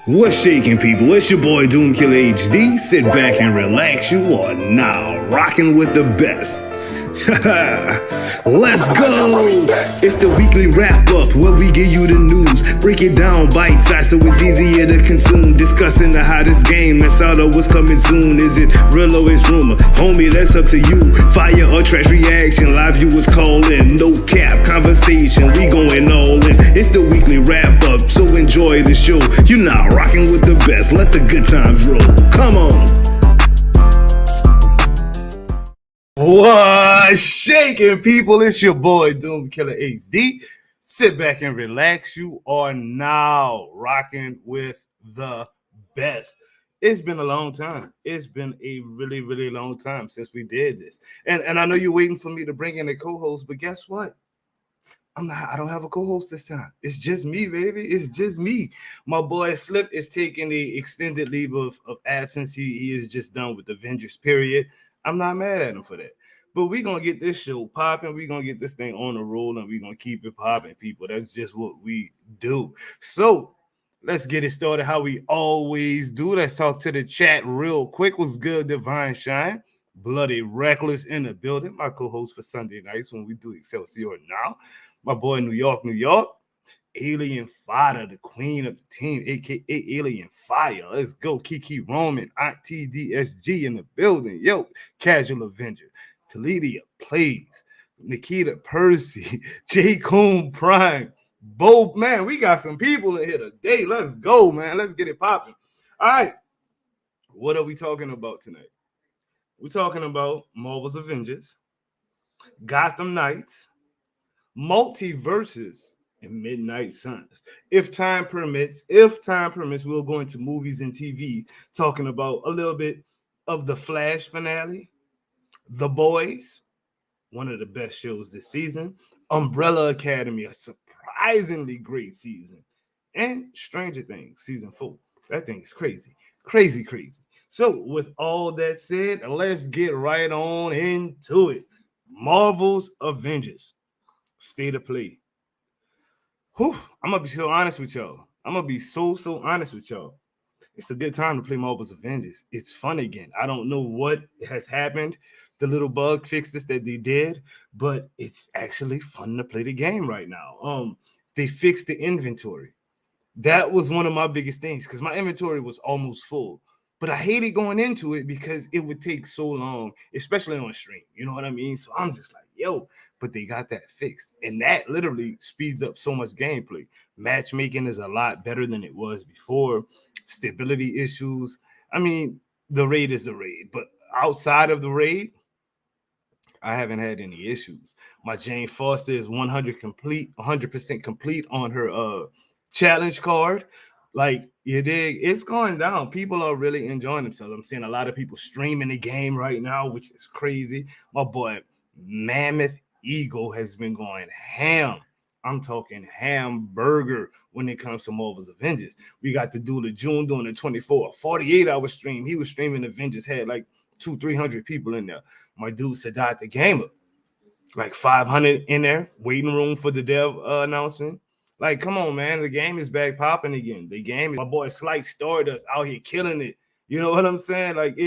What's shaking, people? It's your boy Doomkiller HD. Sit back and relax. You are now rocking with the best. Let's go! It's the weekly wrap up where we give you the news. Break it down bite size so it's easier to consume. Discussing the hottest game that's out of what's coming soon. Is it real or is rumor? Homie, that's up to you. Fire or trash reaction. Live viewers call in. No cap conversation. We going all in. It's the weekly wrap up, so enjoy the show. You're now rocking with the best. Let the good times roll. Come on. What's shaking, people? It's your boy Doomkiller HD. Sit back and relax. You are now rocking with the best. It's been a long time. It's been a really, really long time since we did this. And I know you're waiting for me to bring in a co-host, but guess what? I don't have a co-host this time. It's just me, baby. It's just me. My boy Slip is taking the extended leave of absence. He is just done with Avengers, period. I'm not mad at him for that. But we're going to get this show popping. We're going to get this thing on the roll, and we're going to keep it popping, people. That's just what we do. So let's get it started how we always do. Let's talk to the chat real quick. What's good, Divine Shine? Bloody Reckless in the building. My co-host for Sunday nights when we do Excelsior Now. My boy, New York. Alien Fire, the queen of the team, aka Alien Fire. Let's go. Kiki Roman, Aunt TDSG in the building. Yo, Casual Avenger. Toledo Plays. Nikita Percy. J. Coon Prime. Bo, man, we got some people in here today. Let's go, man. Let's get it popping. All right. What are we talking about tonight? We're talking about Marvel's Avengers, Gotham Knights, Multiversus, and Midnight Suns. If time permits, we'll go into movies and TV, talking about a little bit of the Flash finale, The Boys, one of the best shows this season, Umbrella Academy, a surprisingly great season, and Stranger Things, season 4. That thing is crazy. So with all that said, let's get right on into it. Marvel's Avengers. State of play. I'm gonna be so honest with y'all. Honest with y'all. It's a good time to play Marvel's Avengers. It's fun again. I don't know what has happened, the little bug fixes that they did, but it's actually fun to play the game right now. They fixed the inventory. That was one of my biggest things because my inventory was almost full. But I hated going into it because it would take so long, especially on stream. You know what I mean? So I'm just like, yo, but they got that fixed. And that literally speeds up so much gameplay. Matchmaking is a lot better than it was before. Stability issues. I mean, the raid is the raid. But outside of the raid, I haven't had any issues. My Jane Foster is 100% complete on her challenge card. Like, you dig? It's going down. People are really enjoying themselves. I'm seeing a lot of people streaming the game right now, which is crazy. My boy Mammoth Eagle has been going ham. I'm talking hamburger when it comes to Marvel's Avengers. We got the dude of June doing the 48-hour stream. He was streaming Avengers, had like 200-300 people in there. My dude Sadat the Gamer, like 500 in there, waiting room for the dev announcement. Like, come on, man. The game is back popping again. My boy Slight Stardust out here killing it. You know what I'm saying? Like,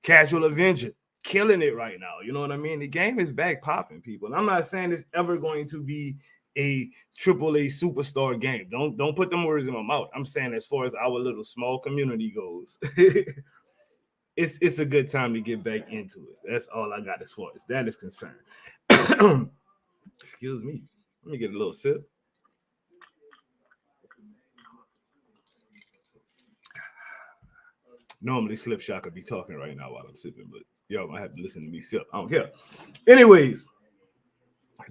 Casual Avenger, killing it right now. You know what I mean? The game is back popping, people. And I'm not saying it's ever going to be a AAA superstar game. Don't put them words in my mouth. I'm saying as far as our little small community goes, it's a good time to get back into it. That's all I got as far as that is concerned. Excuse me. Let me get a little sip. Normally, Slipshot could be talking right now while I'm sipping, but y'all gonna have to listen to me sip. I don't care. Anyways,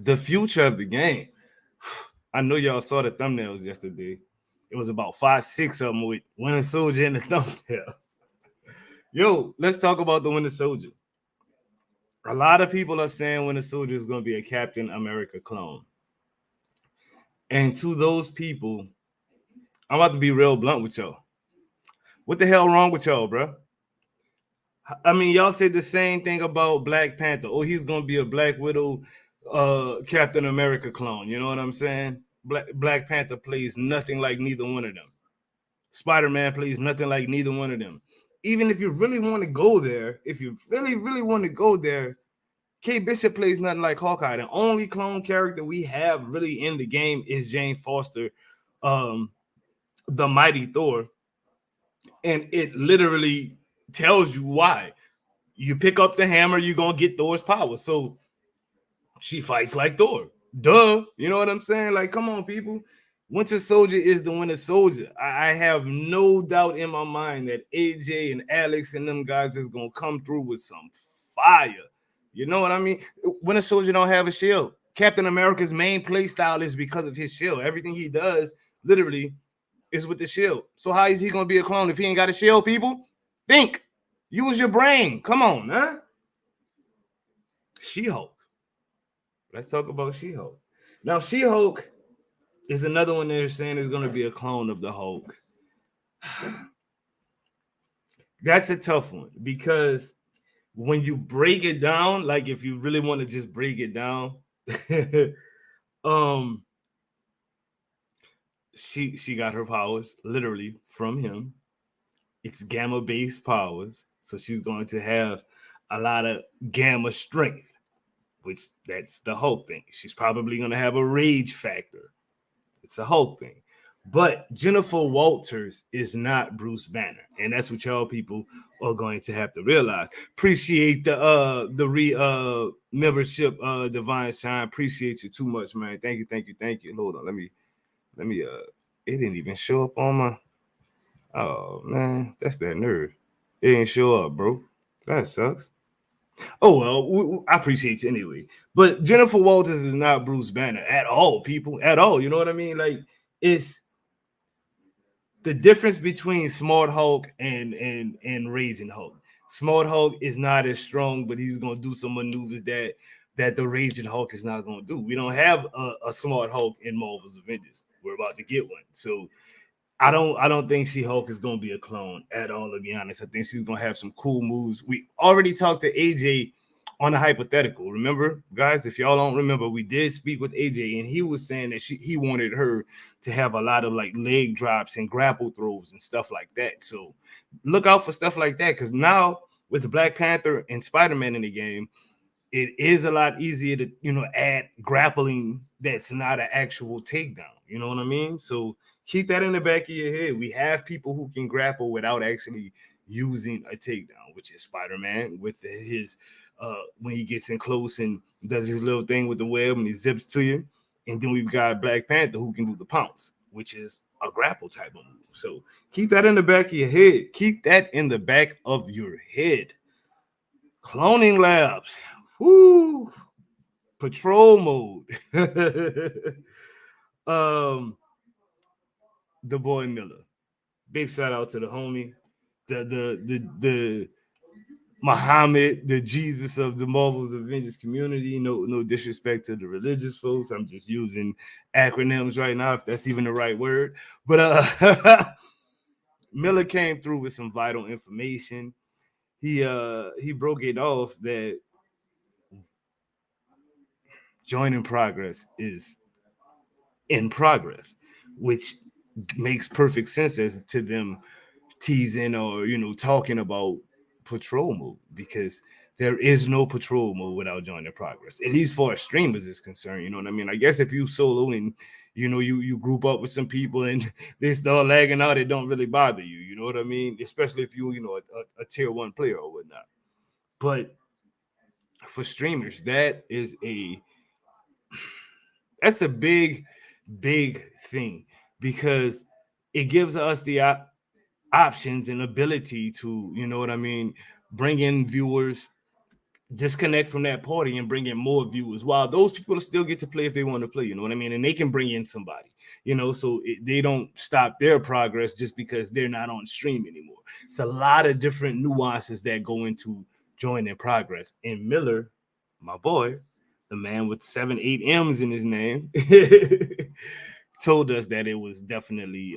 the future of the game. I know y'all saw the thumbnails yesterday. It was about 5-6 of them with Winter Soldier in the thumbnail. Yo, let's talk about the Winter Soldier. A lot of people are saying Winter Soldier is going to be a Captain America clone. And to those people, I'm about to be real blunt with y'all. What the hell wrong with y'all, bro? I mean, y'all said the same thing about Black Panther. Oh, he's going to be a Black Widow Captain America clone. You know what I'm saying? Black Panther plays nothing like neither one of them. Spider-Man plays nothing like neither one of them. Even if you really want to go there, if you really, really want to go there, Kate Bishop plays nothing like Hawkeye. The only clone character we have really in the game is Jane Foster, um, the Mighty Thor, and it literally tells you why. You pick up the hammer, you're gonna get Thor's power. So she fights like Thor. Duh. You know what I'm saying? Like, come on, people. Winter Soldier is the Winter Soldier. I have no doubt in my mind that AJ and Alex and them guys is gonna come through with some fire. You know what I mean? Winter Soldier don't have a shield. Captain America's main play style is because of his shield. Everything he does, literally, is with the shield. So how is he gonna be a clone if he ain't got a shield? People, think. Use your brain. Come on, huh? She-Hulk. Let's talk about She-Hulk. Now, She-Hulk is another one they're saying is going to be a clone of the Hulk. That's a tough one because when you break it down, like if you really want to just break it down, um, she got her powers literally from him. It's gamma based powers, so she's going to have a lot of gamma strength, which that's the Hulk thing. She's probably going to have a rage factor. It's a Hulk thing. But Jennifer Walters is not Bruce Banner, and that's what y'all people are going to have to realize. Appreciate the membership, Divine Shine. Appreciate you too much, man. Thank you. Hold on, let me it didn't even show up on my. Oh man, that's that nerd. It didn't show up, bro. That sucks. Oh well, I appreciate you anyway. But Jennifer Walters is not Bruce Banner at all, people, at all. You know what I mean? Like it's the difference between Smart Hulk and Raging Hulk. Smart Hulk is not as strong, but he's gonna do some maneuvers that the Raging Hulk is not gonna do. We don't have a Smart Hulk in Marvel's Avengers. We're about to get one, so I don't think She-Hulk is gonna be a clone at all, to be honest. I think she's gonna have some cool moves. We already talked to AJ on a hypothetical. Remember, guys, if y'all don't remember, we did speak with AJ, and he was saying that he wanted her to have a lot of like leg drops and grapple throws and stuff like that. So look out for stuff like that, because now with the Black Panther and Spider-Man in the game, it is a lot easier to add grappling that's not an actual takedown. You know what I mean? So keep that in the back of your head. We have people who can grapple without actually using a takedown, which is Spider-Man with his when he gets in close and does his little thing with the web and he zips to you. And then we've got Black Panther who can do the pounce, which is a grapple type of move. So keep that in the back of your head. Keep that in the back of your head. Cloning labs. Woo! Patrol mode. The boy Miller. Big shout out to the homie, the Muhammad, the Jesus of the Marvel's Avengers community. No disrespect to the religious folks. I'm just using acronyms right now, if that's even the right word. But Miller came through with some vital information. He broke it off that joining progress is in progress, which makes perfect sense as to them teasing or talking about patrol mode, because there is no patrol mode without joining progress, at least for streamers is concerned. You know what I mean? I guess if you solo and you group up with some people and they start lagging out, it don't really bother you. You know what I mean? Especially if a tier 1 player or whatnot. But for streamers, that's a big thing, because it gives us the options and ability to, what I mean, bring in viewers, disconnect from that party and bring in more viewers, while those people still get to play if they want to play, you know what I mean? And they can bring in somebody, so they don't stop their progress just because they're not on stream anymore. It's a lot of different nuances that go into joining progress. And Miller, my boy, the man with 7-8 M's in his name, told us that it was definitely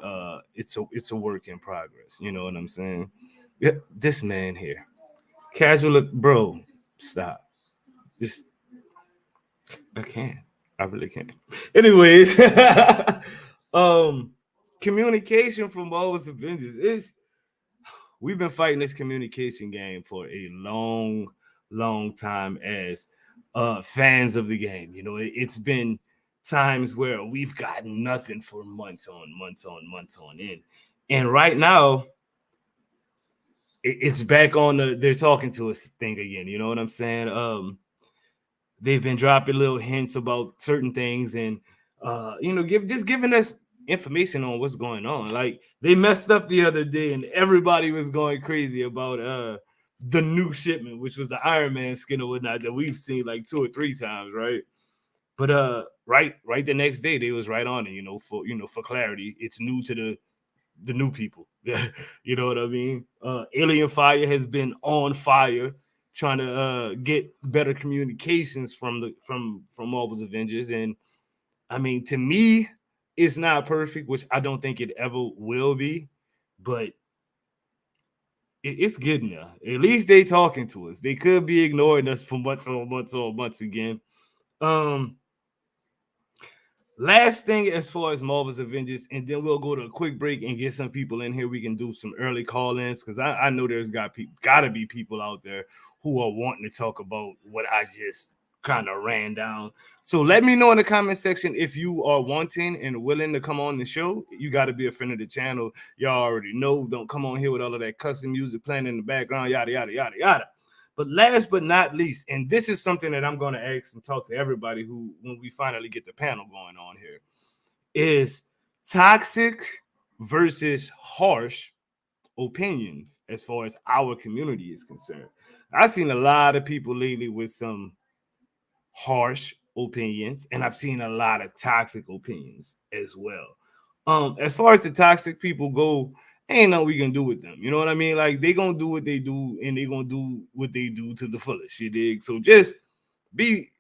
it's a work in progress. You know what I'm saying? Yeah, this man here, casual, bro, stop. Just I can't. I really can't. Anyways, communication from Marvel's Avengers is we've been fighting this communication game for a long, long time as fans of the game. You know, it's been times where we've gotten nothing for months on months on months on end. And right now, it's back on the they're talking to us thing again. You know what I'm saying? They've been dropping little hints about certain things and giving us information on what's going on. Like they messed up the other day and everybody was going crazy about the new shipment, which was the Iron Man skin or whatnot that we've seen like 2 or 3 times, right? But right the next day they was right on it, for clarity. It's new to the new people. You know what I mean? Alien Fire has been on fire trying to get better communications from Marvel's Avengers. And I mean, to me, it's not perfect, which I don't think it ever will be, but it's good now. At least they talking to us. They could be ignoring us for months on months on months again. Um, Last thing as far as Marvel's Avengers, and then we'll go to a quick break and get some people in here. We can do some early call-ins because I know there's gotta be people out there who are wanting to talk about what I just kind of ran down. So let me know in the comment section if you are wanting and willing to come on the show. You got to be a friend of the channel. Y'all already know. Don't come on here with all of that custom music playing in the background, yada yada yada yada. But last but not least, and this is something that I'm going to ask and talk to everybody who, when we finally get the panel going on here, is toxic versus harsh opinions as far as our community is concerned. I've seen a lot of people lately with some harsh opinions, and I've seen a lot of toxic opinions as well. As far as the toxic people go, ain't nothing we can do with them. You know what I mean? Like they gonna do what they do, and they gonna do what they do to the fullest. You dig? So just be,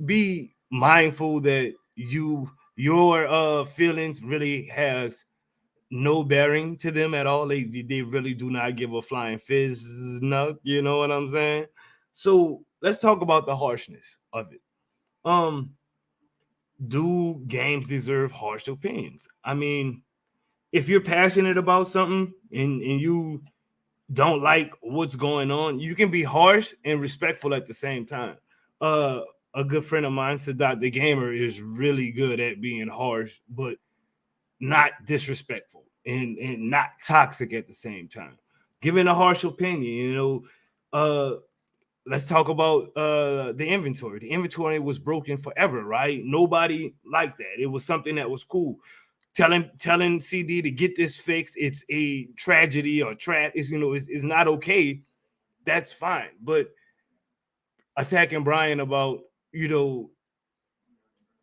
be mindful that your feelings really has no bearing to them at all. They really do not give a flying fizz nut. You know what I'm saying? So let's talk about the harshness of it. Um, do games deserve harsh opinions? I mean, if you're passionate about something and you don't like what's going on, you can be harsh and respectful at the same time. Uh, a good friend of mine said that the gamer is really good at being harsh, but not disrespectful and not toxic at the same time. Giving a harsh opinion, let's talk about the inventory. The inventory was broken forever, right? Nobody liked that. It was something that was cool. Telling CD to get this fixed, it's a tragedy or trap. It's not okay. That's fine. But attacking Brian about you know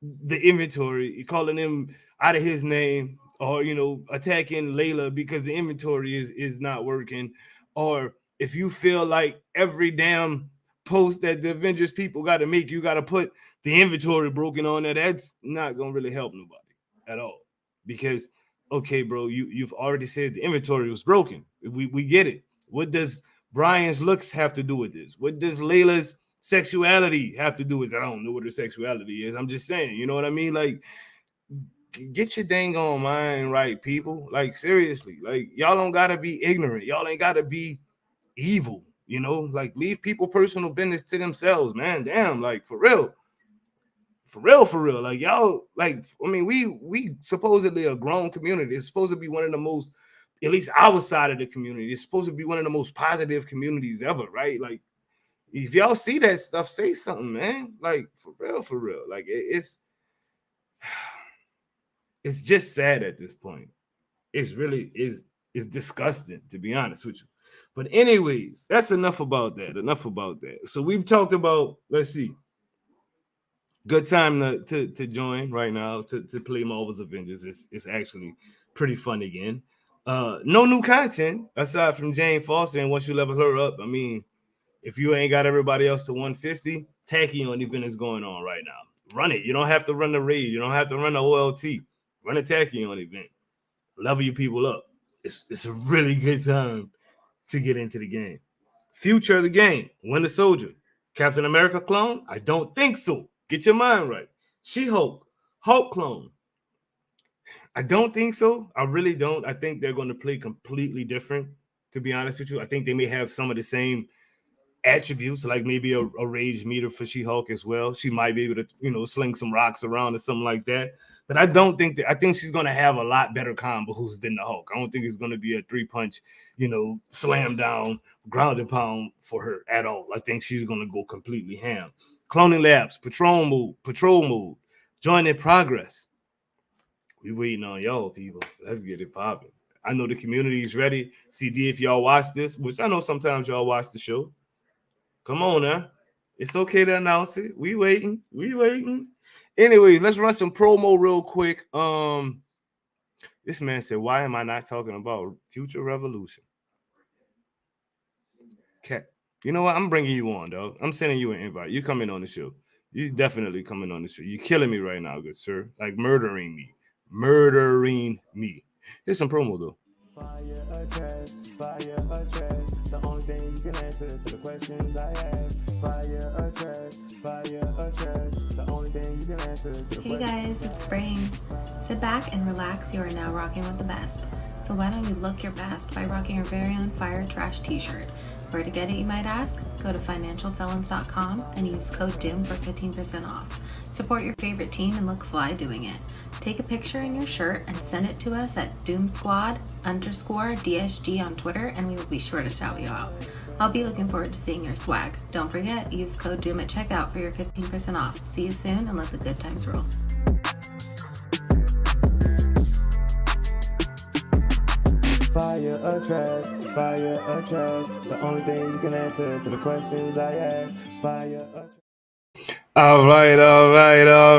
the inventory, calling him out of his name, or attacking Layla because the inventory is not working, or if you feel like every damn post that the Avengers people got to make, you got to put the inventory broken on there, that's not gonna really help nobody at all. Because okay, bro, you've already said the inventory was broken. We get it. What does Brian's looks have to do with this? What does Layla's sexuality have to do with it? I don't know what her sexuality is. I'm just saying, you know what I mean? Like, get your dang on mind right, people. Like, seriously, like y'all don't gotta be ignorant. Y'all ain't gotta be evil. Like leave people personal business to themselves, man. Damn, like for real. For real, for real. Like y'all, like we supposedly a grown community. It's supposed to be one of the most, at least our side of the community. It's supposed to be one of the most positive communities ever, right? Like if y'all see that stuff, say something, man. Like for real, for real. Like it's just sad at this point. It's really is disgusting, to be honest with you. But anyways, that's enough about that. Enough about that. So we've talked about, let's see, good time to join right now to play Marvel's Avengers. It's actually pretty fun again. No new content aside from Jane Foster, and once you level her up, I mean, if you ain't got everybody else to 150, Tachyon event is going on right now. Run it. You don't have to run the raid. You don't have to run the OLT. Run a Tachyon event. Level your people up. It's a really good time to get into the game. Future of the game. Winter Soldier. Captain America clone? I don't think so. Get your mind right. She-Hulk. Hulk clone. I don't think so. I really don't. I think they're going to play completely different. To be honest with you, I think they may have some of the same attributes, like maybe a rage meter for She-Hulk as well. She might be able to, sling some rocks around or something like that. But I don't think that. I think she's going to have a lot better combos than the Hulk. I don't think it's going to be a 3-punch, slam down, ground and pound for her at all. I think she's going to go completely ham. Cloning labs, patrol mode, join in progress. We waiting on y'all, people. Let's get it popping. I know the community is ready. CD, if y'all watch this, which I know sometimes y'all watch the show, come on now. It's okay to announce it. We waiting. We waiting. Anyway, let's run some promo real quick. This man said, "Why am I not talking about Future Revolution?" Cat. You know what? I'm bringing you on, dog. I'm sending you an invite. You coming on the show. You definitely coming on the show. You're killing me right now, good sir. Like murdering me. Murdering me. Here's some promo though. Fire or trash, fire or trash. The only thing you can answer to the questions I ask. Fire or trash, fire or trash. The only thing you can answer to the Hey guys, it's spring. Sit back and relax. You are now rocking with the best. So why don't you look your best by rocking your very own Fire Trash t-shirt. Where to get it, you might ask? Go to financialfelons.com and use code DOOM for 15% off. Support your favorite team and look fly doing it. Take a picture in your shirt and send it to us at doomsquad_DSG on Twitter and we will be sure to shout you out. I'll be looking forward to seeing your swag. Don't forget, use code DOOM at checkout for your 15% off. See you soon and let the good times roll. Fire or trash, fire or trash. The only thing you can answer to the questions I ask. Fire or trash. All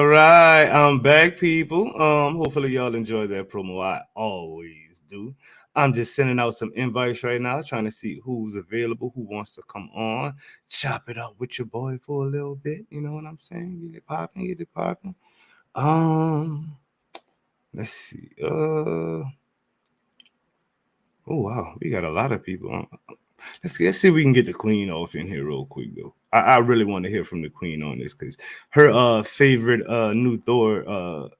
right. I'm back, people. Hopefully y'all enjoy that promo. I always do. I'm just sending out some invites right now, trying to see who's available, who wants to come on, chop it up with your boy for a little bit. You know what I'm saying? Get it popping. Let's see. Oh wow, we got a lot of people. Let's see if we can get the queen off in here real quick though. I really want to hear from the queen on this because her favorite new Thor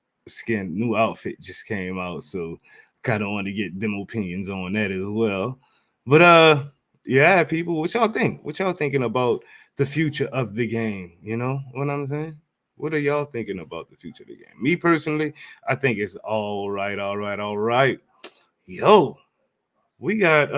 new outfit just came out, so kind of want to get them opinions on that as well. But yeah, people, what y'all think? What y'all thinking about the future of the game? You know what I'm saying? What are y'all thinking about the future of the game? Me personally, I think it's all right. Yo, we got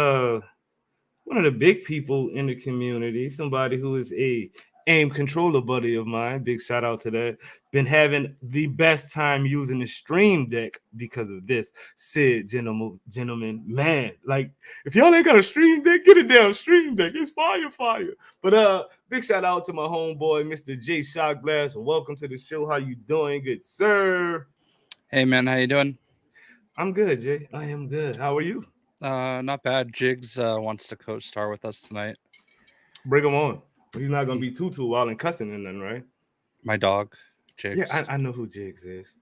one of the big people in the community, somebody who is a aim controller buddy of mine. Big shout out to that. Been having the best time using the stream deck because of this. Sid, gentlemen, man, like if y'all ain't got a stream deck, get a damn stream deck. It's fire. But big shout out to my homeboy, Mr. J Shockblast. Welcome to the show. How you doing, good sir? Hey man, how you doing? I'm good, Jay. I am good. How are you? Not bad. Jigs wants to co-star with us tonight. Bring him on. He's not gonna be too wild and cussing and then, right? My dog, Jigs. Yeah, I know who Jigs is.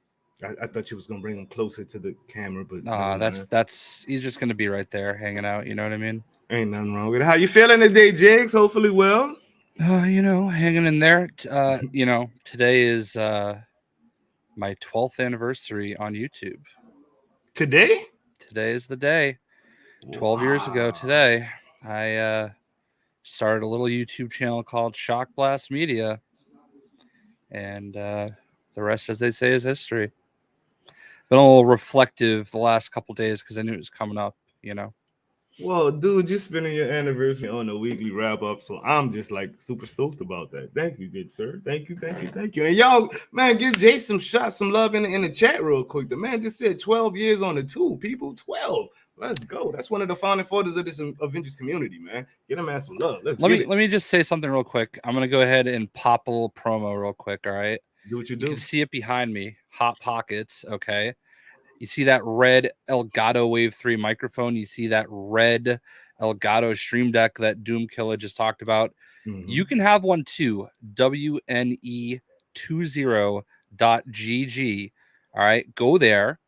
I thought you was gonna bring him closer to the camera, but that's he's just gonna be right there hanging out. You know what I mean? ain't nothing wrong with it. How you feeling today, Jigs? Hopefully, well. Hanging in there. Today is my 12th anniversary on YouTube. Today? Today is the day. 12 years ago today, I started a little YouTube channel called Shock Blast Media, and the rest, as they say, is history. Been a little reflective the last couple days because I knew it was coming up. Well, dude, you're spending your anniversary on a weekly wrap up, so I'm just like super stoked about that. Thank you, good sir. Thank you. And y'all, man, give Jay some shots, some love in the chat real quick. The man just said 12 years on the two, people. 12. Let's go. That's one of the founding fathers of this Avengers community, man. Get a man some love. Let me just say something real quick. I'm gonna go ahead and pop a little promo real quick. All right. Do what you do. You can see it behind me. Hot Pockets. Okay. You see that red Elgato Wave 3 microphone. You see that red Elgato Stream Deck that Doom Killer just talked about. Mm-hmm. You can have one too. WNE20.GG. All right. Go there.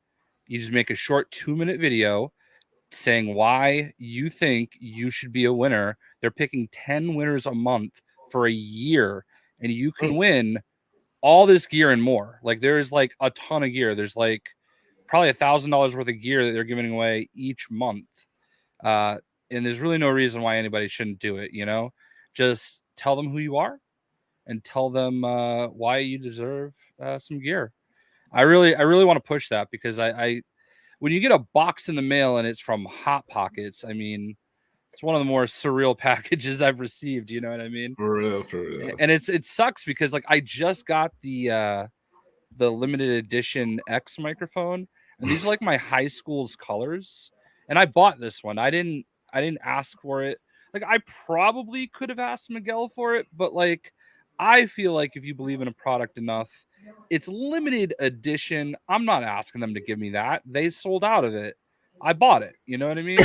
You just make a short 2-minute video saying why you think you should be a winner. They're picking 10 winners a month for a year, and you can win all this gear and more. Like there's like a ton of gear. There's like probably $1,000 worth of gear that they're giving away each month. And there's really no reason why anybody shouldn't do it. Just tell them who you are and tell them why you deserve some gear. I really want to push that because I when you get a box in the mail and it's from Hot Pockets, I mean, it's one of the more surreal packages I've received. You know what I mean? For real. And it sucks because like I just got the limited edition X microphone, and these are like my high school's colors. And I bought this one. I didn't ask for it. Like I probably could have asked Miguel for it, but like I feel like if you believe in a product enough, it's limited edition. I'm not asking them to give me that. They sold out of it. I bought it. You know what I mean?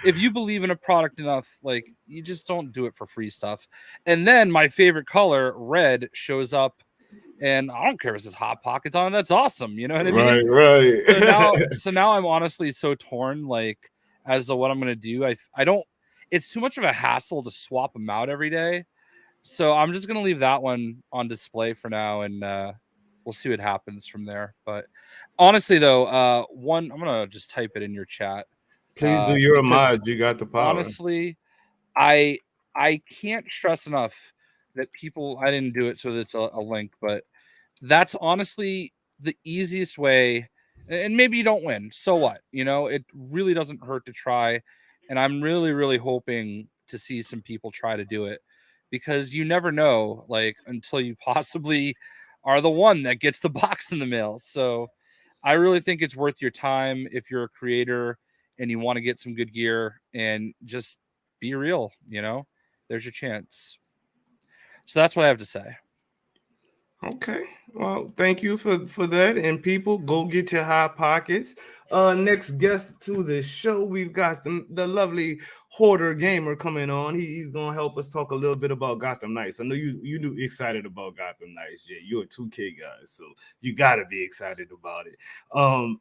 If you believe in a product enough, like you just don't do it for free stuff. And then my favorite color, red, shows up, and I don't care if it says Hot Pockets on it. That's awesome. You know what I mean? Right. So now I'm honestly so torn, like as to what I'm gonna do. I don't. It's too much of a hassle to swap them out every day. So I'm just gonna leave that one on display for now, and we'll see what happens from there. But honestly, though, I'm gonna just type it in your chat. Please do. You're a because mod. You got the power. honestly, I can't stress enough that people. I didn't do it, so it's a link, but that's honestly the easiest way. And maybe you don't win. So what? It really doesn't hurt to try. And I'm really, really hoping to see some people try to do it because you never know, like, until you possibly are the one that gets the box in the mail. So I really think it's worth your time if you're a creator and you want to get some good gear and just be real, there's your chance. So that's what I have to say. Okay. Well, thank you for that. And people, go get your Hot Pockets. Next guest to the show, we've got the lovely Hoarder Gamer coming on. He's gonna help us talk a little bit about Gotham Knights. I know you knew excited about Gotham Knights. Yeah, you're a 2K guy, so you gotta be excited about it.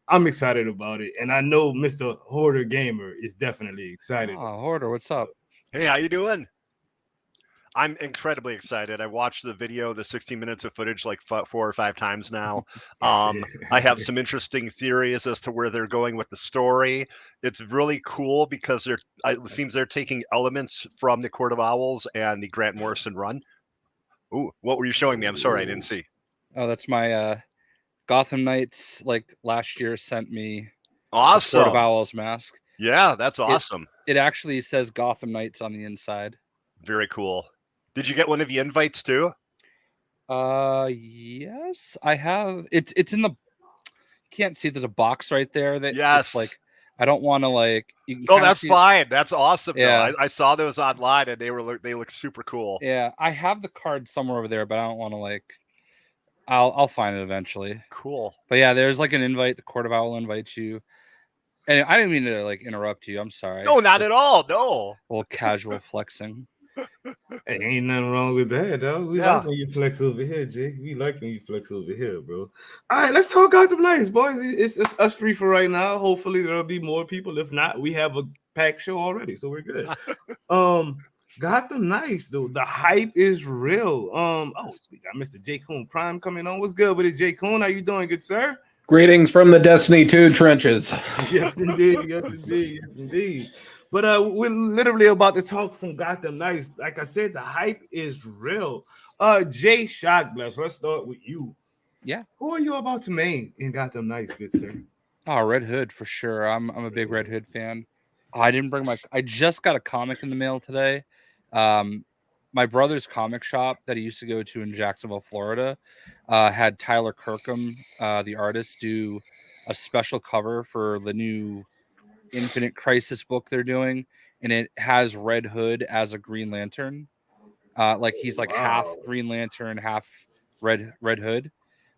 I'm excited about it, and I know Mr. Hoarder Gamer is definitely excited. Oh, Hoarder, what's up? Hey, how you doing? I'm incredibly excited. I watched the video, the 60 minutes of footage, like 4 or 5 times now. I have some interesting theories as to where they're going with the story. It's really cool because it seems they're taking elements from the Court of Owls and the Grant Morrison run. Ooh, what were you showing me? I'm sorry, I didn't see. Oh, that's my Gotham Knights. Like last year, sent me awesome Court of Owls mask. Yeah, that's awesome. It actually says Gotham Knights on the inside. Very cool. Did you get one of the invites too? Yes, I have. It's in the. You can't see. There's a box right there that. Yes. Like, I don't want to like. Oh, that's fine. That's awesome. Yeah. Though. I saw those online and they look super cool. Yeah, I have the card somewhere over there, but I don't want to like. I'll find it eventually. Cool. But yeah, there's like an invite. The Court of Owl invites you. And I didn't mean to like interrupt you. I'm sorry. No, not at all. No. A little casual flexing. Hey, ain't nothing wrong with that, dog. We like when you flex over here, Jay. We like when you flex over here, bro. All right, let's talk Gotham Knights, boys. It's us three for right now. Hopefully there'll be more people. If not, we have a packed show already, so we're good. Gotham Knights, though, the hype is real. We got Mr. J. Coon Prime coming on. What's good with it, J. Coon? How you doing, good sir? Greetings from the Destiny 2 trenches. Yes, indeed. Yes, indeed. Yes, indeed. But we're literally about to talk some Gotham Knights. Like I said, the hype is real. Jay Shockbless, let's start with you. Yeah. Who are you about to main in Gotham Knights, good sir? Oh, Red Hood for sure. I'm a big Red Hood fan. I just got a comic in the mail today. My brother's comic shop that he used to go to in Jacksonville, Florida, had Tyler Kirkham, the artist, do a special cover for the new Infinite Crisis book they're doing, and it has Red Hood as a Green Lantern. Like he's like half Green Lantern, half Red Hood.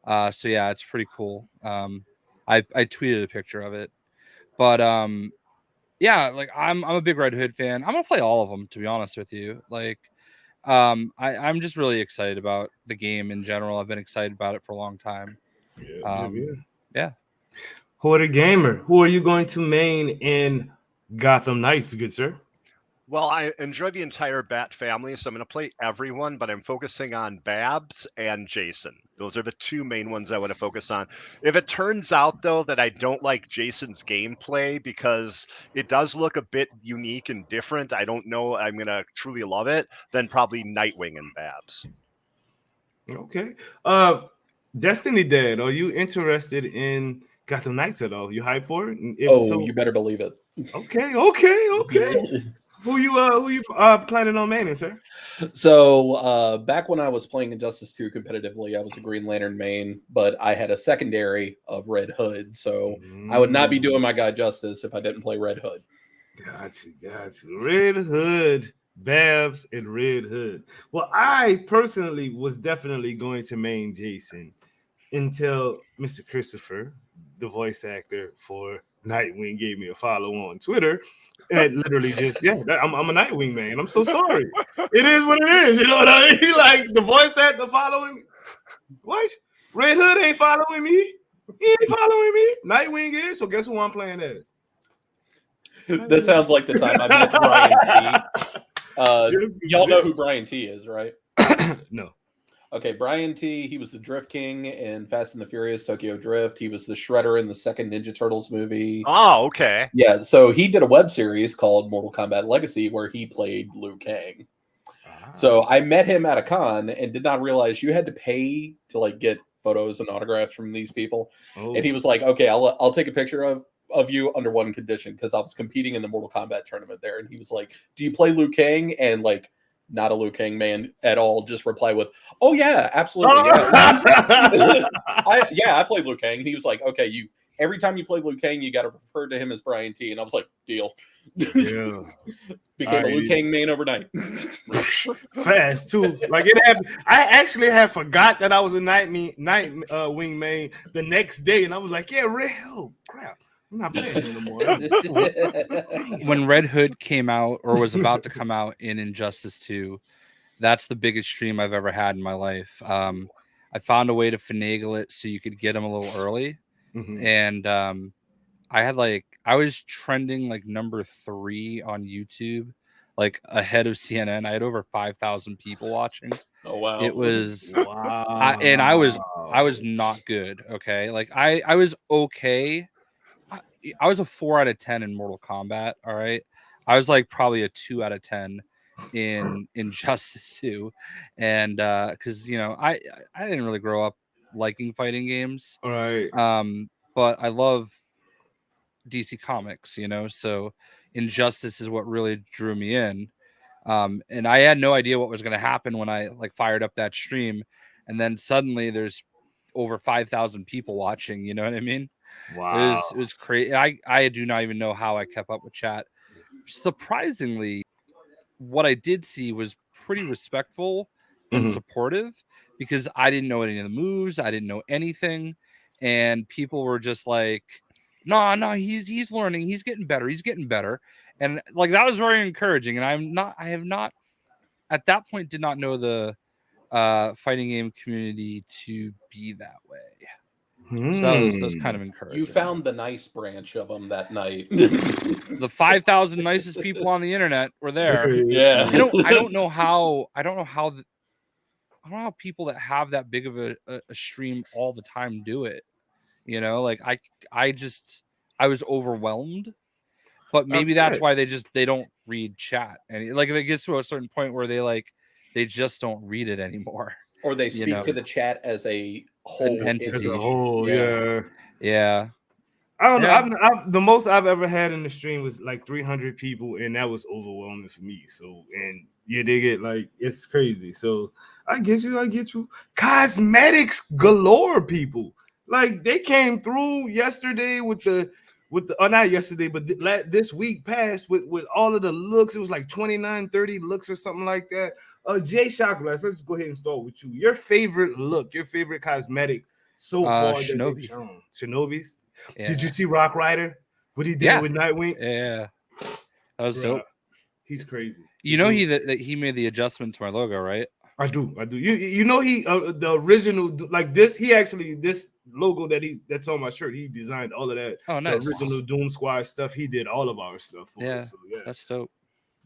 So yeah, it's pretty cool. I tweeted a picture of it, but yeah, like I'm a big Red Hood fan. I'm gonna play all of them, to be honest with you. Like I'm just really excited about the game in general. I've been excited about it for a long time. Yeah. Hoarder Gamer, who are you going to main in Gotham Knights, good sir? Well, I enjoy the entire Bat family, so I'm going to play everyone, but I'm focusing on Babs and Jason. Those are the two main ones I want to focus on. If it turns out, though, that I don't like Jason's gameplay because it does look a bit unique and different, I don't know I'm going to truly love it, then probably Nightwing and Babs. Okay. Destiny Dad, are you interested in Gotham Knights at all? You hyped for it? And if so, you better believe it. Okay. Who you planning on manning, sir? So back when I was playing Injustice 2 competitively, I was a Green Lantern main, but I had a secondary of Red Hood. So I would not be doing my guy justice if I didn't play Red Hood. Got you. Red Hood, Babs, and Red Hood. Well, I personally was definitely going to main Jason until Mr. Christopher, the voice actor for Nightwing, gave me a follow on Twitter. And literally just, I'm a Nightwing man. I'm so sorry. It is what it is. You know what I mean? Like the voice actor following me. What? Red Hood ain't following me. He ain't following me. Nightwing is. So guess who I'm playing as? That sounds like the time I met Brian T. Y'all know who Brian T is, right? No. Okay, Brian T. He was the Drift King in Fast and the Furious Tokyo Drift. He was the Shredder in the second Ninja Turtles movie. Oh, okay. Yeah, so he did a web series called Mortal Kombat Legacy where he played Liu Kang. So I met him at a con and did not realize you had to pay to like get photos and autographs from these people. Oh. And he was like, "Okay, I'll take a picture of you under one condition," because I was competing in the Mortal Kombat tournament there. And he was like, "Do you play Liu Kang?" And like, not a Liu Kang man at all, just reply with, "Oh yeah, absolutely." Yeah. I played Liu Kang. And he was like, "Okay, every time you play Liu Kang, you got to refer to him as Brian T." And I was like, "Deal." Yeah. Became a Liu Kang main overnight. Fast too. Like it happened. I actually had forgot that I was a Nightwing main the next day, and I was like, "Yeah, real crap. I'm not playing anymore." When Red Hood came out or was about to come out in Injustice 2, that's the biggest stream I've ever had in my life. I found a way to finagle it so you could get them a little early. Mm-hmm. And I was trending like number 3 on YouTube, like ahead of CNN. I had over 5,000 people watching. Oh wow. It was wow. I was not good. Okay. Like I was okay. I was a 4 out of 10 in Mortal Kombat. All right. I was like probably a 2 out of 10 in Injustice 2. And because I didn't really grow up liking fighting games. All right. But I love DC Comics, so Injustice is what really drew me in. And I had no idea what was going to happen when I like fired up that stream. And then suddenly there's over 5,000 people watching, you know what I mean? Wow. It was crazy. I do not even know how I kept up with chat. Surprisingly, what I did see was pretty respectful and supportive because I didn't know any of the moves. I didn't know anything. And people were just like, no, he's learning. He's getting better. And like, that was very encouraging. And I have not at that point did not know the fighting game community to be that way. So that was kind of encouraging. You found the nice branch of them that night. The 5,000 nicest people on the internet were there. Yeah. I don't know how people that have that big of a stream all the time do it. Like I was overwhelmed, but maybe that's why they don't read chat. And like if it gets to a certain point where they just don't read it anymore. Or they speak to the chat as a whole entity. As a whole, yeah. I don't know. The most I've ever had in the stream was like 300 people, and that was overwhelming for me. So, and you dig it? Like, it's crazy. So, I get you. Cosmetics galore, people. Like, they came through yesterday with the not yesterday, but this week past with all of the looks. It was like 29, 30 looks or something like that. Jay Shockblast, let's go ahead and start with you. Your favorite look, your favorite cosmetic so far that they've shown. Shinobi's. Yeah. Did you see Rock Rider? What he did with Nightwing? Yeah, that was dope. He's crazy. That he made the adjustment to my logo, right? I do. You know he the original like this. He actually this logo that's on my shirt. He designed all of that. Oh, nice. The original Doom Squad stuff. He did all of our stuff. Yeah, that's dope.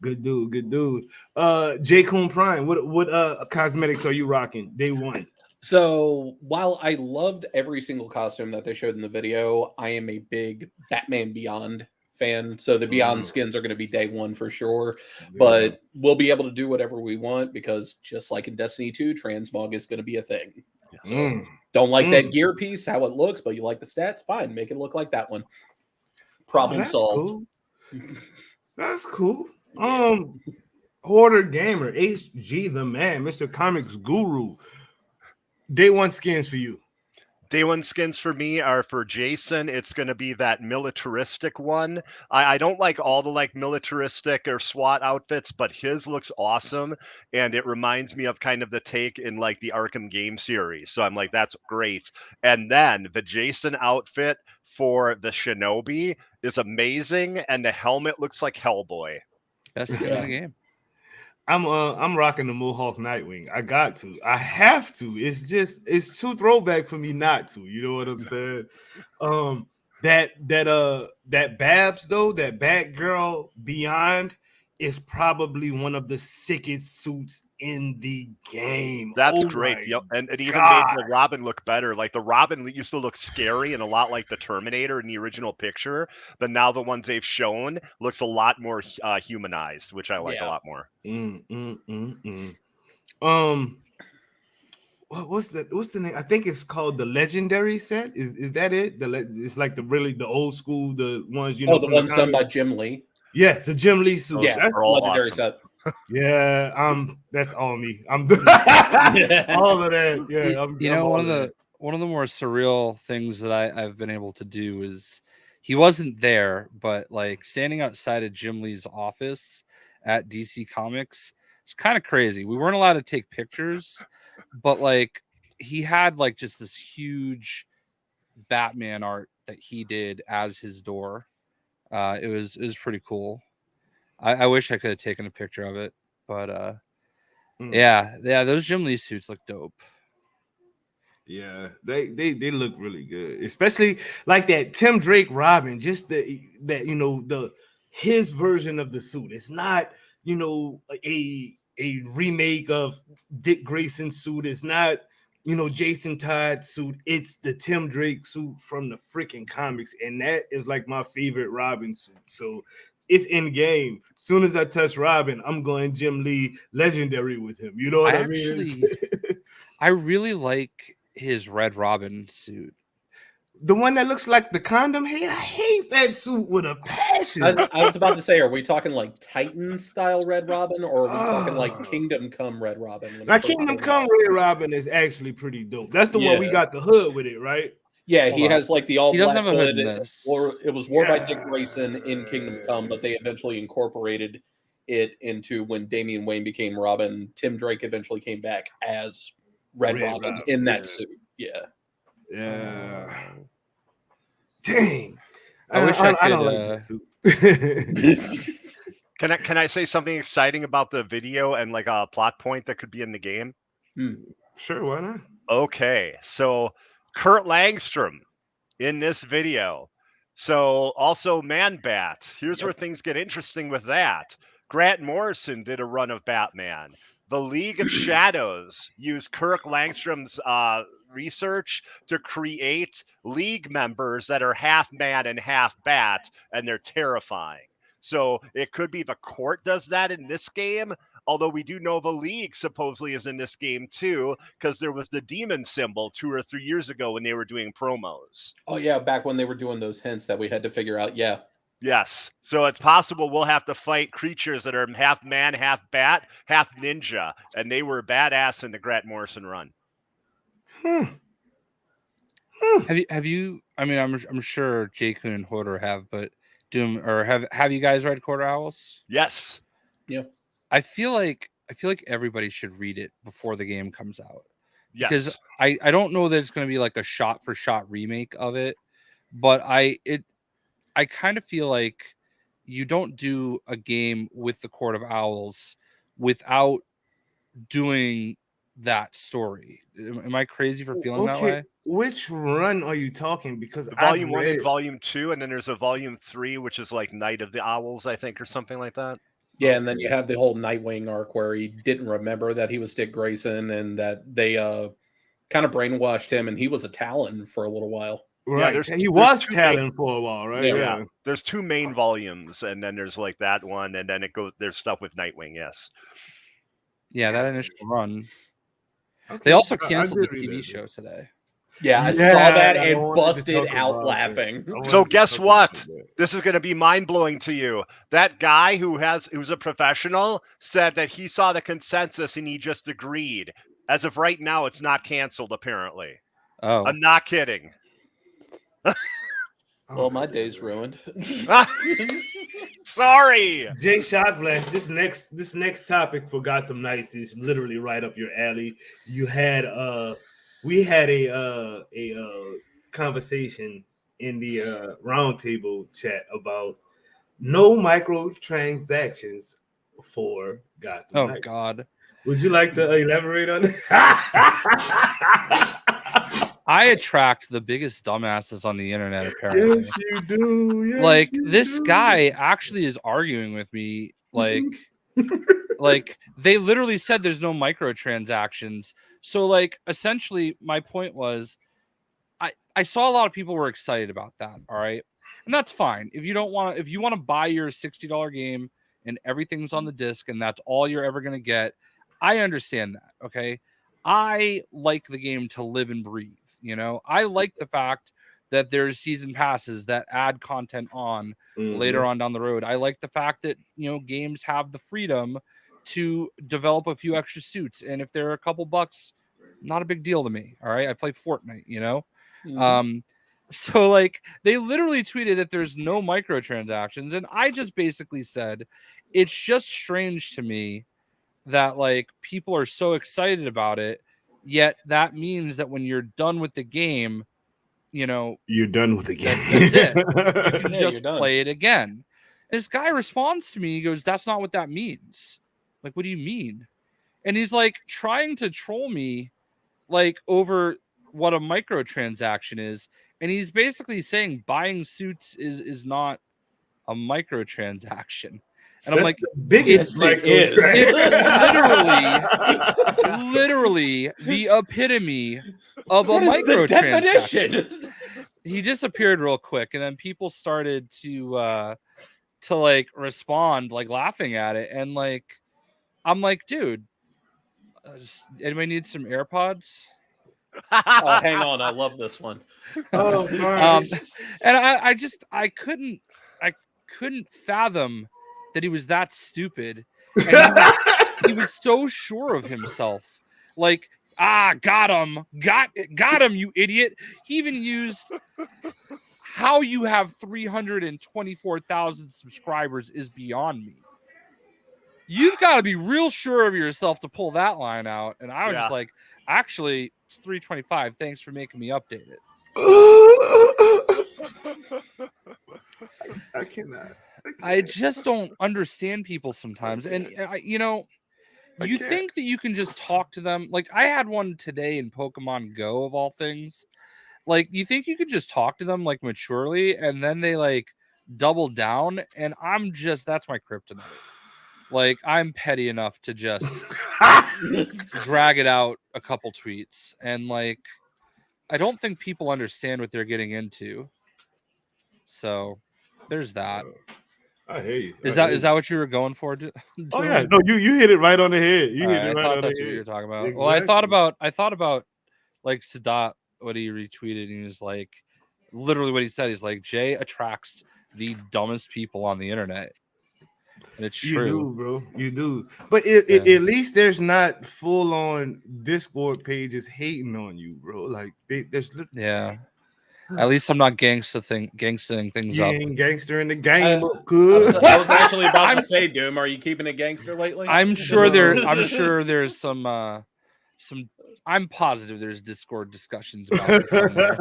Good dude, good dude. J. Coon Prime, what cosmetics are you rocking? Day one. So while I loved every single costume that they showed in the video, I am a big Batman Beyond fan. So the Beyond skins are going to be day one for sure. But we'll be able to do whatever we want because just like in Destiny 2, transmog is going to be a thing. So don't like that gear piece, how it looks, but you like the stats, fine. Make it look like that one. Problem solved. Cool. That's cool. Hoarder Gamer, HG the man, Mr. Comics Guru. Day one skins for you. Day one skins for me are for Jason. It's going to be that militaristic one. I don't like all the like militaristic or SWAT outfits, but his looks awesome. And it reminds me of kind of the take in like the Arkham game series. So I'm like, that's great. And then the Jason outfit for the Shinobi is amazing. And the helmet looks like Hellboy. Best skin in the game. I'm rocking the Mohawk Nightwing. I got to. I have to. It's too throwback for me not to. You know what I'm saying? That Babs though, that Batgirl Beyond is probably one of the sickest suits in the game. That's great. Yep. And it even made the Robin look better. Like the Robin used to look scary and a lot like the Terminator in the original picture, but now the ones they've shown looks a lot more humanized, which I like a lot more. What's the name? I think it's called the Legendary set. Is that it? It's like the old school, the ones the ones done by Jim Lee. Yeah, the Jim Lee suits. Yeah, that's all legendary set. Yeah, that's all me. I'm all of that. Yeah, one of the more surreal things that I've been able to do is he wasn't there, but like standing outside of Jim Lee's office at DC Comics, it's kind of crazy. We weren't allowed to take pictures, but like he had like just this huge Batman art that he did as his door. It was pretty cool. I wish I could have taken a picture of it, but yeah, those Jim Lee suits look dope. Yeah, they look really good, especially like that Tim Drake Robin. Just his version of the suit. It's not a remake of Dick Grayson's suit. It's not Jason Todd's suit. It's the Tim Drake suit from the freaking comics, and that is like my favorite Robin suit. So it's in game. As soon as I touch Robin, I'm going Jim Lee Legendary with him. You know what I mean? I really like his Red Robin suit. The one that looks like the condom head. I hate that suit with a passion. I was about to say, are we talking like Titan style Red Robin, or are we talking like Kingdom Come Red Robin? Now, Kingdom Come Red Robin is actually pretty dope. That's the one we got the hood with it, right? Yeah, he has like the all black hood. It was worn by Dick Grayson in Kingdom Come, but they eventually incorporated it into when Damian Wayne became Robin. Tim Drake eventually came back as Red Robin in that suit. Yeah. Yeah. Dang. I wish I could. I don't like that suit. Can I say something exciting about the video and like a plot point that could be in the game? Sure, why not? Okay, so Kurt Langstrom in this video. So also Man-Bat. Here's where things get interesting with that. Grant Morrison did a run of Batman. The League of Shadows used Kirk Langstrom's research to create League members that are half man and half bat, and they're terrifying. So it could be the Court does that in this game, although we do know the League supposedly is in this game too, because there was the demon symbol 2 or 3 years ago when they were doing promos. Oh yeah, back when they were doing those hints that we had to figure out. Yeah. Yes. So it's possible we'll have to fight creatures that are half man, half bat, half ninja. And they were badass in the Grant Morrison run. Have you I mean I'm sure J-Kun and Hoarder have, but have you guys read Quarter Owls? Yes. Yeah. I feel like everybody should read it before the game comes out. Yes. Because I don't know that it's going to be like a shot for shot remake of it, but I kind of feel like you don't do a game with the Court of Owls without doing that story. Am I crazy for feeling that way? Which run are you talking? Because Volume 1 and Volume 2, and then there's a Volume 3, which is like Night of the Owls, I think, or something like that. Yeah, and then you have the whole Nightwing arc where he didn't remember that he was Dick Grayson and that they kind of brainwashed him, and he was a Talon for a little while. Right. there's He there's was two Talon for a while, right? Yeah. Yeah, there's 2 main volumes, and then there's like that one, and then it goes. There's stuff with Nightwing. Yes. Yeah, that initial run. Okay. They also I canceled the did read TV that. show today. Yeah, I Yeah, saw that I and wanted to busted talk out about laughing. that. I wanted So to guess talk what? about that. This is going to be mind blowing to you. That guy who's a professional said that he saw the consensus and he just agreed. As of right now, it's not canceled. Apparently, Oh, I'm not kidding. Well, my day's ruined. Sorry. Jay Shockblast, this next topic for Gotham Knights is literally right up your alley. You had we had a conversation in the roundtable chat about no microtransactions for Gotham oh Knights. God. Would you like to elaborate on that? I attract the biggest dumbasses on the internet, apparently. Yes, you do. Yes, Like you this do. guy actually is arguing with me. Like they literally said there's no microtransactions. So like essentially my point was I saw a lot of people were excited about that. All right. And that's fine. If you want to buy your $60 game and everything's on the disc and that's all you're ever gonna get, I understand that. Okay. I like the game to live and breathe. You know, I like the fact that there's season passes that add content on later on down the road. I like the fact that, you know, games have the freedom to develop a few extra suits. And if they're a couple bucks, not a big deal to me. All right. I play Fortnite, you know? So like they literally tweeted that there's no microtransactions. And I just basically said, it's just strange to me that like people are so excited about it. Yet that means that when you're done with the game, you know, you're done with the game. That's it. You can Yeah, just you're done. play it again. This guy responds to me. He goes, "That's not what that means." Like, what do you mean? And he's like trying to troll me, like over what a microtransaction is. And he's basically saying buying suits is not a microtransaction. And I'm like, the biggest Yes, it is. it's literally the epitome of a What is the microtransaction. definition? He disappeared real quick, and then people started to like respond, like laughing at it, and like I'm like, dude, anybody need some AirPods? Oh, hang on, I love this one. Oh, sorry. And I couldn't fathom that he was that stupid. And he was so sure of himself. Like, got him, you idiot. He even used how you have 324,000 subscribers is beyond me. You've got to be real sure of yourself to pull that line out. And I was just like, actually, it's 325. Thanks for making me update it. I cannot. I just don't understand people sometimes. And, you know, you think that you can just talk to them. Like, I had one today in Pokemon Go, of all things. Like, you think you could just talk to them, like, maturely, and then they, like, double down. And that's my kryptonite. Like, I'm petty enough to just drag it out a couple tweets. And, like, I don't think people understand what they're getting into. So, there's that. I hear you. Is that what you were going for? Oh yeah, no, you hit it right on the head. You hit it right on the head. I thought that's what you were talking about. Exactly. Well, I thought about like Sadat, what he retweeted, and he was like, literally what he said. He's like, Jay attracts the dumbest people on the internet, and it's true. You do, bro. You do. But at least there's not full on Discord pages hating on you, bro. Like there's At least I'm not gangstering things up. Gangster in the game. Good. I was actually about to say, Doom, are you keeping a gangster lately? I'm sure there's some. I'm positive there's Discord discussions about this somewhere.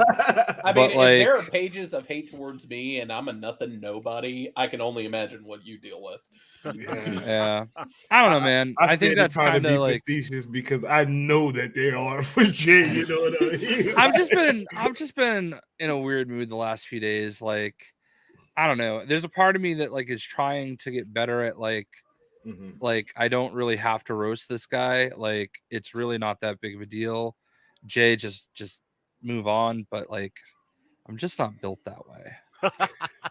I mean, if there are pages of hate towards me and I'm a nothing nobody, I can only imagine what you deal with. Yeah. I don't know, man. I think that's kind of like facetious because I know that they are for Jay. You know what I mean? I've just been in a weird mood the last few days. Like, I don't know. There's a part of me that like is trying to get better at like Like, I don't really have to roast this guy. Like, it's really not that big of a deal. Jay, just move on. But like, I'm just not built that way.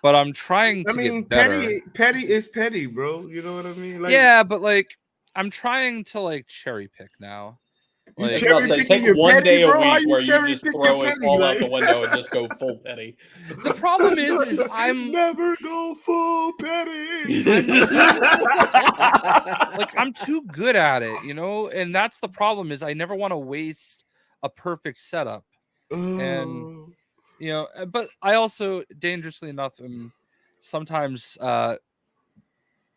But I'm trying to get better. Petty is petty, bro. You know what I mean? Like, Yeah, but like, I'm trying to like cherry pick now. you Like, cherry Take picking your one petty, day a bro. How week you where you cherry just pick throw your it petty? all Like, out the window and just go full petty. the problem is I'm never go full petty. like, I'm too good at it, you know, and that's the problem. Is I never want to waste a perfect setup, and you know, but I also, dangerously enough, am sometimes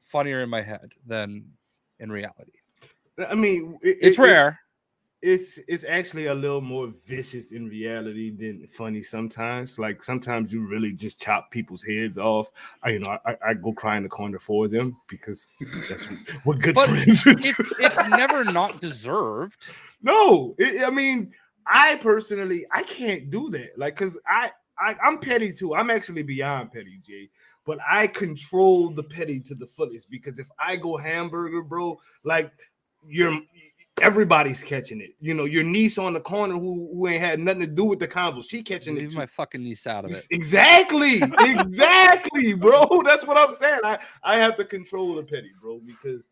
funnier in my head than in reality. I mean, It's rare. It's actually a little more vicious in reality than funny sometimes. Like, sometimes you really just chop people's heads off. I go cry in the corner for them because that's what good But friends would do. it's never not deserved. No, I mean, I personally, I can't do that. Like, because I'm petty too. I'm actually beyond petty, Jay. But I control the petty to the fullest, because if I go hamburger, bro, like, everybody's catching it. You know, your niece on the corner who ain't had nothing to do with the convo, she catching it Leave too. my fucking niece out of it. Exactly, bro. That's what I'm saying. I have to control the petty, bro, because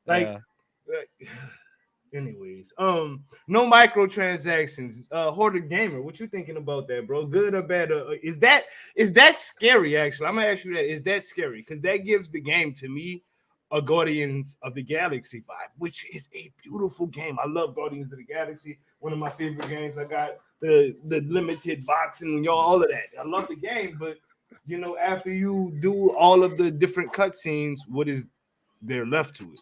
like. Anyways, no microtransactions. Hoarder Gamer, what you thinking about that, bro? Good or bad? Is that scary? Actually, I'm gonna ask you that. Is that scary? Because that gives the game, to me, a Guardians of the Galaxy vibe, which is a beautiful game. I love Guardians of the Galaxy. One of my favorite games. I got the limited box and all of that. I love the game, but you know, after you do all of the different cutscenes, what is there left to it?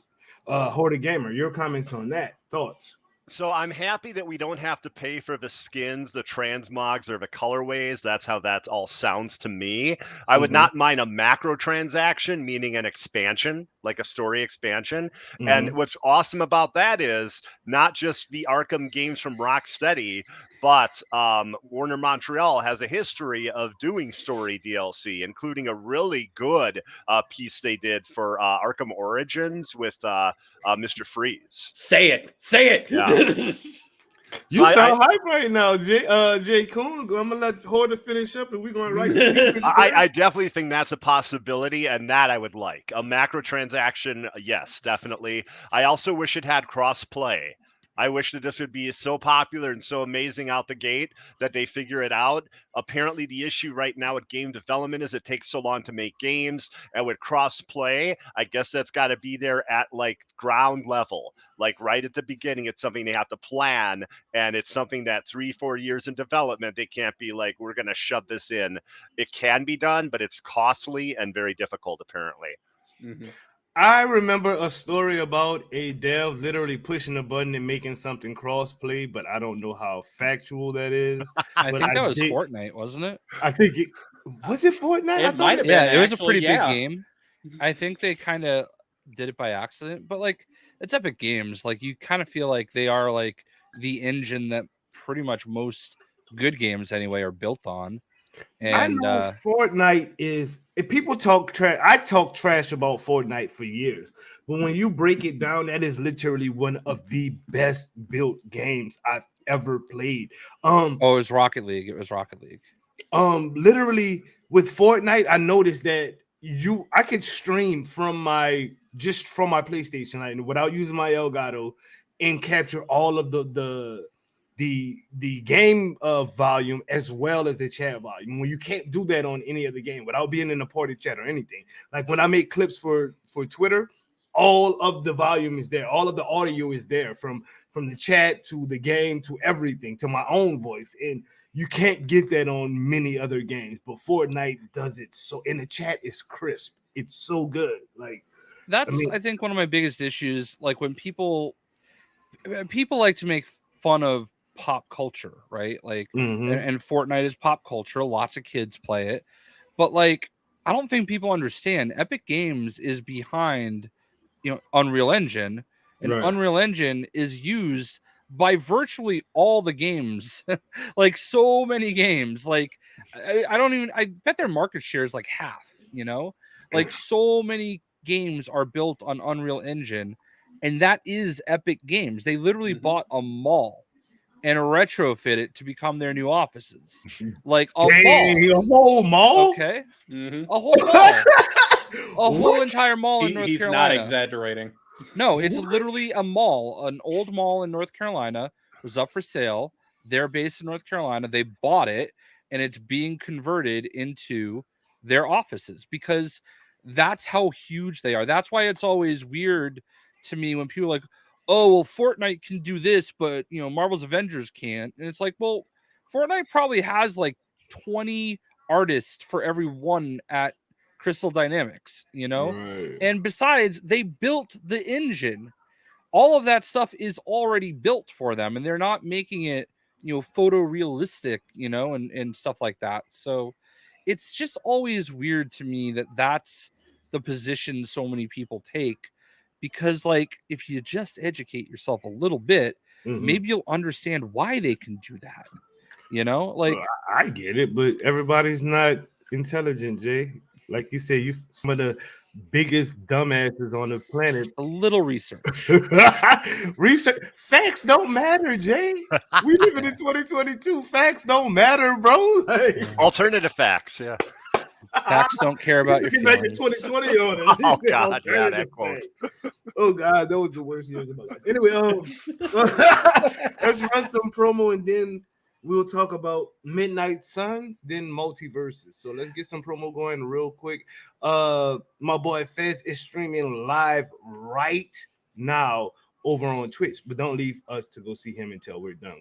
Hoarder Gamer, your comments on that, thoughts? So I'm happy that we don't have to pay for the skins, the transmogs, or the colorways. That's how that all sounds to me. I would not mind a macro transaction, meaning an expansion, like a story expansion. And what's awesome about that is not just the Arkham games from Rocksteady, but Warner Montreal has a history of doing story DLC, including a really good piece they did for Arkham Origins with Mr. Freeze. Say it. Yeah. You sound hype right now, Jay Coon. I'm gonna let Hoarder finish up, and we're going right. I definitely think that's a possibility, and that I would like a macro transaction. Yes, definitely. I also wish it had cross play. I wish that this would be so popular and so amazing out the gate that they figure it out. Apparently, the issue right now with game development is it takes so long to make games. And with cross play, I guess that's got to be there at like ground level. Like right at the beginning, it's something they have to plan. And it's something that 3-4 years in development, they can't be like, we're going to shove this in. It can be done, but it's costly and very difficult, apparently. I remember a story about a dev literally pushing a button and making something cross-play, but I don't know how factual that is. I think that was Fortnite, wasn't it? I think it was Fortnite. It might have been. Yeah, it was a pretty big game. I think they kind of did it by accident, but like, it's Epic Games. Like, you kind of feel like they are like the engine that pretty much most good games anyway are built on. And I know Fortnite is. If people talk trash, I talk trash about Fortnite for years. But when you break it down, that is literally one of the best built games I've ever played. it was Rocket League. It was Rocket League. Literally with Fortnite, I noticed that I could stream from my PlayStation, like, without using my Elgato, and capture all of the game volume as well as the chat volume. When you can't do that on any other game without being in a ported chat or anything. Like when I make clips for Twitter, all of the volume is there, all of the audio is there, from the chat to the game to everything, to my own voice, and you can't get that on many other games. But Fortnite does it so, and the chat is crisp. It's so good. Like, that's, I think, one of my biggest issues. Like, when people like to make fun of pop culture, right? Like, and Fortnite is pop culture. Lots of kids play it, but like, I don't think people understand Epic Games is behind, Unreal Engine, and Unreal Engine is used by virtually all the games. Like, so many games. Like, I bet their market share is like half. Like, so many games are built on Unreal Engine, and that is Epic Games. They literally bought a mall and retrofit it to become their new offices. Like a Dang, mall. a whole mall? Okay. Mhm. A whole mall. A whole What? entire mall in North He's Carolina. not exaggerating. No, it's What? literally a mall, an old mall in North Carolina. Was up for sale. They're based in North Carolina. They bought it, and it's being converted into their offices because that's how huge they are. That's why it's always weird to me when people are like, oh, well, Fortnite can do this, but Marvel's Avengers can't. And it's like, well, Fortnite probably has like 20 artists for every one at Crystal Dynamics, Right. and besides, they built the engine. All of that stuff is already built for them, and they're not making it, photorealistic, and stuff like that. So it's just always weird to me that that's the position so many people take, because like if you just educate yourself a little bit, maybe you'll understand why they can do that. Like Well, I get it, but everybody's not intelligent, Jay. Like you say, you some of the biggest dumbasses on the planet. a little research. Research facts don't matter, Jay. We live in 2022. Facts don't matter, bro. Like, Alternative facts. Yeah. Facts don't care about your you back in feelings. 2020 on it. Oh, God, yeah, that Alternative quote. facts. Oh God, that was the worst years of my life. Anyway, let's run some promo and then we'll talk about Midnight Suns, then Multiversus. So let's get some promo going real quick. My boy Fez is streaming live right now over on Twitch, but don't leave us to go see him until we're done.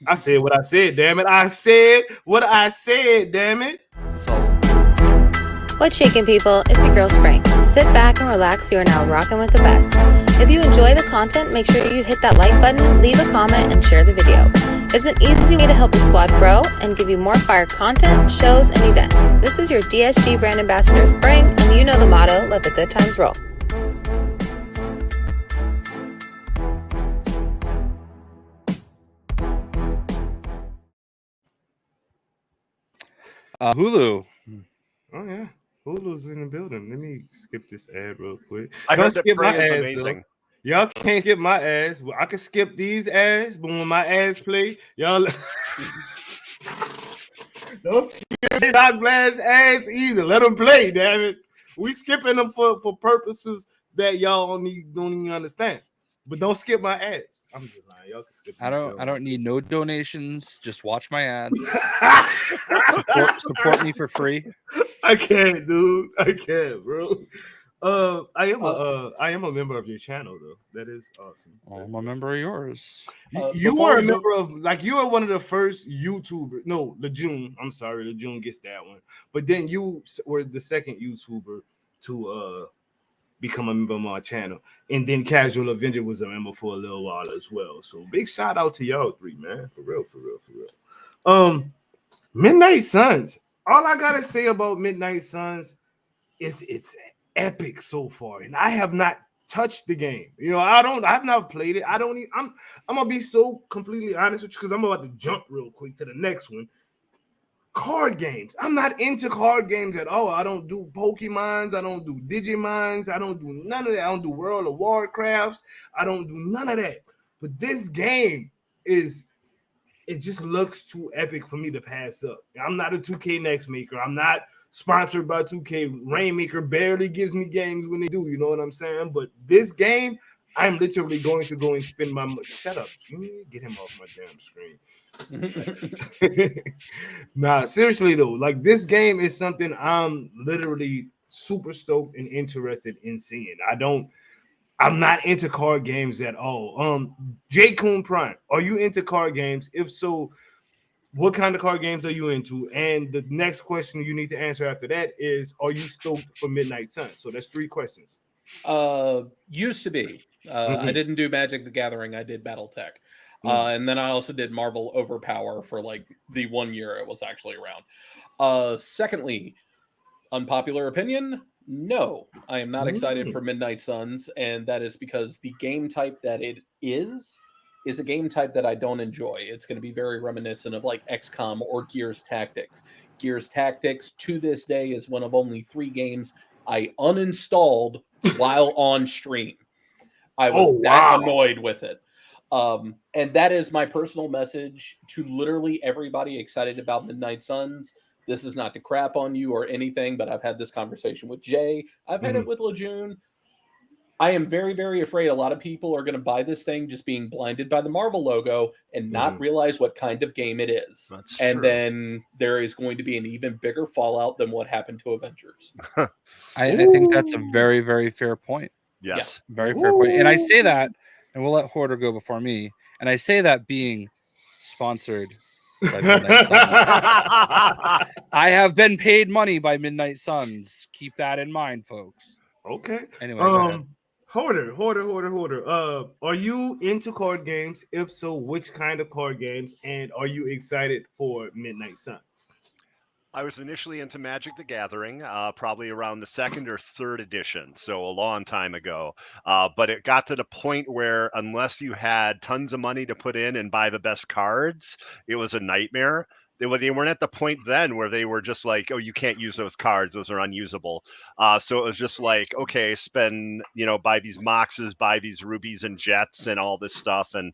I said what I said, damn it. I said what I said, damn it. What's shaking, people? It's your girl Spring. Sit back and relax. You are now rocking with the best. If you enjoy the content, make sure you hit that like button, leave a comment, and share the video. It's an easy way to help the squad grow and give you more fire content, shows, and events. This is your DSG brand ambassador Spring, and you know the motto, let the good times roll. Hulu. Oh yeah, Hulu's in the building. Let me skip this ad real quick. I Don't heard that skip my Prey is ads, amazing. though. Y'all can't skip my ads. Well, I can skip these ads, but when my ads play, y'all don't skip Doc Blast ads either. Let them play, damn it. We skipping them for purposes that y'all don't even understand. But don't skip my ads. I'm just lying. Y'all can skip them. I don't need no donations. Just watch my ads. Support me for free. I can't, dude. I can't, bro. I am a member of your channel though. That is awesome. I'm a member of yours. You were a member of, like, you were one of the first YouTubers. No, Lejeune. I'm sorry, Lejeune gets that one. But then you were the second YouTuber to become a member of my channel, and then Casual Avenger was a member for a little while as well. So big shout out to y'all three, man. For real. Midnight Suns. All I gotta say about Midnight Suns is it's epic so far, and I have not touched the game. I've not played it. I'm gonna be so completely honest with you because I'm about to jump real quick to the next one. Card games. I'm not into card games at all. I don't do Pokemons. I don't do Digimons. I don't do none of that. I don't do World of Warcrafts. I don't do none of that. But this game it just looks too epic for me to pass up. I'm not a 2K next maker. I'm not sponsored by 2K. Rainmaker barely gives me games when they do. You know what I'm saying? But this game, I'm literally going to go and spend my money. Shut up. Get him off my damn screen. Nah, seriously though, like this game is something I'm literally super stoked and interested in seeing. I'm not into card games at all. J. Coon Prime, are you into card games? If so, what kind of card games are you into? And the next question you need to answer after that is, are you stoked for Midnight Suns? So that's 3 questions. Used to be. I didn't do Magic the Gathering. I did BattleTech. And then I also did Marvel Overpower for like the 1 year it was actually around. Secondly, unpopular opinion, no, I am not excited for Midnight Suns, and that is because the game type that it is a game type that I don't enjoy. It's going to be very reminiscent of like XCOM or Gears Tactics. Gears Tactics to this day is one of only 3 games I uninstalled while on stream. I was that annoyed with it. And that is my personal message to literally everybody excited about Midnight Suns. This is not to crap on you or anything, but I've had this conversation with Jay. I've had it with Lejeune. I am very, very afraid a lot of people are going to buy this thing just being blinded by the Marvel logo and not realize what kind of game it is. That's and true. Then there is going to be an even bigger fallout than what happened to Avengers. I think that's a very, very fair point. Yes. Yeah, very fair point. And I say that, and we'll let Hoarder go before me. And I say that being sponsored by Midnight Suns. I have been paid money by Midnight Suns. Keep that in mind, folks. Okay. Anyway, go ahead. Hoarder. Are you into card games? If so, which kind of card games? And are you excited for Midnight Suns? I was initially into Magic the Gathering, probably around the second or third edition, so a long time ago. But it got to the point where unless you had tons of money to put in and buy the best cards, it was a nightmare. They weren't at the point then where they were just like, oh, you can't use those cards. Those are unusable. So it was just like, okay, buy these Moxes, buy these Rubies and Jets and all this stuff. And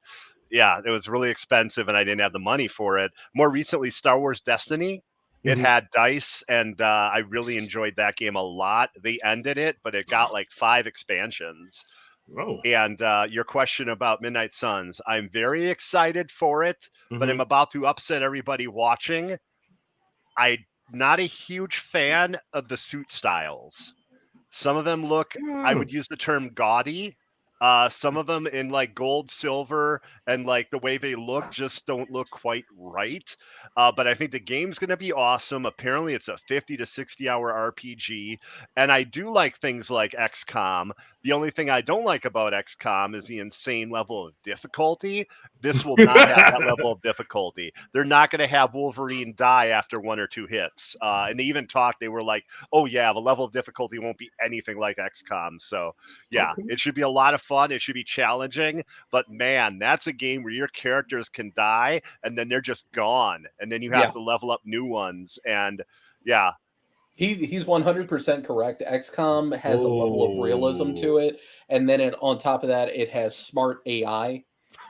yeah, it was really expensive and I didn't have the money for it. More recently, Star Wars Destiny. It had dice, and I really enjoyed that game a lot. They ended it, but it got like 5 expansions. Oh. And your question about Midnight Suns, I'm very excited for it, but I'm about to upset everybody watching. I'm not a huge fan of the suit styles. Some of them look, I would use the term gaudy. Some of them in like gold, silver, and like the way they look just don't look quite right. But I think the game's going to be awesome. Apparently, it's a 50 to 60 hour RPG. And I do like things like XCOM. The only thing I don't like about XCOM is the insane level of difficulty. This will not have that level of difficulty. They're not going to have Wolverine die after 1 or 2 hits. And they even talked, they were like, oh, yeah, the level of difficulty won't be anything like XCOM. So, yeah, It should be a lot of fun. It should be challenging. But, man, that's a game where your characters can die and then they're just gone. And then you have to level up new ones. And, yeah. He's 100% correct. XCOM has a level of realism to it, and then on top of that, it has smart AI.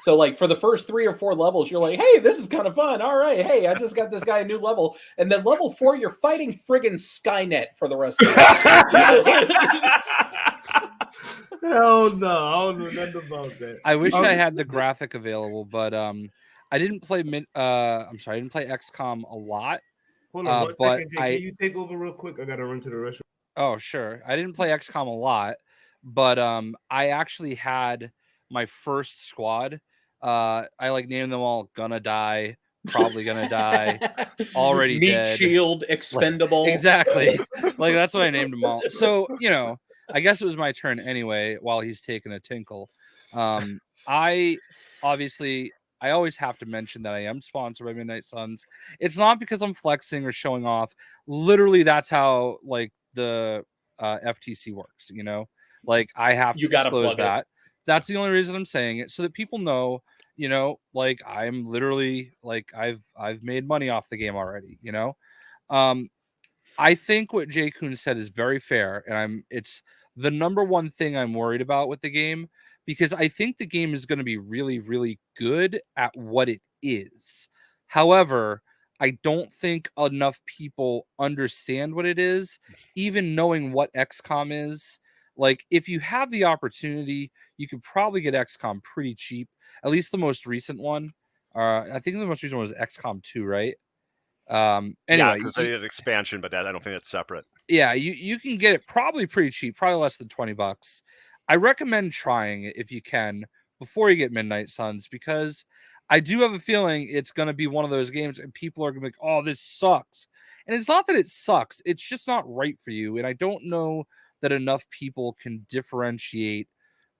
So, like, for the first 3 or 4 levels, you're like, "Hey, this is kind of fun. All right, hey, I just got this guy a new level." And then level 4, you're fighting friggin' Skynet for the rest of the Hell no, I don't know nothing about that. I wish I had the graphic available, but I didn't play I didn't play XCOM a lot. Hold on 1 second, Jay. Can you take over real quick? I gotta run to the restroom. Oh, sure. I didn't play XCOM a lot, but I actually had my first squad. I like named them all Gonna Die, Probably Gonna Die, Already Meat Dead, Shield, Expendable. Like, exactly. Like that's what I named them all. So, I guess it was my turn anyway while he's taking a tinkle. I always have to mention that I am sponsored by Midnight Suns. It's not because I'm flexing or showing off. Literally, that's how like the FTC works. Like I have to disclose that. That's the only reason I'm saying it, so that people know. Like I'm literally like I've made money off the game already. I think what Jay Kuhn said is very fair, and it's the number one thing I'm worried about with the game. Because I think the game is going to be really, really good at what it is. However, I don't think enough people understand what it is, even knowing what XCOM is. Like, if you have the opportunity, you could probably get XCOM pretty cheap. At least the most recent one. I think the most recent one was XCOM 2, right? Anyway, yeah, because they did an expansion, but I don't think it's separate. Yeah, you can get it probably pretty cheap, probably less than $20. I recommend trying it if you can before you get Midnight Suns, because I do have a feeling it's going to be one of those games and people are going to be like, oh, this sucks. And it's not that it sucks. It's just not right for you. And I don't know that enough people can differentiate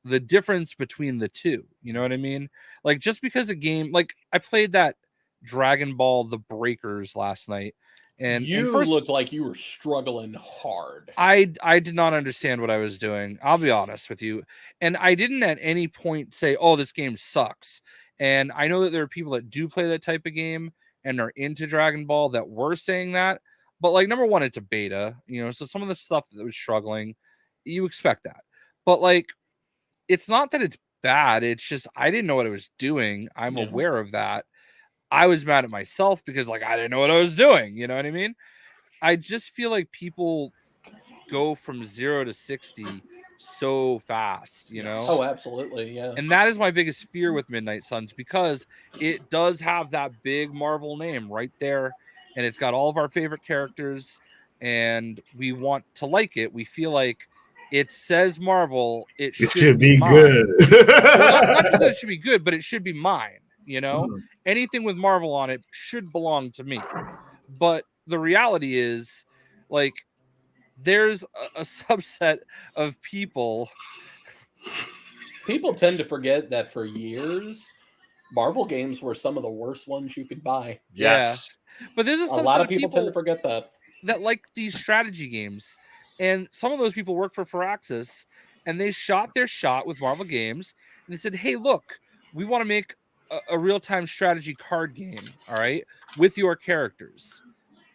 the difference between the two. You know what I mean? Like, just because a game, like I played that Dragon Ball The Breakers last night. And first, looked like you were struggling hard. I did not understand what I was doing. I'll be honest with you. And I didn't at any point say, oh, this game sucks. And I know that there are people that do play that type of game and are into Dragon Ball that were saying that. But like number one, it's a beta, so some of the stuff that was struggling, you expect that. But like, it's not that it's bad. It's just I didn't know what I was doing. I'm aware of that. I was mad at myself because like I didn't know what I was doing. You know what I mean? I just feel like people go from 0 to 60 so fast, Oh, absolutely, yeah. And that is my biggest fear with Midnight Suns, because it does have that big Marvel name right there, and it's got all of our favorite characters, and we want to like it. We feel like it says Marvel, it should be mine. Good. Well, not just that it should be good, but it should be mine. Anything with Marvel on it should belong to me. But the reality is, like, there's a subset of people. People tend to forget that for years, Marvel games were some of the worst ones you could buy. Yes. Yeah. But there's a lot of people tend to forget that like these strategy games. And some of those people work for Firaxis, and they shot their shot with Marvel games, and they said, hey, look, we want to make a real-time strategy card game, all right, with your characters.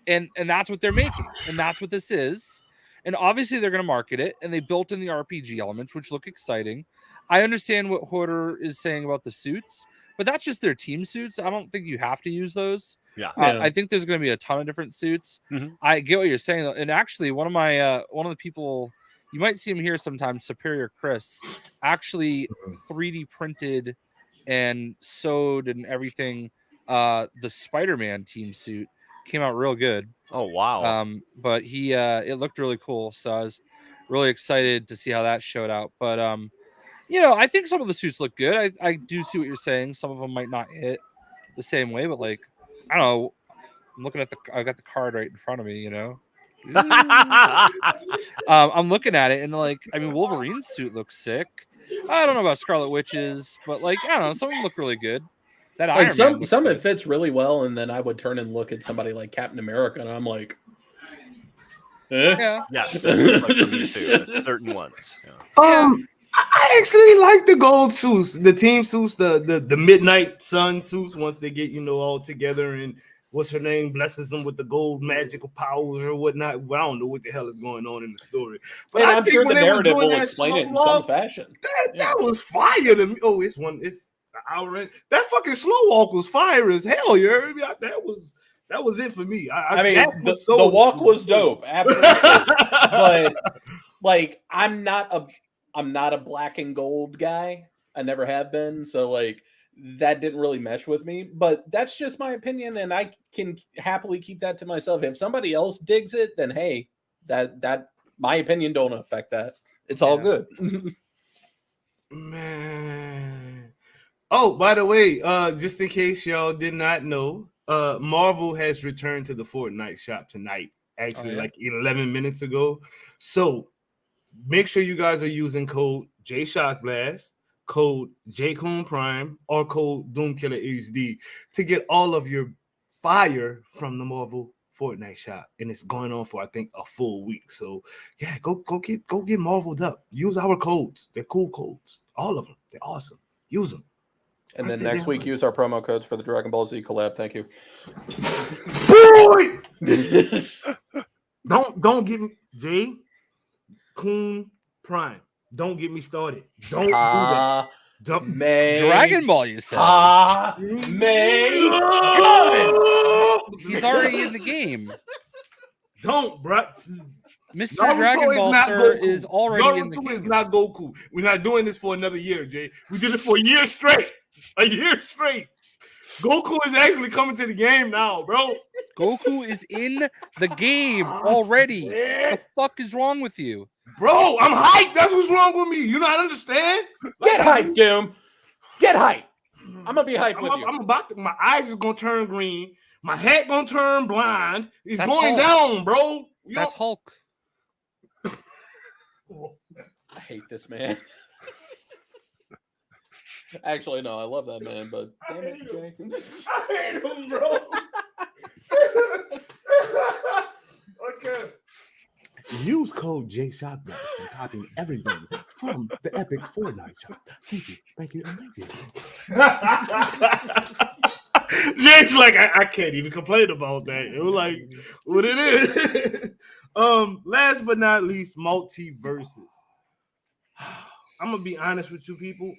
And that's what they're making, and that's what this is. And obviously they're going to market it, and they built in the RPG elements, which look exciting. I understand what Hoarder is saying about the suits, but that's just their team suits. I don't think you have to use those. Yeah. I think there's going to be a ton of different suits. Mm-hmm. I get what you're saying, though. And actually, one of the people, you might see him here sometimes, Superior Chris, actually 3D printed and sewed and everything. The Spider-Man team suit came out real good. Oh wow. But he it looked really cool, so I was really excited to see how that showed out. But I think some of the suits look good. I do see what you're saying. Some of them might not hit the same way, but like, I don't know. I'm looking at I got the card right in front of me, I'm looking at it, and like, I mean, Wolverine's suit looks sick. I don't know about Scarlet Witch's, but like, I don't know, some of them look really good. That like Iron Man some it fits really well, and then I would turn and look at somebody like Captain America, and I'm like, yeah. Yes, that's what for me too. Certain ones. Yeah. I actually like the gold suits, the team suits, the Midnight Sun suits. Once they get all together, and what's her name blesses them with the gold magical powers or whatnot. Well, I don't know what the hell is going on in the story, but I'm sure the narrative will explain it in some fashion. That was fire to me. Oh, it's an hour in. That fucking slow walk was fire as hell. You heard me? That was it for me. I mean, the walk was dope, absolutely. But like, I'm not a black and gold guy. I never have been. So like, that didn't really mesh with me. But that's just my opinion, and I can happily keep that to myself. If somebody else digs it, then hey, that my opinion don't affect that. It's all good. Man. Oh, by the way, just in case y'all did not know, Marvel has returned to the Fortnite shop tonight. Actually, like 11 minutes ago. So make sure you guys are using code JShockBlast, code JCoon Prime, or code Doomkiller HD to get all of your fire from the Marvel Fortnite shop, and it's going on for I think a full week. So yeah, go get marveled up. Use our codes; they're cool codes, all of them. They're awesome. Use them. And then next week, use our promo codes for the Dragon Ball Z collab. Thank you. Boy, don't get me J Coon Prime. Don't get me started. Don't do that. Dragon Ball, you said. He's already in the game. Don't, bro. Mr. Dragon Ball Sir is already in the game. Naruto is not Goku. We're not doing this for another year, Jay. We did it for a year straight. A year straight. Goku is actually coming to the game now, bro. Goku is in the game already. What the fuck is wrong with you? Bro, I'm hyped. That's what's wrong with me. You not understand? Get hyped, Doom. Get hyped. I'm gonna be hyped with you. I'm about to, my eyes is gonna turn green. My head gonna turn blind. It's That's going Hulk. down, bro. That's Hulk. I hate this man. Actually, no, I love that man, but damn it, Jay. I hate him, bro. Okay. Use code JShockBlast for copying everything from the epic Fortnite shop. Thank you, and thank you. Jake's like, I can't even complain about that. It was like what it is. Last but not least, Multiversus. I'm gonna be honest with you people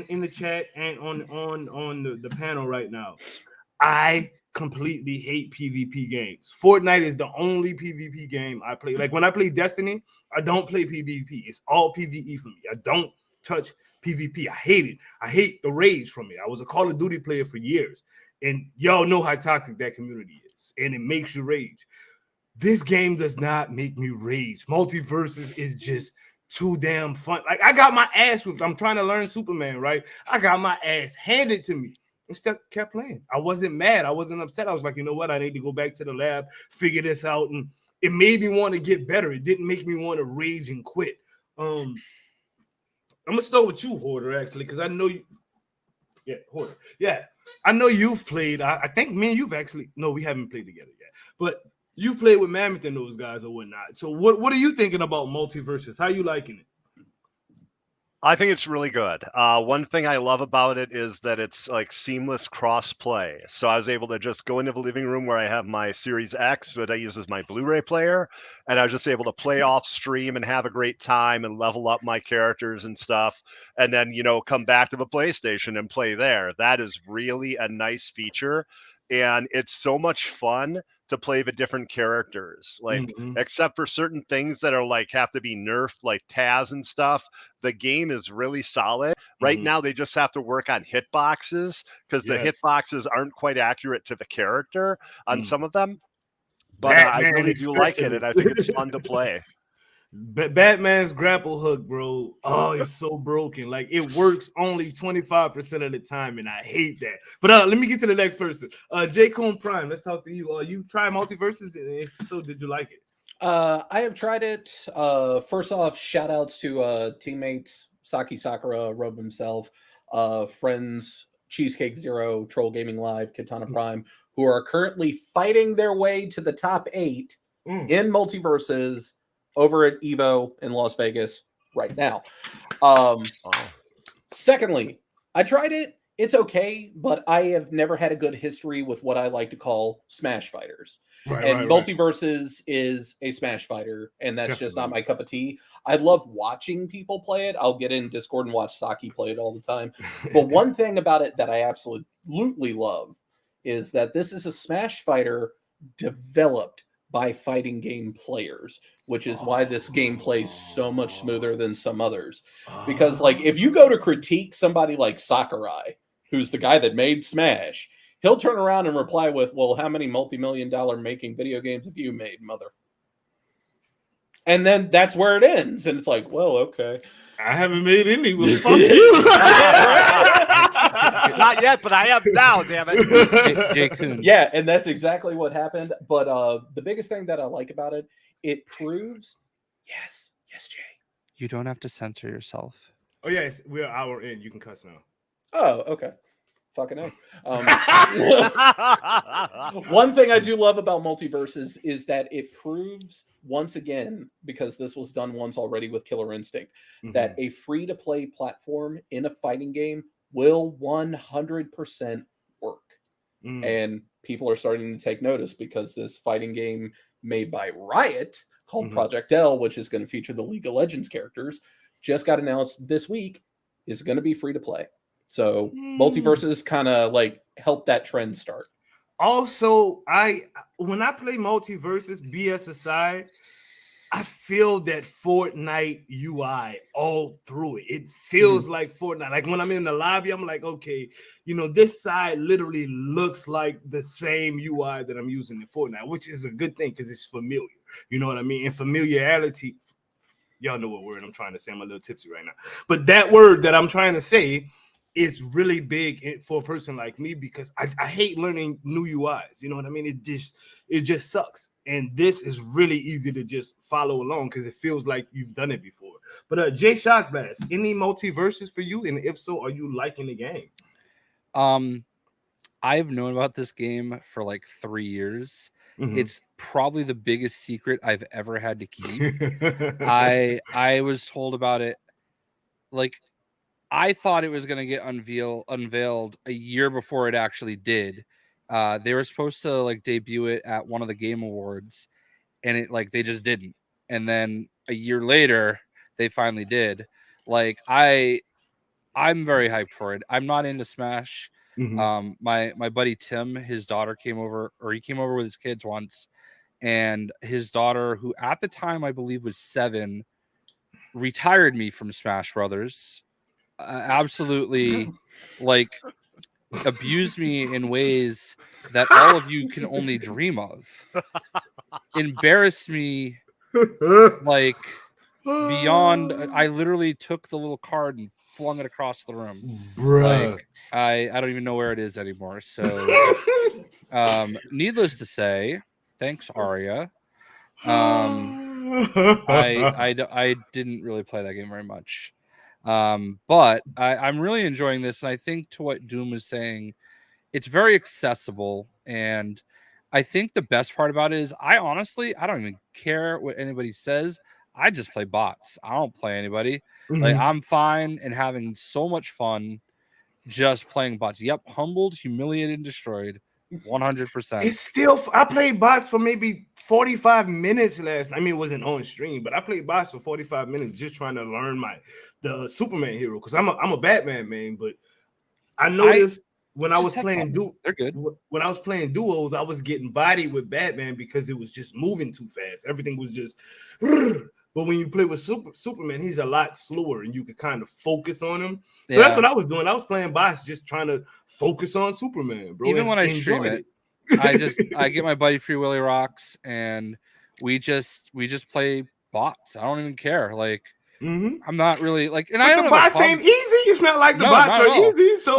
in the chat and on the panel right now. I completely hate PvP games. Fortnite is the only PvP game I play. Like when I play Destiny, I don't play PvP. It's all PvE for me. I don't touch PvP. I hate it. I hate the rage from it. I was a Call of Duty player for years, and y'all know how toxic that community is, and it makes you rage. This game does not make me rage. Multiversus is just too damn fun. Like I got my ass whipped. I'm trying to learn Superman, right? I got my ass handed to me. Instead, kept playing. I wasn't mad. I wasn't upset. I was like, you know what? I need to go back to the lab, figure this out, and it made me want to get better. It didn't make me want to rage and quit. I'm gonna start with you, Hoarder, actually, because I know you. Yeah, Hoarder. Yeah, I know you've played. I think me and you've actually. No, we haven't played together yet, but you've played with Mammoth and those guys or whatnot. So what are you thinking about Multiversus? How you liking it? I think it's really good. One thing I love about it is that it's like seamless cross play. So I was able to just go into the living room where I have my Series X that I use as my Blu-ray player, and I was just able to play off stream and have a great time and level up my characters and stuff, and then come back to the PlayStation and play there. That is really a nice feature, and it's so much fun to play the different characters. Like, except for certain things that are like have to be nerfed, like Taz and stuff, the game is really solid. Right now, they just have to work on hitboxes because the hitboxes aren't quite accurate to the character on some of them. But I really do like it, and I think it's fun to play. Batman's grapple hook, bro. Oh, it's so broken. Like it works only 25% of the time, and I hate that. But let me get to the next person. J. Cone Prime, let's talk to you. You try Multiversus, and if so, did you like it? I have tried it. First off, shout outs to teammates Saki Sakura, Robe himself, friends Cheesecake Zero, Troll Gaming Live, Katana Prime, who are currently fighting their way to the top 8 in Multiversus over at Evo in Las Vegas right now. Secondly, I tried it. It's okay, but I have never had a good history with what I like to call Smash fighters. Multiversus is a Smash fighter, and that's just not my cup of tea. I love watching people play it. I'll get in Discord and watch Saki play it all the time. But one thing about it that I absolutely love is that this is a Smash fighter developed by fighting game players, which is why this game plays so much smoother than some others. Because like if you go to critique somebody like Sakurai, who's the guy that made Smash, he'll turn around and reply with, well, how many multi-million-dollar making video games have you made, mother? And then that's where it ends. And it's like, well, okay. I haven't made any. Well, fuck you. Not yet, but I am now, damn it. Jay Kuhn. Yeah, and that's exactly what happened. But the biggest thing that I like about it, it proves, yes, Jay. You don't have to censor yourself. Oh, yes, we're an hour in. You can cuss now. Oh, okay. Fucking A. One thing I do love about Multiversus is that it proves once again, because this was done once already with Killer Instinct, that a free-to-play platform in a fighting game will 100% work. And people are starting to take notice because this fighting game made by Riot called Project L, which is going to feature the League of Legends characters, just got announced this week, is going to be free-to-play. So Multiversus kind of like helped that trend start. Also, when I play Multiversus, BS aside, I feel that Fortnite UI all through it. It feels like Fortnite. Like when I'm in the lobby, I'm like, okay, this side literally looks like the same UI that I'm using in Fortnite, which is a good thing because it's familiar. You know what I mean? And familiarity, y'all know what word I'm trying to say. I'm a little tipsy right now. But that word that I'm trying to say is really big for a person like me because I hate learning new UIs. You know what I mean? It just sucks. And this is really easy to just follow along because it feels like you've done it before. But Jay Shockbass, any Multiversus for you? And if so, are you liking the game? I've known about this game for like 3 years. It's probably the biggest secret I've ever had to keep. I was told about it like I thought it was going to get unveiled a year before it actually did. They were supposed to like debut it at one of the Game Awards, and it like they just didn't. And then a year later, they finally did. Like I'm very hyped for it. I'm not into Smash. My buddy Tim, his daughter came over, or he came over with his kids once, and his daughter, who at the time I believe was 7, retired me from Smash Brothers. Absolutely, like abused me in ways that all of you can only dream of. Embarrassed me like beyond. I literally took the little card and flung it across the room. Bruh. Like I don't even know where it is anymore. So needless to say, thanks Arya. I didn't really play that game very much. But I'm really enjoying this, and I think to what Doom was saying, it's very accessible, and I think the best part about it is I don't even care what anybody says. I just play bots. I don't play anybody. Like I'm fine and having so much fun just playing bots. Yep, humbled, humiliated, and destroyed. 100%. It's still. I played bots for maybe 45 minutes last. I mean, it wasn't on stream, but I played bots for 45 minutes just trying to learn the Superman hero because I'm a Batman man. But I noticed when I was playing they're good. When I was playing duos, I was getting bodied with Batman because it was just moving too fast. Everything was just. But when you play with Superman, he's a lot slower, and you can kind of focus on him. So that's what I was doing. I was playing bots, just trying to focus on Superman, bro. Even when I stream it, I get my buddy Free Willy Rocks, and we just play bots. I don't even care. Like I'm not really like, and I don't. The bots ain't easy. It's not like the bots are easy. So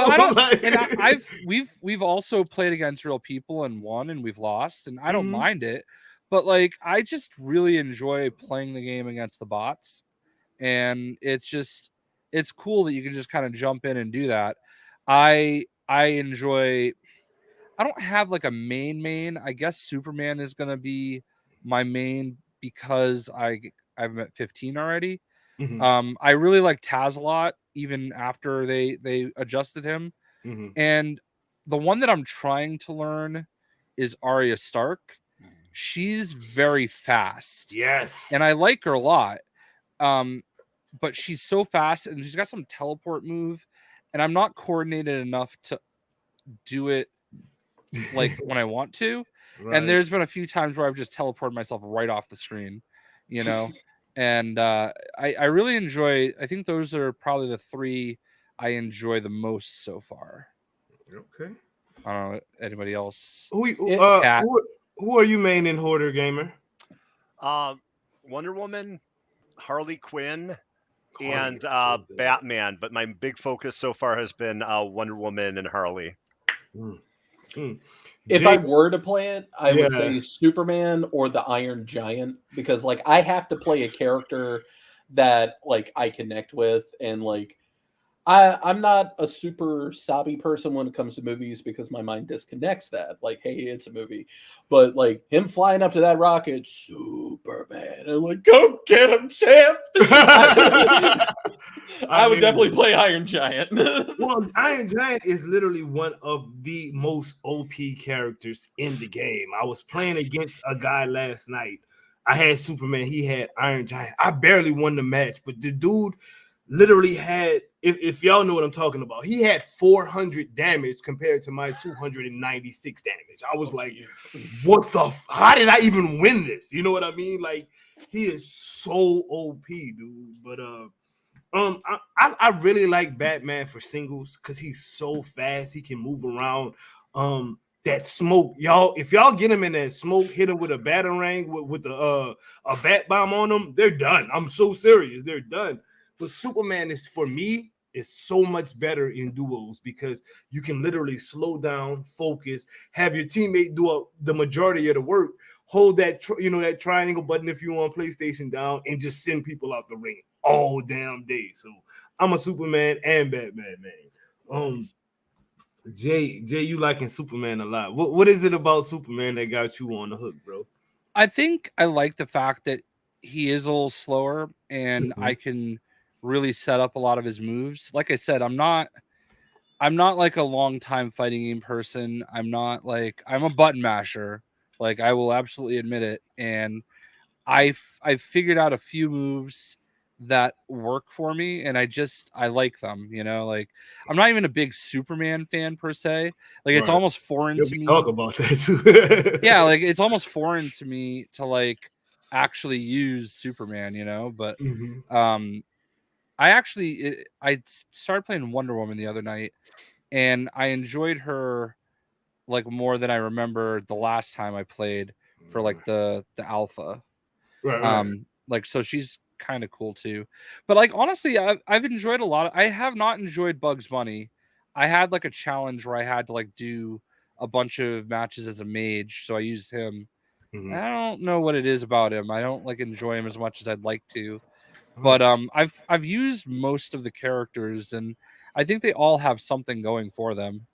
we've also played against real people and won, and we've lost, and I don't mind it. But like, I just really enjoy playing the game against the bots, and it's cool that you can just kind of jump in and do that. I enjoy. I don't have like a main. I guess Superman is gonna be my main because I'm at 15 already. I really like Taz a lot, even after they adjusted him. And the one that I'm trying to learn is Arya Stark. She's very fast. Yes. And I like her a lot. But she's so fast, and she's got some teleport move, and I'm not coordinated enough to do it like when I want to. Right. And there's been a few times where I've just teleported myself right off the screen, you know. And I really enjoy. I think those are probably the 3 I enjoy the most so far. Okay. I don't know anybody else. Who are you main in Hoarder Gamer? Wonder Woman, Harley Quinn, and Batman. But my big focus so far has been Wonder Woman and Harley. If I were to play it, I would say Superman or the Iron Giant, because like I have to play a character that like I connect with, and like I'm not a super sobby person when it comes to movies because my mind disconnects that. Like, hey, it's a movie. But like him flying up to that rocket, Superman. I'm like, go get him, champ. I would definitely play Iron Giant. Well, Iron Giant is literally one of the most OP characters in the game. I was playing against a guy last night. I had Superman, he had Iron Giant. I barely won the match, but the dude literally had, if y'all know what I'm talking about, he had 400 damage compared to my 296 damage. I was like, what the how did I even win this? You know what I mean? Like, he is so OP, dude. But I really like Batman for singles because he's so fast. He can move around. That smoke, y'all. If y'all get him in that smoke, hit him with a batarang with a bat bomb on them, they're done. I'm so serious, they're done. But Superman is, for me, is so much better in duos because you can literally slow down, focus, have your teammate do the majority of the work, hold that that triangle button if you want PlayStation down, and just send people out the ring all damn day. So I'm a Superman and Batman man. Jay, you liking Superman a lot. What is it about Superman that got you on the hook, bro? I think I like the fact that he is a little slower, and I can really set up a lot of his moves. Like I said, I'm not like a long time fighting game person. I'm a button masher. Like, I will absolutely admit it. And I've figured out a few moves that work for me, and I like them. Like, I'm not even a big Superman fan per se. Like, it's almost foreign to me. Talk about that too. Yeah, like, it's almost foreign to me to like actually use Superman. But I started playing Wonder Woman the other night, and I enjoyed her like more than I remember the last time I played for like the alpha. Right. Like, so she's kind of cool too. But like, honestly, I've enjoyed a lot. I have not enjoyed Bugs Bunny. I had like a challenge where I had to like do a bunch of matches as a mage, so I used him. Mhm. I don't know what it is about him. I don't like enjoy him as much as I'd like to. But I've used most of the characters, and I think they all have something going for them.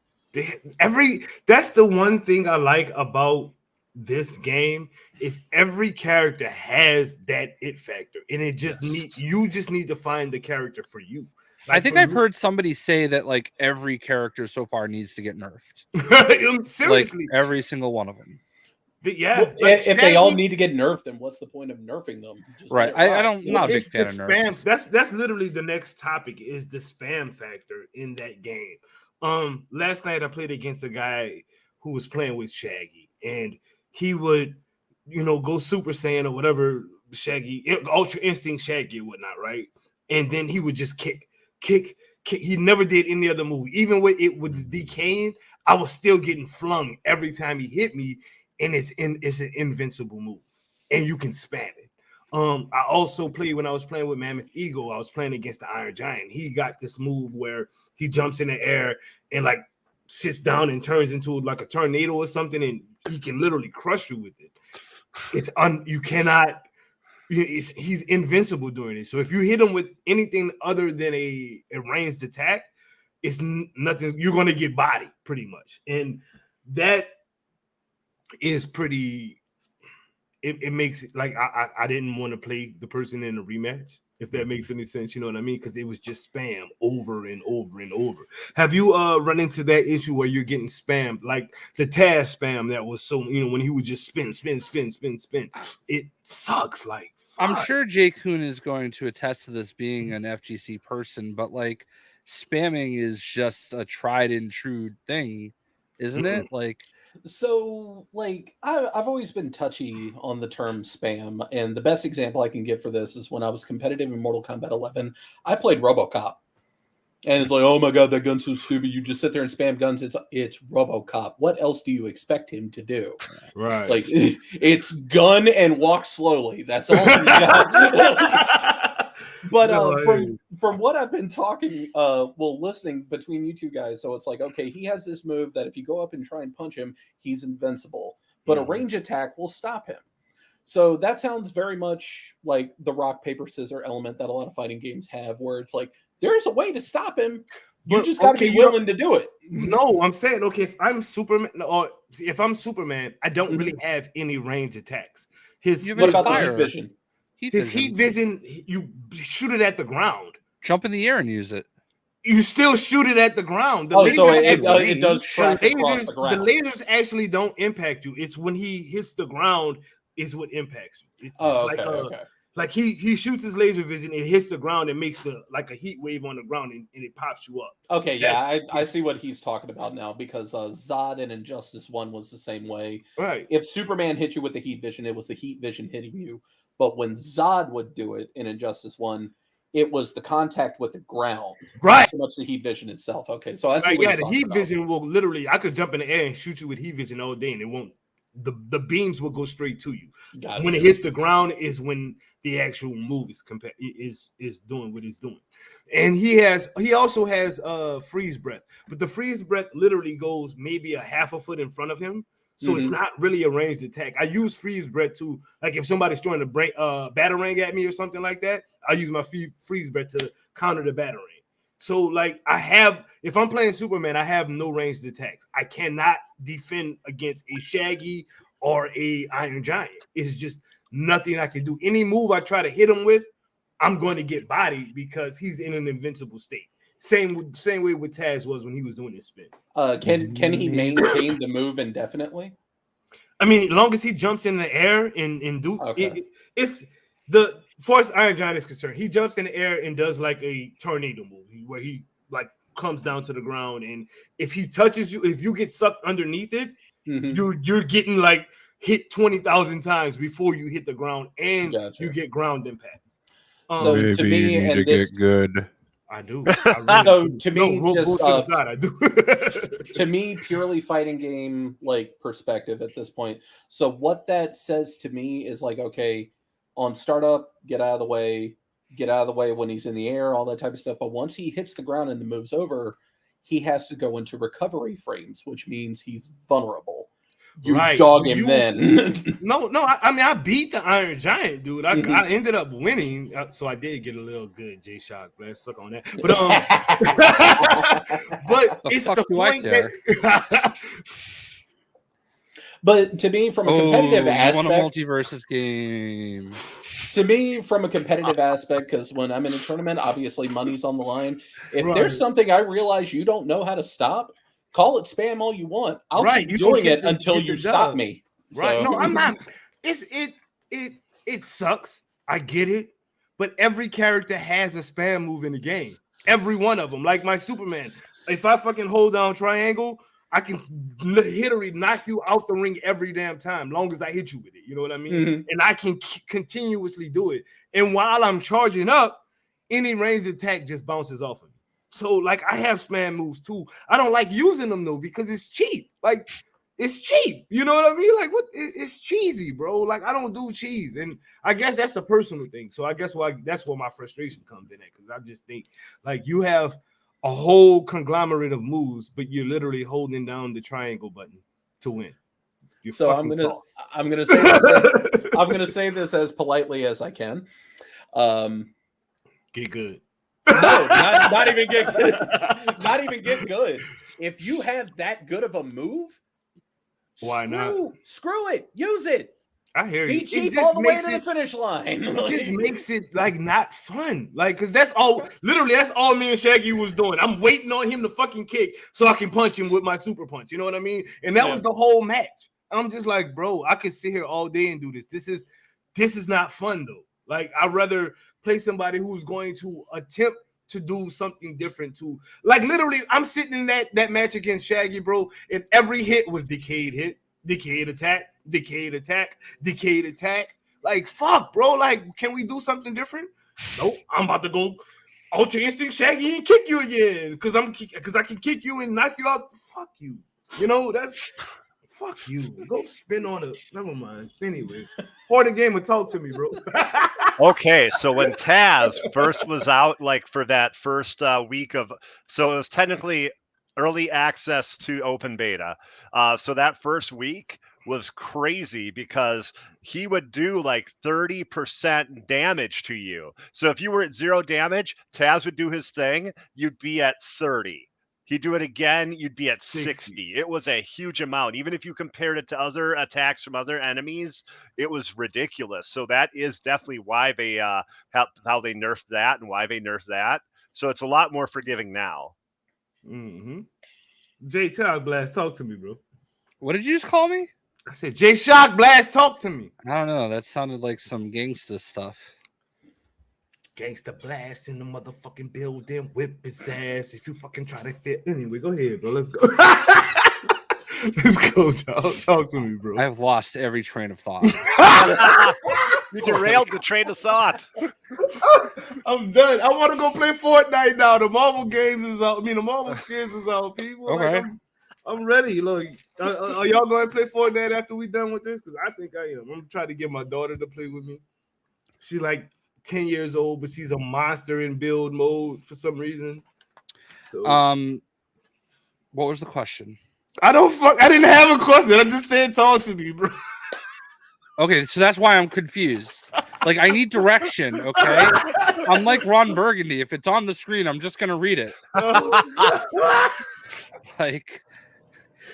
That's the one thing I like about this game is every character has that it factor, and it just you just need to find the character for you. Like, I think I've heard somebody say that like every character so far needs to get nerfed. Seriously, like, every single one of them. Yeah, well, like if they all need to get nerfed, then what's the point of nerfing them? Just right. I'm not a big fan of nerfs. That's literally the next topic is the spam factor in that game. Last night I played against a guy who was playing with Shaggy, and he would, go Super Saiyan or whatever Shaggy, Ultra Instinct Shaggy or whatnot, right? And then he would just kick. He never did any other move. Even when it was decaying, I was still getting flung every time he hit me. And it's an invincible move, and you can spam it. I also played when I was playing with Mammoth Eagle. I was playing against the Iron Giant. He got this move where he jumps in the air and like sits down and turns into like a tornado or something, and he can literally crush you with it. You cannot. He's invincible during it. So if you hit him with anything other than a ranged attack, it's nothing. You're gonna get bodied pretty much, and that is pretty. It makes it like I didn't want to play the person in a rematch, if that makes any sense. You know what I mean? Because it was just spam over and over and over. Have you run into that issue where you're getting spammed, like the Taz spam that was so, when he would just spin? It sucks. Like, I'm sure Jay Kuhn is going to attest to this, being an FGC person, but like, spamming is just a tried and true thing, isn't it? Like, so like I've always been touchy on the term spam, and the best example I can give for this is when I was competitive in Mortal Kombat 11. I played RoboCop, and it's like, oh my god, that gun's so stupid. You just sit there and spam guns. It's RoboCop. What else do you expect him to do? Right. Like, it's gun and walk slowly. That's all he's got. But from what I've been talking, listening between you two guys, so it's like, okay, he has this move that if you go up and try and punch him, he's invincible. But a range attack will stop him. So that sounds very much like the rock, paper, scissors element that a lot of fighting games have, where it's like, there's a way to stop him. You just got to be willing to do it. No, I'm saying, okay, if I'm Superman, I don't really have any range attacks. What about the heat vision? His heat vision, you shoot it at the ground. Jump in the air and use it. You still shoot it at the ground. So it does track across the ground. The lasers actually don't impact you. It's when he hits the ground is what impacts you. It's okay. Like he shoots his laser vision, it hits the ground and makes like a heat wave on the ground, and it pops you up. Okay, yeah, I see what he's talking about now, because Zod in Injustice 1 was the same way. Right. If Superman hit you with the heat vision, it was the heat vision hitting you. But when Zod would do it in Injustice 1, it was the contact with the ground. Right. Not so much the heat vision itself. Okay, so I see what the heat vision will literally, I could jump in the air and shoot you with heat vision all day, and it won't. The beams will go straight to you. When it hits the ground is when the actual move is doing what it's doing. And he also has freeze breath, but the freeze breath literally goes maybe a half a foot in front of him. So it's not really a ranged attack. I use freeze breath to, like, if somebody's throwing a batarang at me or something like that, I use my freeze breath to counter the batarang. So, like, if I'm playing Superman, I have no ranged attacks. I cannot defend against a Shaggy or a Iron Giant. It's just nothing I can do. Any move I try to hit him with, I'm going to get bodied because he's in an invincible state. Same way with Taz was when he was doing his spin. Can he maintain the move indefinitely? I mean, as long as he jumps in the air and do Okay. it's the far as Iron Giant is concerned, he jumps in the air and does like a tornado move where he like comes down to the ground, and if he touches you, if you get sucked underneath it, you're getting like hit 20,000 times before you hit the ground, and you get ground impact. So Maybe to me, you need and to this, get good. I do. So to me, go just to the side. I do. to me, purely fighting game like perspective at this point. So what that says to me is like, okay, on startup, get out of the way when he's in the air, all that type of stuff. But once he hits the ground and the move's over, he has to go into recovery frames, which means he's vulnerable. You dog him then. No. I mean, I beat the Iron Giant, dude. I ended up winning, so I did get a little good J-Shock. Let's suck on that. But but it's the point that. But to me, from a competitive aspect, you want a Multiversus game. To me, from a competitive aspect, because when I'm in a tournament, obviously money's on the line. If there's something I realize you don't know how to stop, call it spam all you want. I'll keep doing it until you stop me. Right? So. No, I'm not. It sucks. I get it, but every character has a spam move in the game. Every one of them, like my Superman. If I fucking hold down triangle, I can literally knock you out the ring every damn time, long as I hit you with it. You know what I mean? And I can continuously do it. And while I'm charging up, any ranged attack just bounces off of me. So, like, I have spam moves too. I don't like using them though because it's cheap. Like, it's cheap. You know what I mean? Like, what? It's cheesy, bro. Like, I don't do cheese, and I guess that's a personal thing. So, I guess that's where my frustration comes in at, because I just think like you have a whole conglomerate of moves, but you're literally holding down the triangle button to win. So I'm gonna say this I'm gonna say this as politely as I can. Get good. No, not even get good. Not even get good. If you have that good of a move, why not? Screw it. Use it. I hear you. Be cheap all the way to the finish line. It just makes it like not fun. Like, because that's all me and Shaggy was doing. I'm waiting on him to fucking kick so I can punch him with my super punch. You know what I mean? And that was the whole match. I'm just like, bro, I could sit here all day and do this. This is not fun though. Like, I'd rather play somebody who's going to attempt to do something different too. Like, literally, I'm sitting in that match against Shaggy, bro, and every hit was decayed hit, decayed attack, decayed attack, decayed attack. Like, fuck, bro. Like, can we do something different? Nope. I'm about to go Ultra Instinct Shaggy and kick you again because I can kick you and knock you out. Fuck you. You know, that's fuck you. Go spin on it. Never mind. Anyway, Horton Gamer, talk to me, bro. Okay, so when Taz first was out, like for that first week of, so it was technically early access to open beta. So that first week was crazy because he would do like 30% damage to you. So if you were at 0 damage, Taz would do his thing, you'd be at 30. He'd do it again, you'd be at 60. It was a huge amount. Even if you compared it to other attacks from other enemies, it was ridiculous. So that is definitely why they how they nerfed that and why they nerfed that. So it's a lot more forgiving now. Mm-hmm. J Shock Blast, talk to me, bro. What did you just call me? I said J Shock Blast, talk to me. I don't know. That sounded like some gangsta stuff. Gangsta Blast in the motherfucking building, whip his ass if you fucking try to fit. Anyway, go ahead, bro. Let's go. Let's go. Talk to me, bro. I've lost every train of thought. You derailed the train of thought. I'm done. I want to go play Fortnite now. The Marvel games is out. I mean, the Marvel skins is out, people. Okay. Like, I'm ready. Look, are y'all going to play Fortnite after we done with this? Because I think I am. I'm trying to get my daughter to play with me. She's like 10 years old, but she's a monster in build mode for some reason. So, what was the question? I didn't have a question. I just said talk to me, bro. Okay, so that's why I'm confused. Like, I need direction, okay? I'm like Ron Burgundy. If it's on the screen, I'm just gonna read it. Like,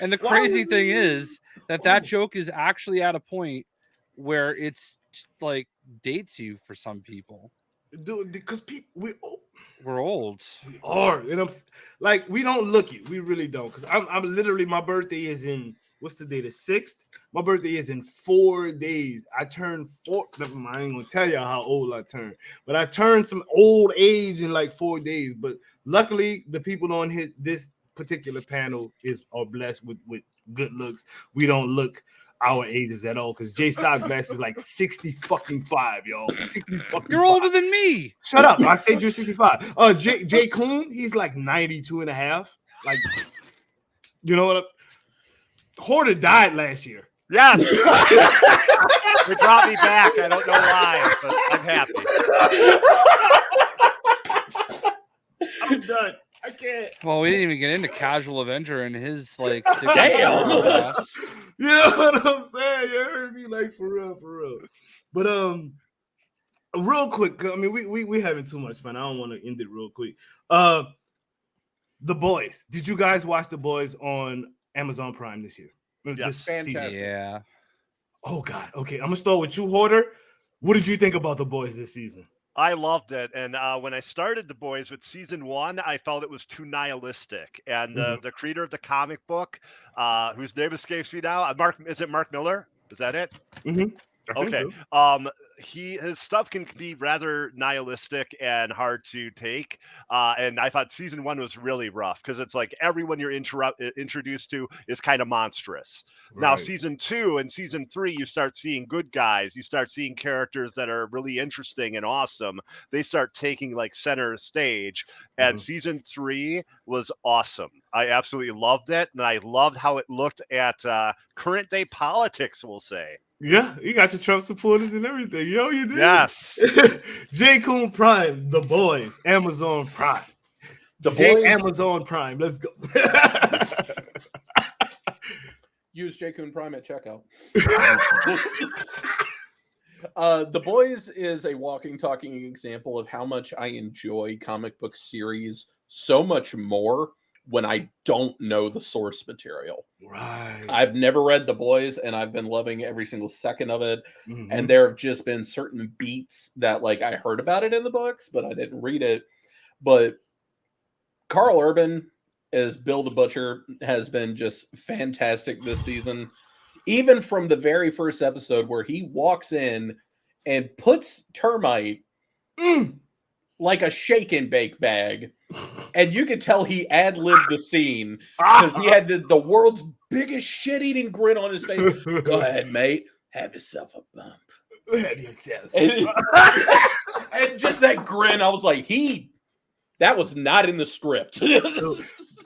and the crazy thing is that joke is actually at a point where it's like dates you for some people. dude, because people We're old. we are, and like we don't look it. We really don't. Because I'm literally my birthday is in what's the day? The 6th. My birthday is in 4 days. I turned 4. Never mind, I ain't gonna tell y'all how old I turned, but I turned some old age in like 4 days. But luckily, the people on this particular panel are blessed with good looks. We don't look our ages at all because Jay Sockbass is like 60 fucking 5, y'all. 60 fucking You're older than me. Shut up. I said you're 65. Jay Coon, he's like 92 and a half. Like, you know what? Hoarder died last year. Yes. It brought me back. I don't know why, but I'm happy. I'm done. I can't. Well, we didn't even get into Casual Avenger and his like 60. Damn. You know what I'm saying? You heard me, like, for real. But real quick, I mean, we having too much fun. I don't want to end it real quick. The Boys. Did you guys watch The Boys on Amazon Prime this year? Yes. Fantastic. Yeah. Oh God. Okay, I'm gonna start with you, Hoarder. What did you think about The Boys this season? I loved it, and when I started The Boys with season 1, I felt it was too nihilistic. And the creator of the comic book, whose name escapes me now, is it Mark Miller? Is that it? Mm-hmm. Okay. His stuff can be rather nihilistic and hard to take. And I thought season 1 was really rough because it's like everyone you're introduced to is kind of monstrous. Right. Now, season 2 and season 3, you start seeing good guys. You start seeing characters that are really interesting and awesome. They start taking like center stage. And season 3 was awesome. I absolutely loved it. And I loved how it looked at current day politics, we'll say. Yeah, you got your Trump supporters and everything. Yo, you did. Yes. J. Coon Prime, The Boys, Amazon Prime. The Boys, Amazon Prime. Let's go. Use J. Coon Prime at checkout. The Boys is a walking, talking example of how much I enjoy comic book series so much more when I don't know the source material. Right. I've never read The Boys, and I've been loving every single second of it. And there have just been certain beats that, like, I heard about it in the books, but I didn't read it. But Carl Urban as Bill the Butcher has been just fantastic this season. Even from the very first episode where he walks in and puts termite like a shake and bake bag. And you could tell he ad-libbed the scene because he had the world's biggest shit-eating grin on his face. Go ahead, mate. Have yourself a bump. Have yourself. And just that grin, I was like, that was not in the script.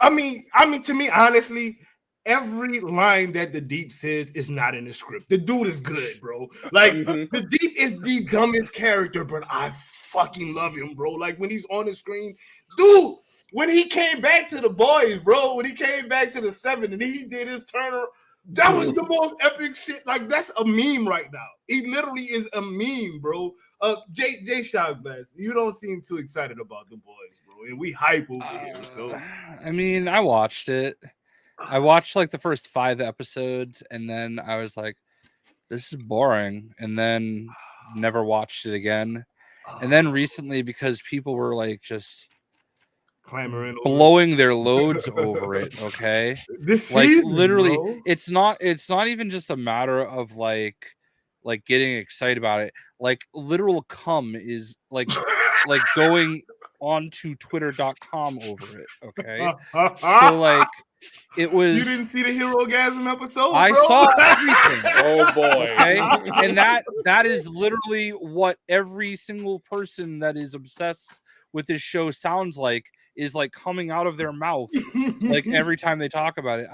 I mean, to me, honestly, every line that the Deep says is not in the script. The dude is good, bro. Like, the Deep is the dumbest character, but I fucking love him, bro. Like, when he's on the screen, dude, when he came back to the Boys, bro, when he came back to the 7 and he did his turner, that was the most epic shit. Like, that's a meme right now. He literally is a meme, bro. Jay Shockbass, you don't seem too excited about the Boys, bro. And we hype over here, so. I mean, I watched it. I watched like the first 5 episodes, and then I was like, this is boring. And then never watched it again. And then recently, because people were like just clamoring, blowing their loads over it. Okay, this like season, literally, bro. it's not even just a matter of like getting excited about it. Like literal cum is like going onto twitter.com over it. Okay, so like it was. You didn't see the Hero-gasm episode, I bro? saw everything. Oh boy. Okay, and that is literally what every single person that is obsessed with this show sounds like, is like coming out of their mouth like every time they talk about it.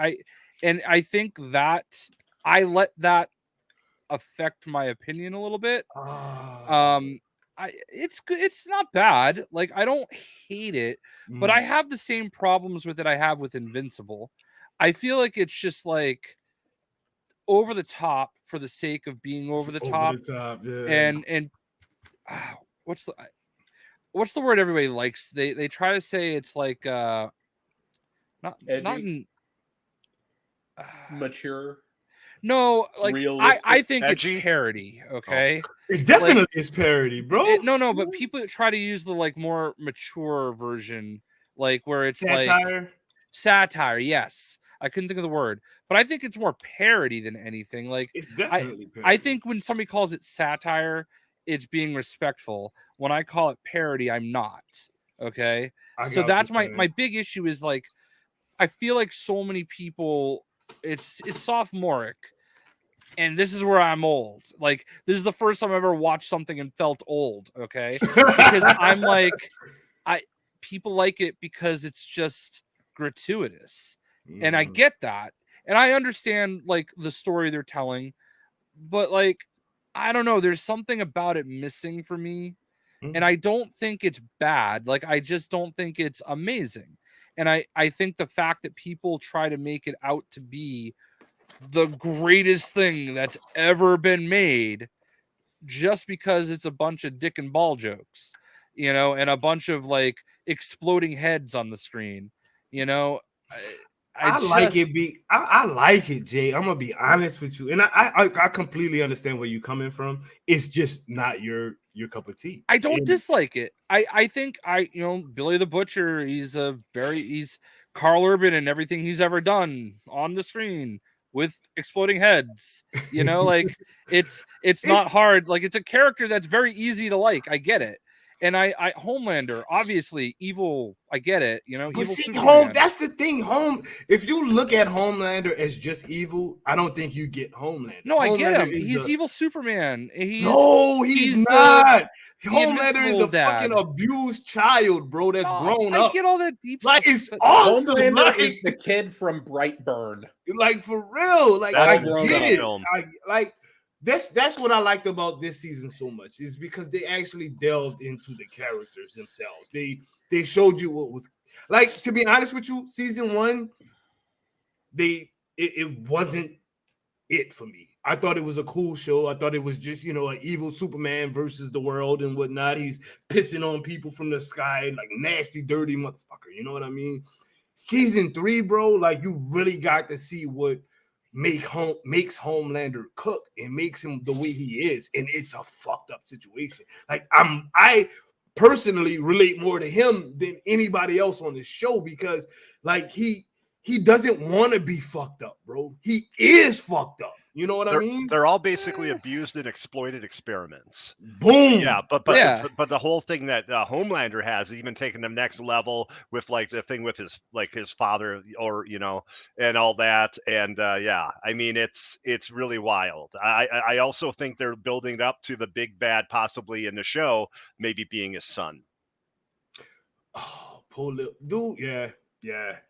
I think that I let that affect my opinion a little bit. It's good. It's not bad. Like, I don't hate it, but I have the same problems with it I have with Invincible. I feel like it's just like over the top for the sake of being over the top. Yeah. And what's the word everybody likes? They try to say it's like mature. No, like I Realistic, think edgy? it's parody. Okay. It definitely is parody, bro. No, but people try to use the like more mature version, like where it's like Satire. satire. Yes, I couldn't think of the word, but I think it's more parody than anything. Like It's definitely parody. I think when somebody calls it satire, it's being respectful. When I call it parody, I'm not. Okay, I so got that's what you're my saying. big issue is like I feel like so many people it's sophomoric. And this is where I'm old. Like this is the first time I've ever watched something and felt old, okay? Because I'm like people like it because it's just gratuitous. And I get that. And I understand like the story they're telling, but like I don't know, there's something about it missing for me. And I don't think it's bad. Like I just don't think it's amazing. And I think the fact that people try to make it out to be the greatest thing that's ever been made just because it's a bunch of dick and ball jokes, and a bunch of like exploding heads on the screen, I like it. I like it, Jay. I'm gonna be honest with you, and I completely understand where you're coming from. It's just not your cup of tea. I don't dislike it. I think Billy the Butcher. He's Carl Urban and everything he's ever done on the screen with exploding heads. Like it's not hard. Like it's a character that's very easy to like. I get it. And I Homelander, obviously evil. I get it. But Evil. see, Superman. that's the thing. If you look at Homelander as just evil, I don't think you get Homelander. No, I Homelander get him. He's evil Superman. He's not. Homelander is a dad. fucking abused child, bro. That's grown up. I get all that deep. Like it's awesome. Homelander is the kid from Brightburn. Like for real. Like That's I a get it. film. That's what I liked about this season so much is because they actually delved into the characters themselves. They showed you what was like. To be honest with you, season 1, it wasn't it for me. I thought it was a cool show. I thought it was just an evil Superman versus the world and whatnot. He's pissing on people from the sky, like nasty, dirty motherfucker. You know what I mean? Season 3, bro, like you really got to see what makes Homelander cook and makes him the way he is, and it's a fucked up situation. Like I personally relate more to him than anybody else on the show because like he doesn't want to be fucked up, bro. He is fucked up. You know what I mean? They're all basically abused and exploited experiments. Boom. Yeah, but the whole thing that Homelander has even taken the next level with like the thing with his father or and all that, and yeah, I mean it's really wild. I also think they're building up to the big bad possibly in the show maybe being his son. Oh, poor little dude. Yeah.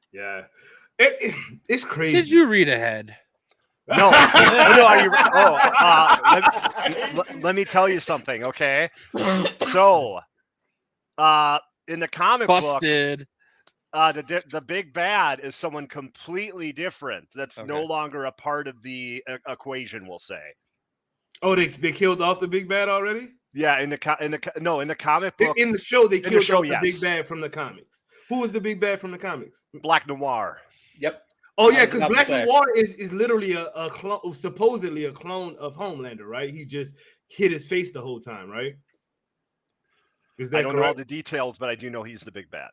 It's crazy. Did you read ahead? No. Are you? Let me tell you something, okay? So, in the comic book, the big bad is someone completely different. That's no longer a part of the equation. We'll say. Oh, they killed off the big bad already? Yeah, in the comic book. In the show, they killed off the big yes. bad from the comics. Who was the big bad from the comics? Black Noir. Yep. Oh yeah, because Black Noir is literally a clone, supposedly a clone of Homelander, right? He just hid his face the whole time, right? Is that I don't correct? know all the details, but I do know he's the big bad.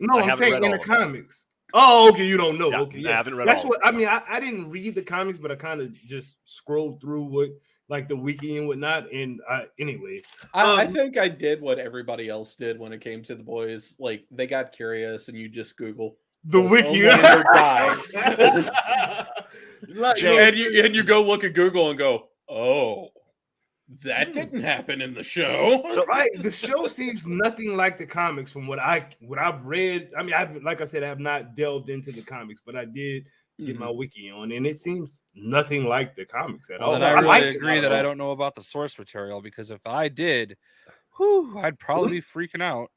No, I'm saying in the comics. Oh, okay, you don't know. Yeah, okay, yeah. I haven't read That's all what I mean. I didn't read the comics, but I kind of just scrolled through what like the wiki and whatnot. And anyway, I think I did what everybody else did when it came to the boys. Like they got curious, and you just Google the wiki. And you go look at Google and go, oh, that didn't happen in the show. Right. The show seems nothing like the comics from what I've read. I mean, I have not delved into the comics, but I did get my wiki on, and it seems nothing like the comics at all. Then I really agree that I don't know about the source material because if I did, I'd probably be freaking out.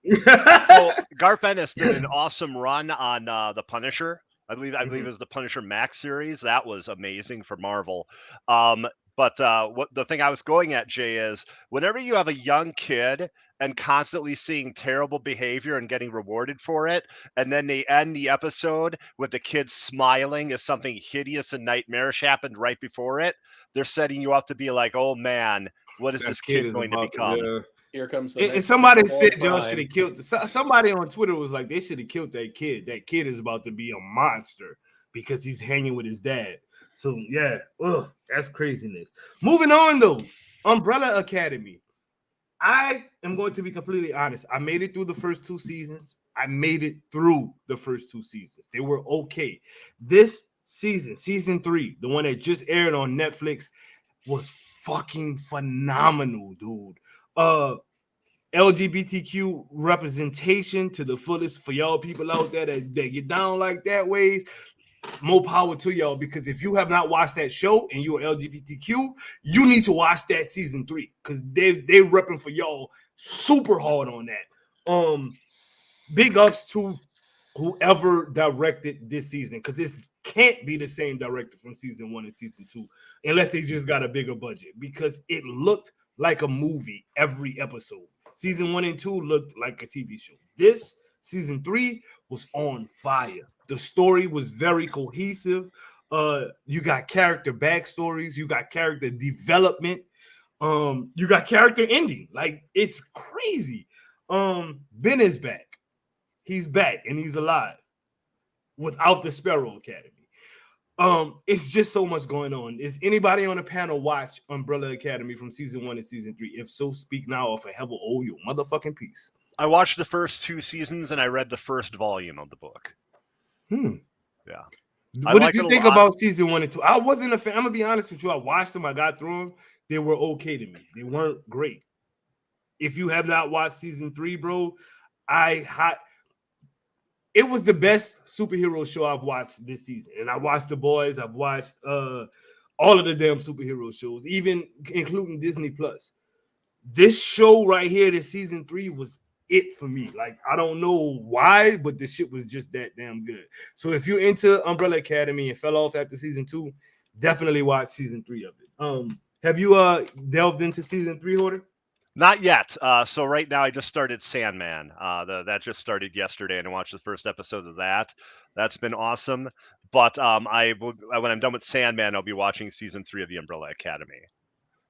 Well, Garth Ennis did an awesome run on the Punisher. I believe it was the Punisher Max series. That was amazing for Marvel. But what the thing I was going at, Jay, is whenever you have a young kid and constantly seeing terrible behavior and getting rewarded for it. And then they end the episode with the kids smiling as something hideous and nightmarish happened right before it. They're setting you up to be like, oh man, what is this kid is going to about become? Here comes the And next somebody Super Bowl said y'all crime. should have killed. Somebody on Twitter was like, they should have killed that kid. That kid is about to be a monster because he's hanging with his dad. So yeah, that's craziness. Moving on though, Umbrella Academy. I am going to be completely honest. I made it through the first 2 seasons. They were okay. This season, season 3, the one that just aired on Netflix, was fucking phenomenal, dude. LGBTQ representation to the fullest for y'all people out there that get down like that way. More power to y'all, because if you have not watched that show and you are LGBTQ, you need to watch that season 3 because they repping for y'all super hard on that. Big ups to whoever directed this season, because this can't be the same director from season 1 and season 2 unless they just got a bigger budget, because it looked like a movie every episode. Season 1 and 2 looked like a TV show. This season 3 was on fire. The story was very cohesive. You got character backstories, you got character development, you got character ending. Like, it's crazy. Ben is back. He's back and he's alive without the Sparrow Academy. It's just so much going on. Is anybody on the panel watch Umbrella Academy from season 1 and season 3? If so, speak now or forever hold your motherfucking peace. I watched the first 2 seasons and I read the first volume of the book. Yeah. What did you think about season 1 and 2? I wasn't a fan. I'm gonna be honest with you. I watched them. I got through them. They were okay to me. They weren't great. If you have not watched season 3, bro, it was the best superhero show I've watched this season. And I watched The Boys. I've watched all of the damn superhero shows, even including Disney Plus. This show right here, this season 3, was it for me. Like, I don't know why, but the shit was just that damn good. So if you're into Umbrella Academy and fell off after season 2, definitely watch season 3 of it. Have you delved into season 3, Hoarder? Not yet. So right now I just started Sandman. That just started yesterday, and I watched the first episode of that. That's been awesome. But when I'm done with Sandman, I'll be watching season 3 of the Umbrella Academy.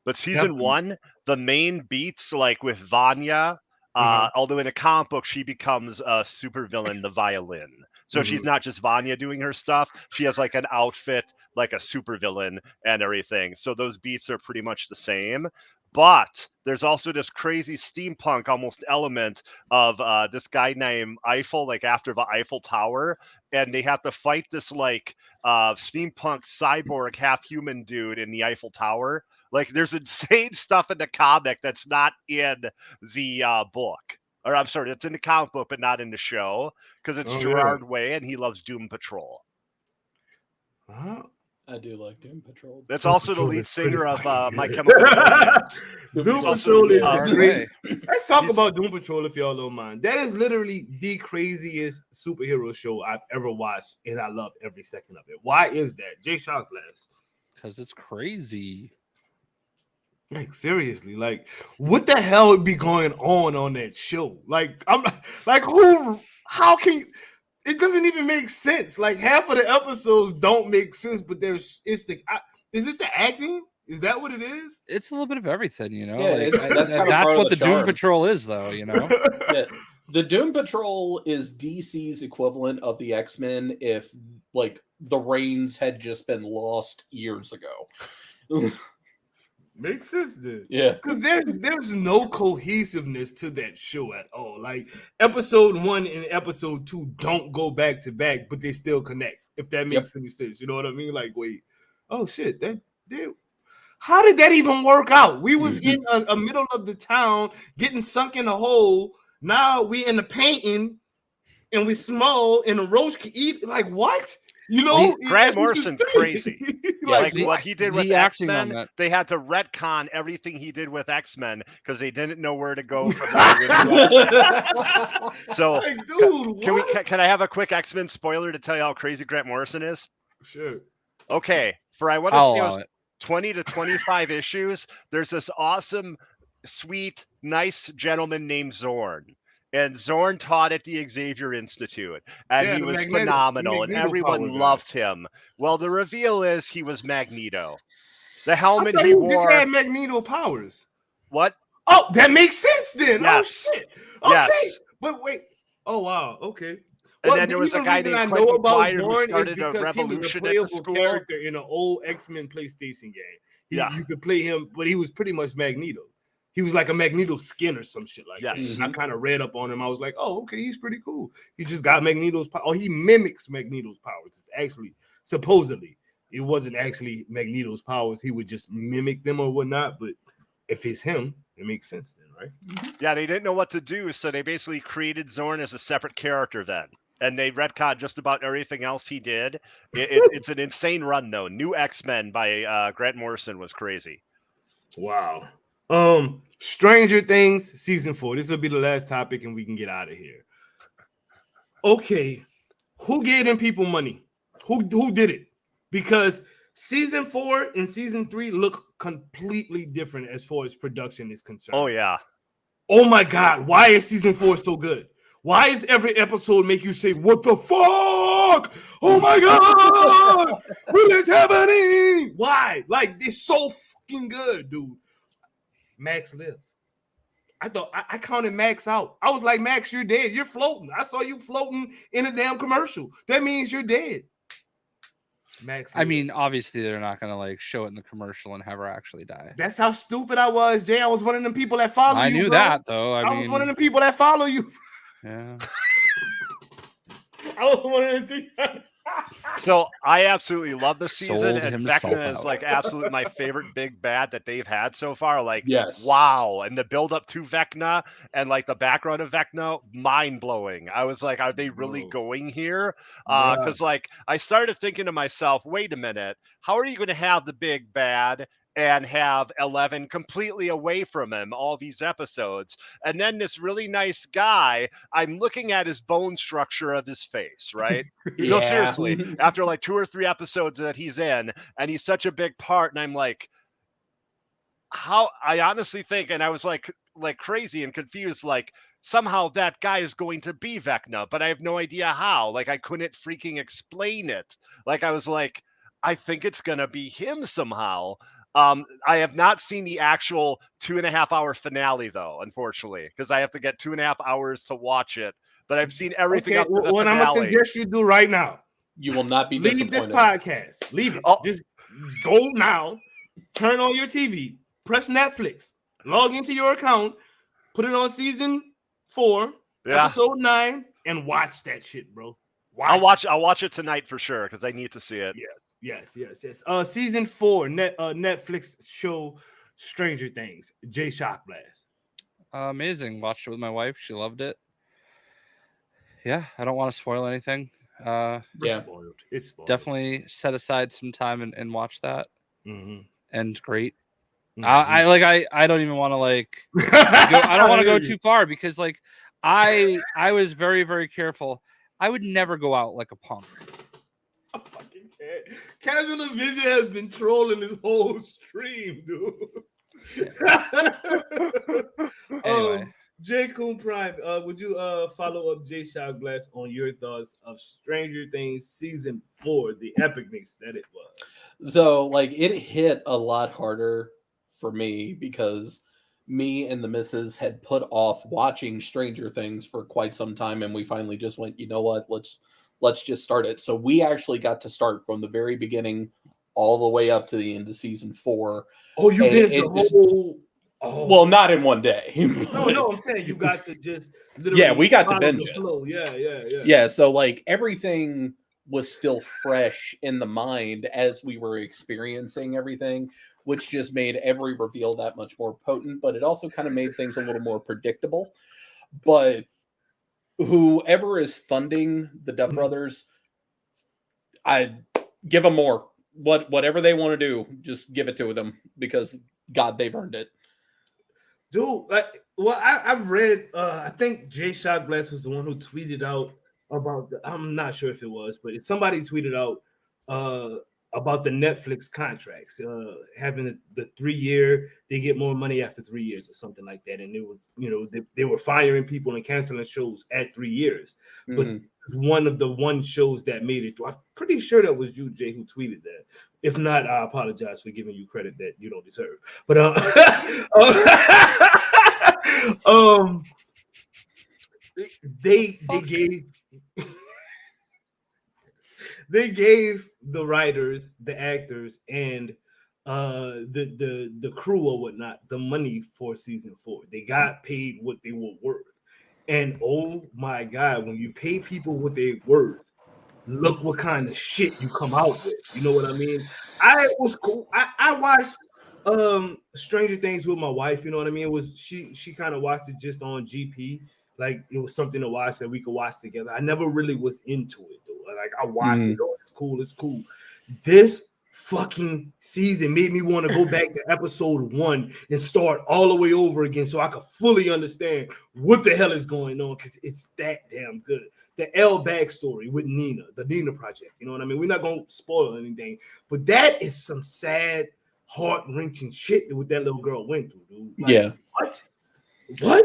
But season 1, the main beats, like with Vanya, although in a comic book she becomes a supervillain, the Violin. So she's not just Vanya doing her stuff. She has like an outfit, like a supervillain and everything. So those beats are pretty much the same. But there's also this crazy steampunk almost element of this guy named Eiffel, like after the Eiffel Tower. And they have to fight this like steampunk cyborg half human dude in the Eiffel Tower. Like, there's insane stuff in the comic that's not in the book. Or I'm sorry, it's in the comic book, but not in the show, because it's Gerard Way and he loves Doom Patrol. I do like Doom Patrol. That's also the lead singer of My Chemical Romance. Doom Patrol is great. Let's talk about Doom Patrol if y'all don't mind. That is literally the craziest superhero show I've ever watched, and I love every second of it. Why is that? Jay Shockblast. Because it's crazy. Like, seriously, like, what the hell would be going on that show? Like, I'm like, how can you? It doesn't even make sense. Like, half of the episodes don't make sense, but is it the acting? Is that what it is? It's a little bit of everything, you know. Yeah, like, that's what the Doom Patrol is, though, you know. Yeah. The Doom Patrol is DC's equivalent of the X-Men if, like, the reins had just been lost years ago. Makes sense, dude. Yeah, because there's no cohesiveness to that show at all. Like, episode 1 and episode 2 don't go back to back, but they still connect. If that makes any sense, you know what I mean? Like, wait, oh shit, how did that even work out? We was in a middle of the town getting sunk in a hole. Now we in the painting, and we small, and a roach can eat. Like, what? You know, Grant Morrison's crazy. Like what he did with X-Men, they had to retcon everything he did with X-Men because they didn't know where to go from So, like, dude, can I have a quick X-Men spoiler to tell you how crazy Grant Morrison is? Sure. Okay, for I want to say it was 20 to 25 issues. There's this awesome sweet, nice gentleman named Zorn. And Zorn taught at the Xavier Institute, and Yeah, he the was Magneto, the phenomenal, and Magneto everyone power guy. loved him. Well, the reveal is he was Magneto. The I helmet thought he he just wore. had Magneto powers. What? Oh, that makes sense then. Yes. Oh shit. Okay, Yes. but wait. Oh wow. Okay. And Well, then the there was a even guy reason named I know Quentin about Quire who Zorn is started a because he was a revolution at the playable school. character in an old X-Men PlayStation game. Yeah. You could play him, but he was pretty much Magneto. He was like a Magneto skin or some shit like Yes. that. I kind of read up on him. I was like, oh, okay, he's pretty cool. He just got Magneto's power. Oh, he mimics Magneto's powers. It's actually supposedly it wasn't actually Magneto's powers. He would just mimic them or whatnot. But if it's him, it makes sense then, right? Yeah, they didn't know what to do, so they basically created Zorn as a separate character then. And they retconned just about everything else he did. It's an insane run, though. New X-Men by Grant Morrison was crazy. Wow. Stranger Things season 4. This will be the last topic, and we can get out of here. Okay, who gave them people money? Who did it? Because season 4 and season 3 look completely different as far as production is concerned. Oh yeah. Oh my God, why is season 4 so good? Why is every episode make you say, what the fuck? Oh my God, what is happening? Why? Like, it's so fucking good, dude. Max lived. I thought I counted Max out. I was like, Max, you're dead. You're floating. I saw you floating in a damn commercial. That means you're dead. Max lived. I mean, obviously they're not gonna like show it in the commercial and have her actually die. That's how stupid I was, Jay. I was one of them people that follow you. I knew bro. that though. I was mean, one of them people that follow you. yeah. I was one of them. So I absolutely love the Sold season, and himself Vecna is out. like absolutely my favorite big bad that they've had so far. Like, Yes. wow, and the build up to Vecna and like the background of Vecna, mind blowing. I was like, are they really Bro. going here? Yeah. Because like I started thinking to myself, wait a minute, how are you going to have the big bad and have 11 completely away from him all these episodes? And then this really nice guy, I'm looking at his bone structure of his face, right? No, seriously, after like 2 or 3 episodes that he's in, and he's such a big part, and I'm like, how? I honestly think, and I was like crazy and confused, like somehow that guy is going to be Vecna, but I have no idea how. Like I couldn't freaking explain it. Like I was like, I think it's gonna be him somehow. I have not seen the actual 2.5 hour finale though, unfortunately, because I have to get 2.5 hours to watch it. But I've seen everything Okay, up to the what I'm gonna finale. suggest you do right now. You will not be Leave this disappointed. podcast. Leave it. Oh. Just go now. Turn on your TV. Press Netflix. Log into your account. Put it on season 4, Yeah. episode 9, and watch that shit, bro. I'll watch it tonight for sure because I need to see it. Yes. Season 4, Netflix show Stranger Things. Jay Shock Blast. Amazing. Watched it with my wife. She loved it. Yeah, I don't want to spoil anything. It's Yeah. spoiled. It's spoiled. Definitely set aside some time and watch that. Mm-hmm. And great. Mhm. I don't even want to like I don't want to go too far because like I was very, very careful. I would never go out like a punk. I fucking can't. Casual Avenger has been trolling this whole stream, dude. Anyway. J. Coon Prime, would you follow up Jay Shock Blast on your thoughts of Stranger Things season 4, the epicness that it was? So, like, it hit a lot harder for me because me and the missus had put off watching Stranger Things for quite some time, and we finally just went, you know what, let's just start it. So we actually got to start from the very beginning all the way up to the end of season 4. Oh, you And did the it just- whole... Oh. Well, not in one day. No, I'm saying you got to just literally Yeah, we got to follow binge the it. flow. Yeah. Yeah, so like everything was still fresh in the mind as we were experiencing everything, which just made every reveal that much more potent, but it also kind of made things a little more predictable. But whoever is funding the Duff Brothers, I give them more. Whatever they want to do, just give it to them because God, they've earned it. Dude, I've read, I think Jay Shock Blast was the one who tweeted out about, I'm not sure if it was, but somebody tweeted out about the Netflix contracts, having the 3 year, they get more money after 3 years or something like that. And it was, they were firing people and canceling shows at 3 years. But it's one of the shows that made it. I'm pretty sure that was you, Jay, who tweeted that. If not, I apologize for giving you credit that you don't deserve. But they gave the writers, the actors, and the crew or whatnot the money for season 4. They got paid what they were worth. And oh my God, when you pay people what they're worth, look what kind of shit you come out with. You know what I mean? It was cool. I watched Stranger Things with my wife. You know what I mean? It was she kind of watched it just on GP. Like it was something to watch that we could watch together. I never really was into it though. Like I watched it. Oh, it's cool. This fucking season made me want to go back to episode 1 and start all the way over again so I could fully understand what the hell is going on, because it's that damn good. The L backstory with Nina, the Nina project. You know what I mean? We're not gonna spoil anything, but that is some sad, heart-wrenching shit that what that little girl went through, dude. Like, what?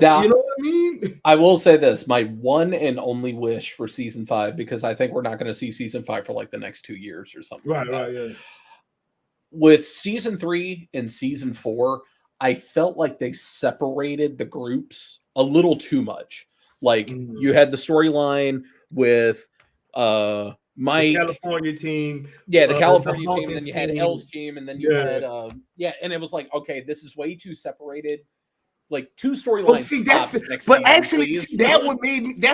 Now, you know what I mean? I will say this: my one and only wish for season 5, because I think we're not going to see season 5 for like the next 2 years or something. Right, yeah. With season 3 and season 4, I felt like they separated the groups a little too much. Like you had the storyline with Mike, the California team. Yeah, the California team, and then you had L's team, and then you had and it was like, okay, this is way too separated. Like 2 storylines. Well, see, that's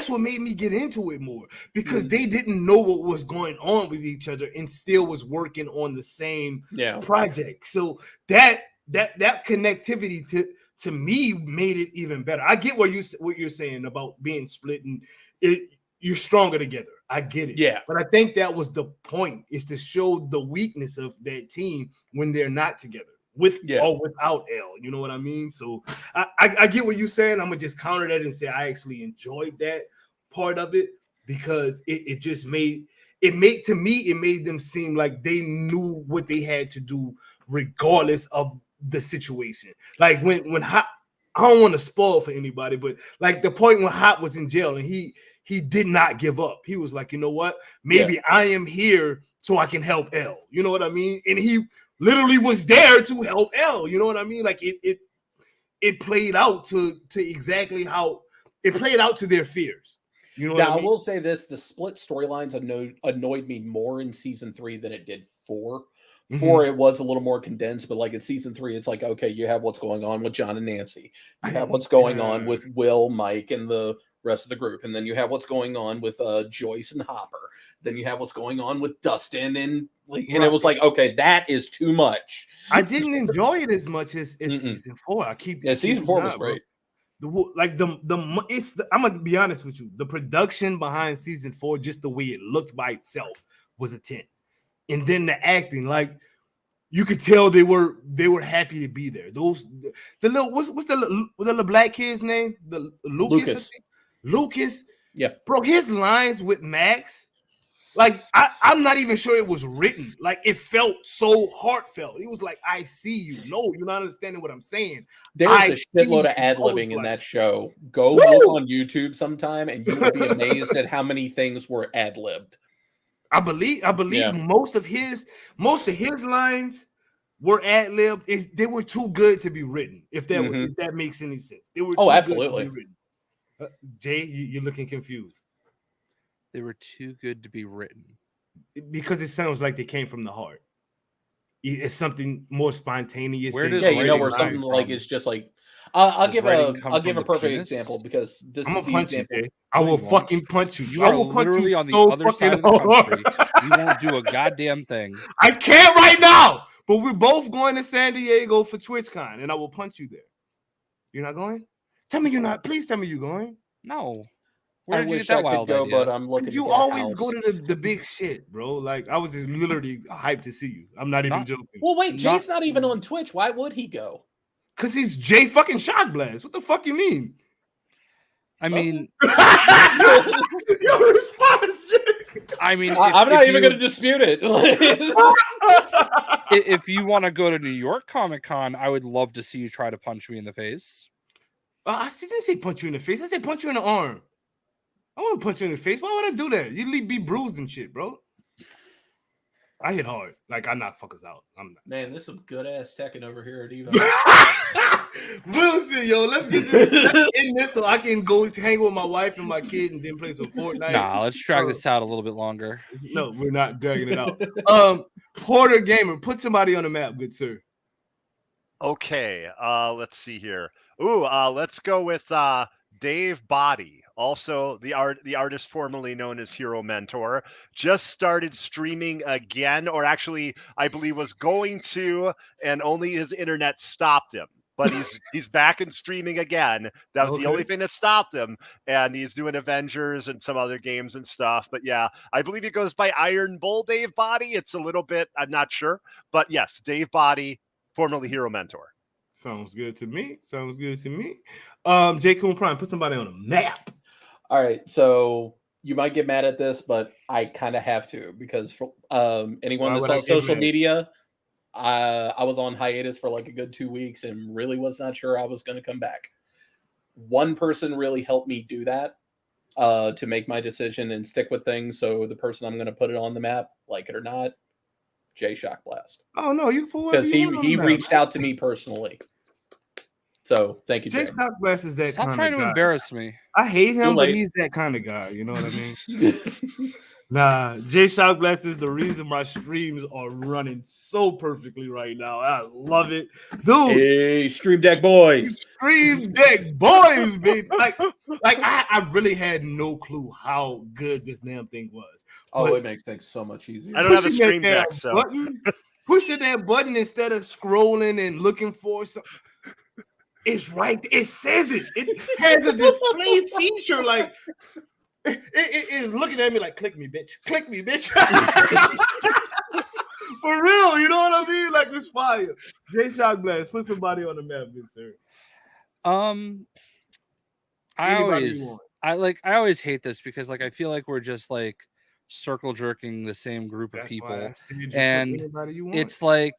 what made me get into it more, because they didn't know what was going on with each other and still was working on the same project. So that connectivity to me made it even better. I get what you're saying about being split and you're stronger together. I get it. Yeah. But I think that was the point, is to show the weakness of that team when they're not together. With or without L, you know what I mean? So I get what you're saying. I'm gonna just counter that and say I actually enjoyed that part of it, because it just made them seem like they knew what they had to do regardless of the situation. Like when Hop, I don't want to spoil for anybody, but like the point when Hop was in jail and he did not give up. He was like, you know what? Maybe I am here so I can help L. You know what I mean? And he literally was there to help L. You know what I mean? Like it played out to exactly how it played out to their fears. You know what I mean? I will say this: the split storylines annoyed me more in season 3 than it did 4. 4, it was a little more condensed, but like in season 3, it's like, okay, you have what's going on with John and Nancy. You have what's going on with Will, Mike, and the rest of the group. And then you have what's going on with Joyce and Hopper. Then you have what's going on with Dustin and it was like, okay, that is too much. I didn't enjoy it as much as season 4. Season 4 was great. I'm gonna be honest with you. The production behind season 4, just the way it looked by itself, was a 10. And then the acting, like you could tell they were happy to be there. What's the little black kid's name? The Lucas. Yeah, bro, his lines with Max. Like I'm not even sure it was written. Like it felt so heartfelt. He was like, "I see you." No, you're not understanding what I'm saying. There's a shitload of ad-libbing in that show. Go look on YouTube sometime, and you will be amazed at how many things were ad-libbed. I believe most of his lines were ad-libbed. They were too good to be written. If that makes any sense, they were. Absolutely. Good to be written. Jay, you're looking confused. They were too good to be written. Because it sounds like they came from the heart. It's something more spontaneous. Where does where something like it's just like I'll give a perfect example, because this is the example. I will fucking punch you. You are literally on the other side of the country. You won't do a goddamn thing. I can't right now, but we're both going to San Diego for TwitchCon, and I will punch you there. You're not going? Tell me you're not. Please tell me you're going. No. Where did you get that wild idea? But I'm looking. You always go to the big shit, bro. Like I was just literally hyped to see you. I'm not even joking. Well, wait, Jay's not even on Twitch. Why would he go? Because he's Jay fucking Shock Blast. What the fuck you mean? I mean, your response, Jay. I mean, I'm not even going to dispute it. If you want to go to New York Comic Con, I would love to see you try to punch me in the face. I didn't say punch you in the face. I said punch you in the arm. I want to punch you in the face. Why would I do that? You'd be bruised and shit, bro. I hit hard. Like, I knock fuckers out. I'm not. Man, this is some good ass Tekken over here at Evo. Wilson, yo, let's get this in this so I can go hang with my wife and my kid and then play some Fortnite. Nah, let's drag this out a little bit longer. No, we're not dragging it out. Porter Gamer, put somebody on the map, good sir. Okay, let's see here. Ooh, let's go with Dave Body, also the artist formerly known as Hero Mentor, just started streaming again, or actually, I believe was going to, and only his internet stopped him. But he's back in streaming again. That was the only thing that stopped him, and he's doing Avengers and some other games and stuff. But yeah, I believe it goes by Iron Bull Dave Body. It's a little bit, I'm not sure, but yes, Dave Body, formerly Hero Mentor. Sounds good to me. Sounds good to me. J. Coon Prime, put somebody on a map. All right, so you might get mad at this, but I kind of have to, because for anyone that's on social media, I was on hiatus for like a good 2 weeks and really was not sure I was going to come back. One person really helped me do that to make my decision and stick with things. So the person I'm going to put it on the map, like it or not, Jay Shock Blast. Oh no, you pull because he reached out to me personally. So thank you, Jay Shock Blast is that. Stop trying to embarrass me. I hate him, but he's that kind of guy. You know what I mean? Nah, Jay Shock Blast is the reason my streams are running so perfectly right now. I love it, dude. Hey, Stream Deck boys, Stream Deck boys, baby. I really had no clue how good this damn thing was. Oh, it makes things so much easier. I don't have a Stream Deck, so pushing that button instead of scrolling and looking for something. It's right. It says it. It has a display feature. Like it is looking at me like, click me, bitch. Click me, bitch. For real, you know what I mean? Like it's fire. Jay Shock Blast, put somebody on the map, good sir. I always hate this because like I feel like we're just like circle jerking the same group of people, and it's like.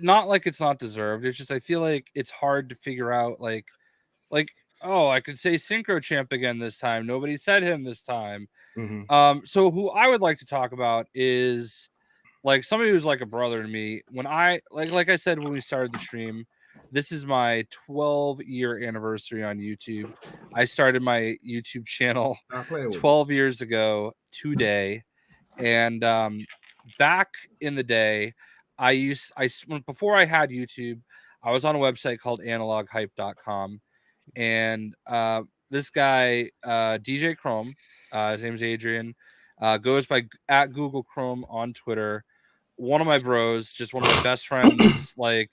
Not like it's not deserved. It's just I feel like it's hard to figure out like oh, I could say Synchro Champ again this time. Nobody said him this time. Mm-hmm. So who I would like to talk about is like somebody who's like a brother to me. When I like I said when we started the stream, this is my 12-year anniversary on YouTube. I started my YouTube channel 12 years ago today, and back in the day. Before I had YouTube, I was on a website called analoghype.com, and this guy, DJ Chrome, his name's Adrian, goes by at Google Chrome on Twitter. One of my bros, just one of my best friends, like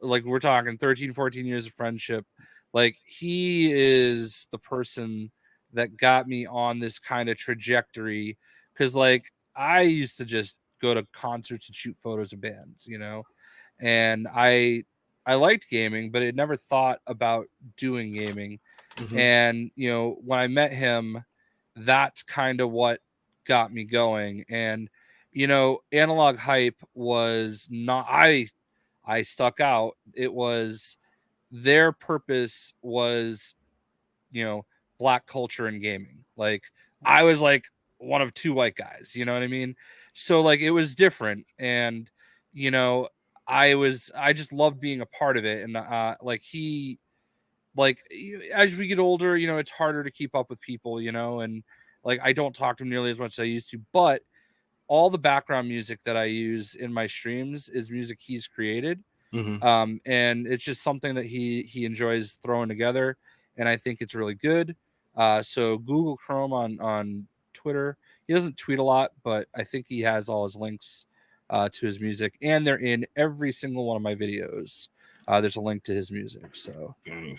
we're talking 13, 14 years of friendship. Like he is the person that got me on this kind of trajectory. Cause like I used to just go to concerts and shoot photos of bands, you know, and I liked gaming, but I never thought about doing gaming. Mm-hmm. And you know, when I met him, that's kind of what got me going. And you know, Analog Hype was not I stuck out. It was their purpose was, you know, Black culture and gaming. Like I was like one of two white guys, you know what I mean? So like it was different, and you know, I just loved being a part of it. And as we get older, you know, it's harder to keep up with people, you know, and like I don't talk to him nearly as much as I used to, but all the background music that I use in my streams is music he's created. Mm-hmm. And it's just something that he enjoys throwing together, and I think it's really good. So Google Chrome on Twitter. He doesn't tweet a lot, but I think he has all his links to his music, and they're in every single one of my videos. There's a link to his music. So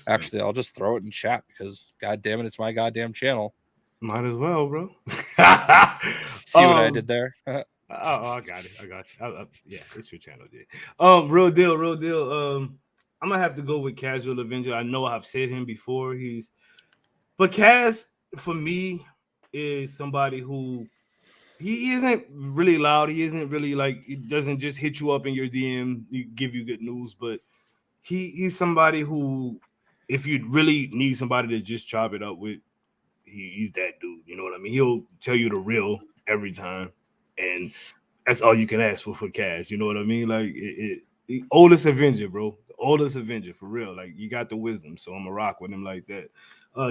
actually, I'll just throw it in chat because, god damn it, it's my goddamn channel. Might as well, bro. See what I did there? I got it. I got you. Yeah, it's your channel, dude. Real deal. I'm gonna have to go with Casual Avenger. I know I've said him before. But Kaz for me is somebody who he isn't really loud. He isn't really like, it doesn't just hit you up in your DM, give you good news, but he's somebody who, if you really need somebody to just chop it up with, he's that dude. You know what I mean? He'll tell you the real every time, and that's all you can ask for Cash. You know what I mean? Like the oldest Avenger, bro. The oldest Avenger for real. Like you got the wisdom, so I'm gonna rock with him like that.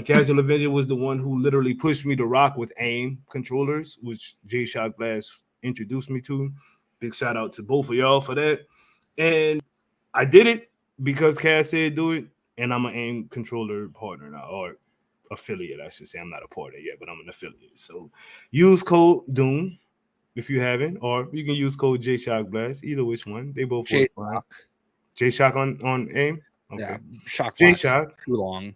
Casual Avenger was the one who literally pushed me to rock with AIM controllers, which J Shock Blast introduced me to. Big shout out to both of y'all for that. And I did it because Cass said do it, and I'm an AIM controller partner now, or affiliate, I should say. I'm not a partner yet, but I'm an affiliate. So use code Doom if you haven't, or you can use code J Shock Blast. Either which one, they both work fine. J Shock on AIM. Okay. Yeah, Shock J Blast Shock too long.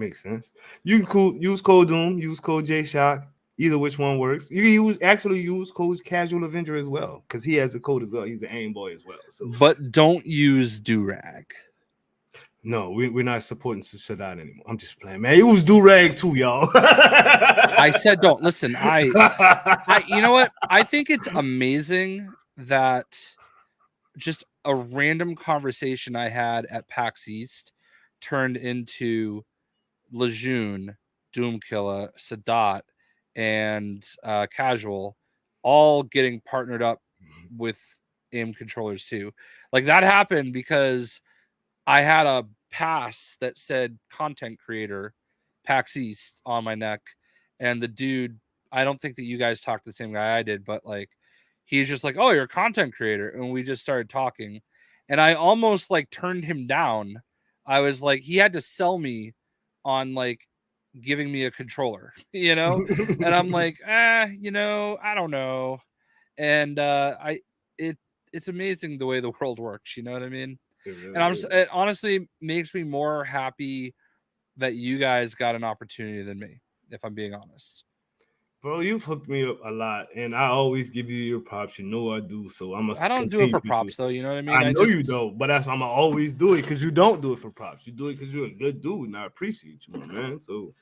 makes sense. You can use code Doom, use code J Shock. Either which one works. You can use code Casual Avenger as well, because he has a code as well. He's an AIM boy as well. So, but don't use Durag. No, we're not supporting Sadat anymore. I'm just playing, man. It was Durag too, y'all. I said don't. Listen, I you know what? I think it's amazing that just a random conversation I had at PAX East turned into Lejeune, Doomkiller, Sadat, and Casual all getting partnered up with AIM controllers too. Like that happened because I had a pass that said content creator PAX East on my neck, and the dude, I don't think that you guys talked to the same guy I did, but like he's just like, oh, you're a content creator, and we just started talking, and I almost like turned him down. I was like, he had to sell me on like giving me a controller, you know, and I'm like, you know, I don't know, and it's amazing the way the world works, you know what I mean? Really and it honestly makes me more happy that you guys got an opportunity than me, if I'm being honest. Bro, you've hooked me up a lot, and I always give you your props. You know I do, so I'm I gonna don't do it continue for to props do. though, you know what I mean? I know you don't, but that's why I'm gonna always do it, because you don't do it for props. You do it because you're a good dude, and I appreciate you, my man. So,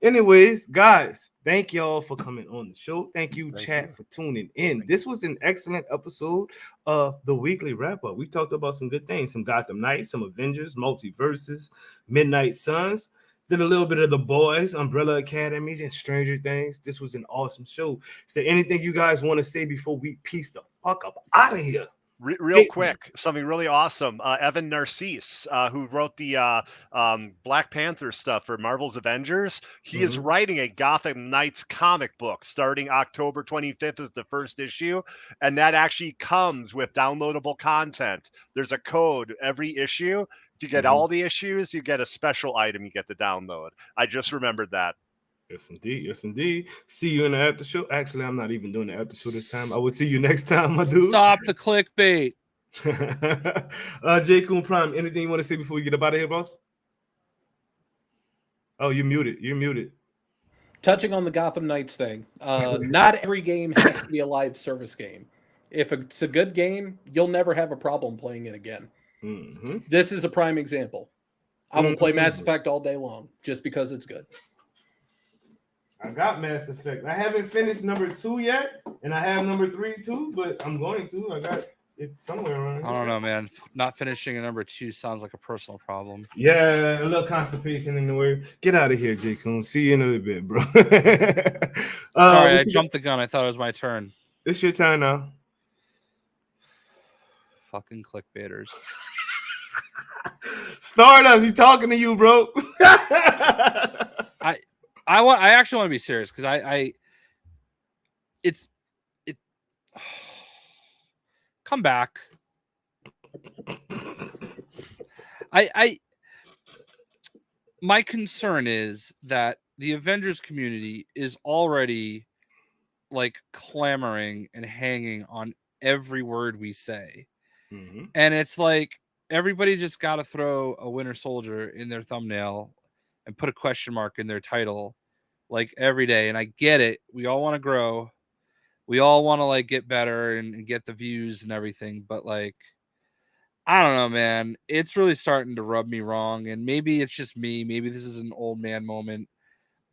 anyways, guys, thank y'all for coming on the show. Thank you, chat, for tuning in. This was an excellent episode of the weekly wrap up. We talked about some good things: some Gotham Knights, some Avengers, Multiversus, Midnight Suns. Did a little bit of The Boys, Umbrella Academies, and Stranger Things. This was an awesome show. Is there anything you guys want to say before we piece the fuck up out of here? Real quick, something really awesome. Evan Narcisse, who wrote the Black Panther stuff for Marvel's Avengers, he is writing a Gotham Knights comic book starting October 25th is the first issue, and that actually comes with downloadable content. There's a code every issue. If you get all the issues, you get a special item you get to download. I just remembered that. Yes, indeed. Yes, indeed. See you in the after show. Actually, I'm not even doing the after show this time. I will see you next time, my dude. Stop the clickbait. J. Coon Prime, anything you want to say before we get up out of here, boss? Oh, you're muted. You're muted. Touching on the Gotham Knights thing, not every game has to be a live service game. If it's a good game, you'll never have a problem playing it again. This is a prime example. I will play Mass Effect all day long just because it's good. I got Mass Effect. I haven't finished number 2 yet, and I have number 3 too, but I'm going to. I got it somewhere around here. I don't know, man. Not finishing a number 2 sounds like a personal problem. Yeah, a little constipation in the way. Get out of here, J. Coon. See you in a little bit, bro. Sorry, I jumped the gun. I thought it was my turn. It's your time now. Fucking clickbaiters. Stardust, he talking to you, bro. I actually want to be serious because come back. My concern is that the Avengers community is already like clamoring and hanging on every word we say. And it's like everybody just got to throw a Winter Soldier in their thumbnail and put a question mark in their title like every day. And I get it. We all want to grow. We all want to like get better and get the views and everything. But like, I don't know, man. It's really starting to rub me wrong. And maybe it's just me. Maybe this is an old man moment.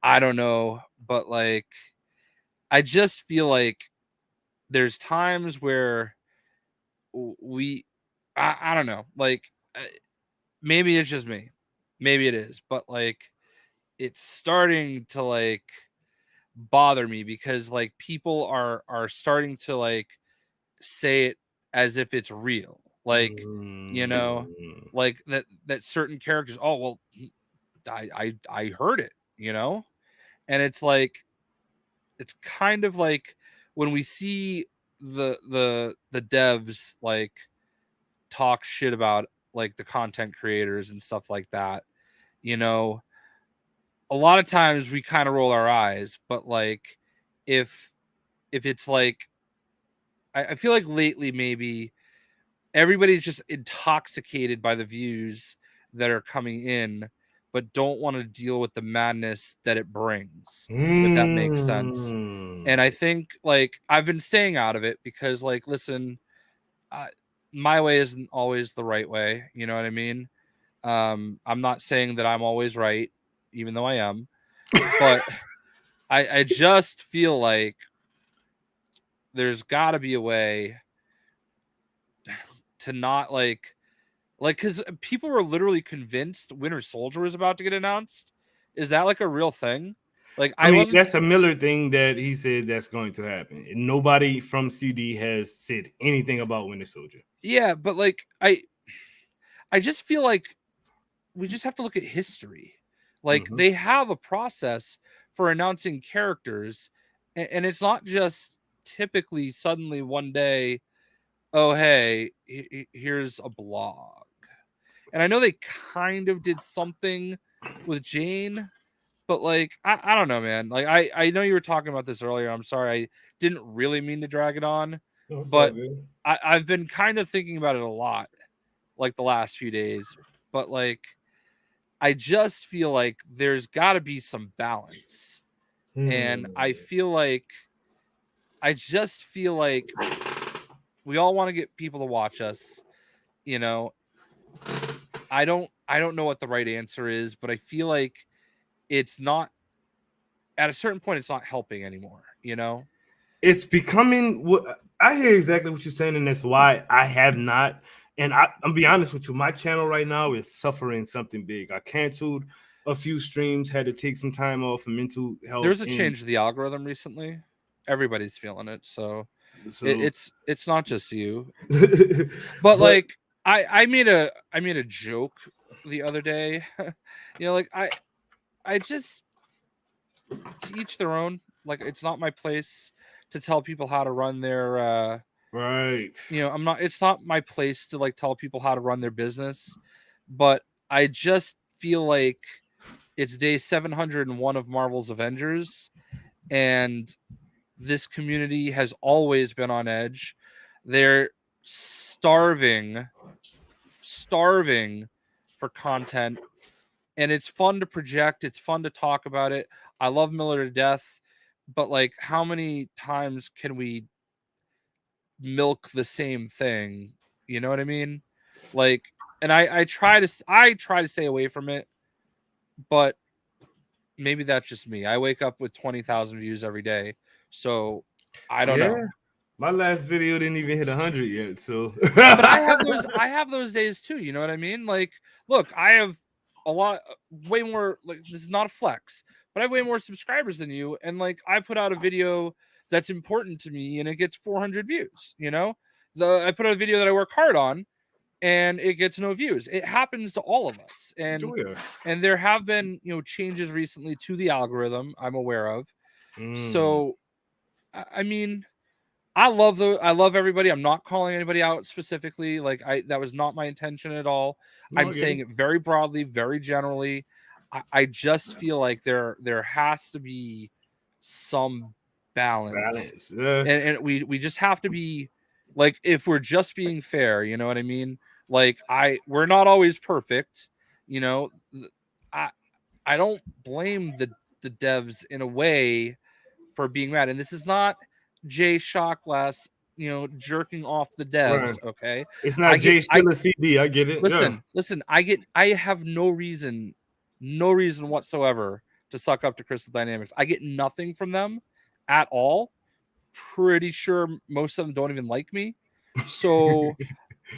I don't know. But like, I just feel like there's times where I don't know, like maybe it's just me, maybe it is, but like it's starting to like bother me because like people are starting to like say it as if it's real, like Mm. like that certain characters, oh well, I heard it, and it's like it's kind of like when we see the devs like talk shit about like the content creators and stuff like that, you know, a lot of times we kind of roll our eyes, but like if it's like I feel like lately maybe everybody's just intoxicated by the views that are coming in, but don't want to deal with the madness that it brings, if that makes sense. And I think like I've been staying out of it because like, listen, my way isn't always the right way. You know what I mean? I'm not saying that I'm always right, even though I am, but I just feel like there's got to be a way to not like because people were literally convinced Winter Soldier was about to get announced. Is that like a real thing? Like I I mean, wasn't. that's a Miller thing that he said that's going to happen. Nobody from CD has said anything about Winter Soldier. Yeah, but like I just feel like we just have to look at history. Like Mhm. they have a process for announcing characters, and it's not just typically suddenly one day, oh hey, here's a blog. And I know they kind of did something with Jane, but like I don't know, man. Like I know you were talking about this earlier. I'm sorry, I didn't really mean to drag it on, No, it's all but good. I've been kind of thinking about it a lot, like the last few days. But like I just feel like there's got to be some balance, and I just feel like we all want to get people to watch us. You know, I don't know what the right answer is, but I feel like it's not at a certain point it's not helping anymore, It's becoming what I hear exactly what you're saying, and that's why I have not. And I'm be honest with you, my channel right now is suffering something big. I canceled a few streams, had to take some time off for mental health, There's a and change to the algorithm recently. Everybody's feeling it, so so. it's not just you. But But like I made a joke the other day. Like I just, to each their own. Like it's not my place to tell people how to run their right, it's not my place to like tell people how to run their business, but I just feel like it's day 701 of Marvel's Avengers, and this community has always been on edge. They're starving for content, and it's fun to project, it's fun to talk about it. I love Miller to death, but like how many times can we milk the same thing? You know what I mean? Like, and I try to stay away from it, but maybe that's just me. I wake up with 20,000 views every day, so I don't know. my last video didn't even hit 100 yet. So, But I have those days too. You know what I mean? Like, look, I have a lot, way more. Like, this is not a flex, but I have way more subscribers than you, and like, I put out a video that's important to me, and it gets 400 views. I put out a video that I work hard on, and it gets no views. It happens to all of us, and there have been changes recently to the algorithm I'm aware of. So, I mean, I love everybody. I'm not calling anybody out specifically. Like that was not my intention at all. I'm saying it very broadly, very generally. I just feel like there has to be some balance. And we just have to be like, if we're just being fair, you know what I mean? Like we're not always perfect, I don't blame the devs in a way for being mad. And this is not Jay Shockless, jerking off the devs. right. Okay. It's not Jay still a CD. I get it. Listen, I have no reason whatsoever to suck up to Crystal Dynamics. I get nothing from them. at all. Pretty sure most of them don't even like me. So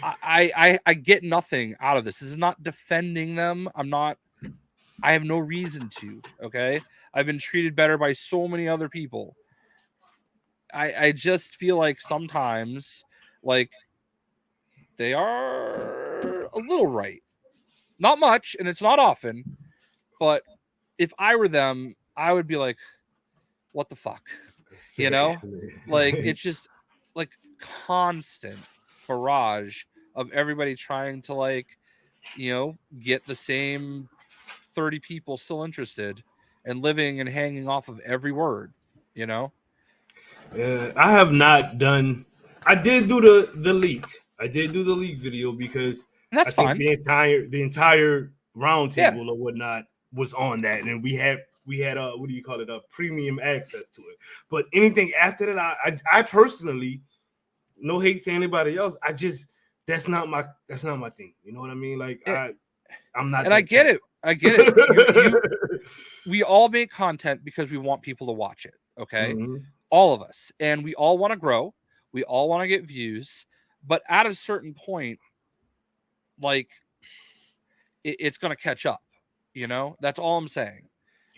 I get nothing out of this. This is not defending them. I have no reason to. Okay. I've been treated better by so many other people. I just feel like sometimes, like, they are a little right. Not much, and it's not often, but if I were them, I would be like, what the fuck? You know? Like, it's just like constant barrage of everybody trying to, like, get the same 30 people still interested and living and hanging off of every word, I have not done. I did do the leak. I did do the leak video because And that's I think fine. the entire round Yeah. table or whatnot was on that, and we had what do you call it, a premium access to it. But anything after that, I personally, no hate to anybody else, that's not my thing. You know what I mean? Like, I'm not. And I get it. I get it. We all make content because we want people to watch it. Okay. Mhm. All of us. And we all want to grow. We all want to get views. But at a certain point, like, it's going to catch up. That's all I'm saying.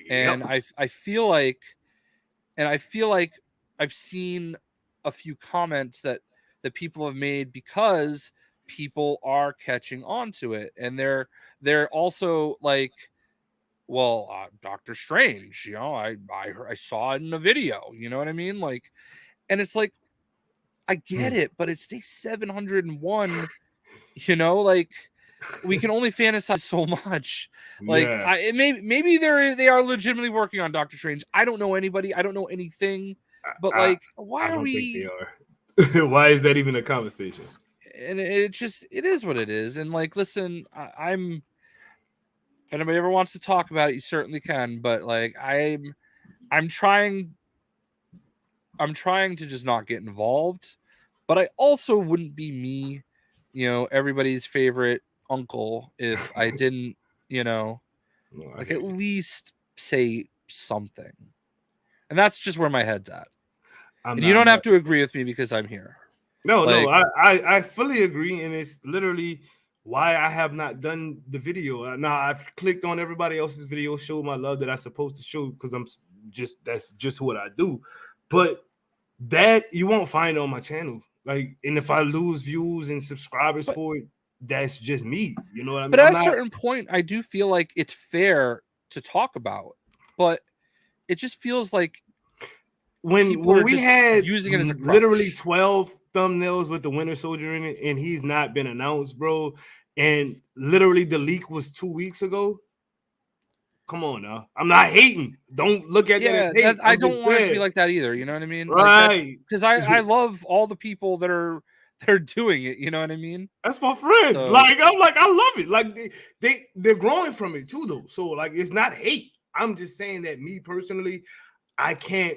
And I feel like I've seen a few comments that people have made because people are catching on to it, and they're also like, well, Doctor Strange, I saw it in a video, you know what I mean? Like, and it's like, I get it, but it's day 701, like, we can only fantasize so much. Like, maybe they are legitimately working on Doctor Strange. I don't know anybody. I don't know anything. But like, why are we? Think they are. Why is that even a conversation? And it is what it is. And like, listen, I'm. If anybody ever wants to talk about it, you certainly can. But like, I'm trying to just not get involved. But I also wouldn't be me, everybody's favorite uncle if I didn't, at least say something. And that's just where my head's at. And you don't have to agree with me because I'm here. No, I fully agree, and it's literally why I have not done the video. Now I've clicked on everybody else's video, showed my love that I'm supposed to show because that's just what I do. But that you won't find on my channel. Like, and if I lose views and subscribers for it, that's just me. You know what I mean? But at a certain point, I do feel like it's fair to talk about. But it just feels like when we had using it as literally 12 thumbnails with the Winter Soldier in it, and he's not been announced, bro. And literally the leak was 2 weeks ago. Come on now. I'm not hating. Don't look at that. I don't want it to be like that either. You know what I mean? Right. Because I love all the people that are doing it. You know what I mean? That's my friends. So, like, I'm like, I love it. Like, they're growing from it too, though. So like, it's not hate. I'm just saying that me personally, I can't,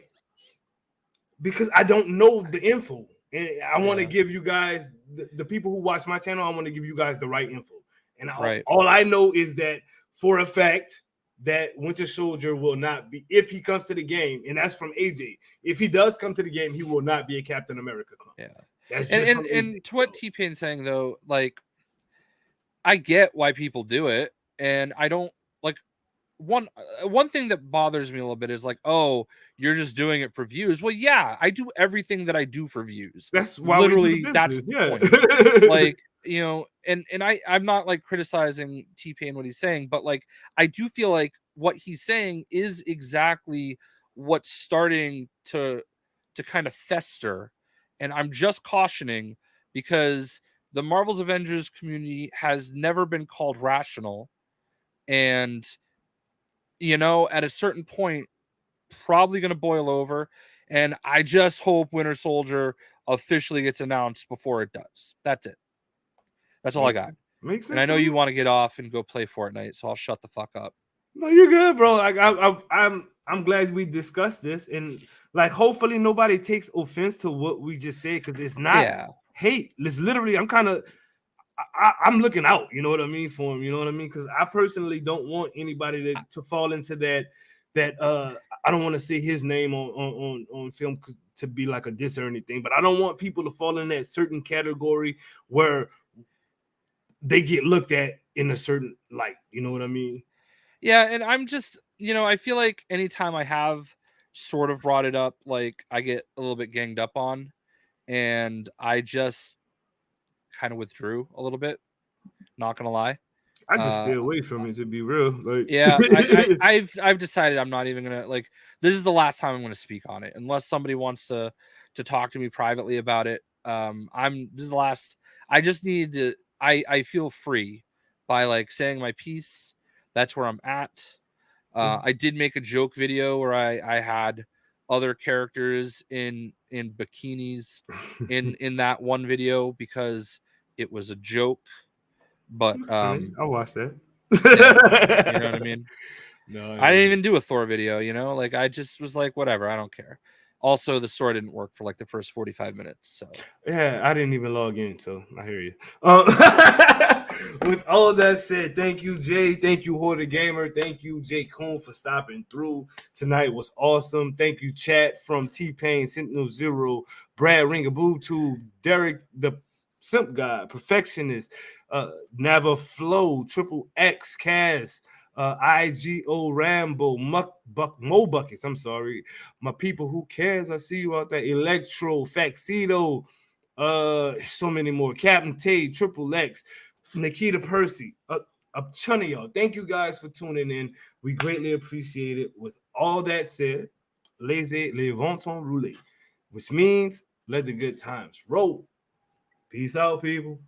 because I don't know the info. And I want to give you guys, the people who watch my channel, I want to give you guys the right info. And all I know is that for a fact that Winter Soldier will not be, if he comes to the game, and that's from AJ. If he does come to the game, he will not be a Captain America clone. Yeah. That's and to what T-Pain's saying, though, like, I get why people do it. And I don't, like, one thing that bothers me a little bit is like, oh, you're just doing it for views. Well, yeah, I do everything that I do for views. That's why literally that's the point. Like, and I'm not like criticizing T-Pain what he's saying, but like, I do feel like what he's saying is exactly what's starting to kind of fester. And I'm just cautioning because the Marvel's Avengers community has never been called rational. And at a certain point, probably going to boil over. And I just hope Winter Soldier officially gets announced before it does. That's it. That's all I got. Makes sense. And I know you want to get off and go play Fortnite, so I'll shut the fuck up. No, you're good, bro. Like, I'm glad we discussed this, and like, hopefully nobody takes offense to what we just said, because it's not hate. It's literally, I'm looking out, you know what I mean, for him, you know what I mean? Because I personally don't want anybody to fall into that I don't want to say his name on film to be like a diss or anything, but I don't want people to fall in that certain category where they get looked at in a certain light. You know what I mean? Yeah, and I'm just, I feel like anytime I have sort of brought it up, like I get a little bit ganged up on, and I just kind of withdrew a little bit. Not gonna lie. I just stay away from it, to be real. Like, Yeah, I've decided I'm not even gonna, like, this is the last time I'm gonna speak on it unless somebody wants to talk to me privately about it. This is the last. I just need to. I feel free by like saying my piece. That's where I'm at. I did make a joke video where I had other characters in bikinis in that one video because it was a joke. But I'll watch that. yeah, you know what I mean? No, I didn't even do a Thor video, like I just was like, whatever, I don't care. Also, the story didn't work for like the first 45 minutes. So yeah, I didn't even log in, so I hear you. With all that said, thank you, Jay. Thank you, Hoarder Gamer. Thank you, Jay Coon, for stopping through. Tonight was awesome. Thank you, chat from T-Pain, Sentinel Zero, Brad Ringaboo to Derek the Simp God, Perfectionist, Nava Flow, Triple X, Kaz, IGO Rambo, Mo Buckets. I'm sorry. My people, who cares? I see you out there. Electro, Faxito, so many more. Captain Tay, Triple X, Nikita Percy, a ton of y'all. Thank you guys for tuning in. We greatly appreciate it. With all that said, laissez les vents rouler, which means let the good times roll. Peace out, people.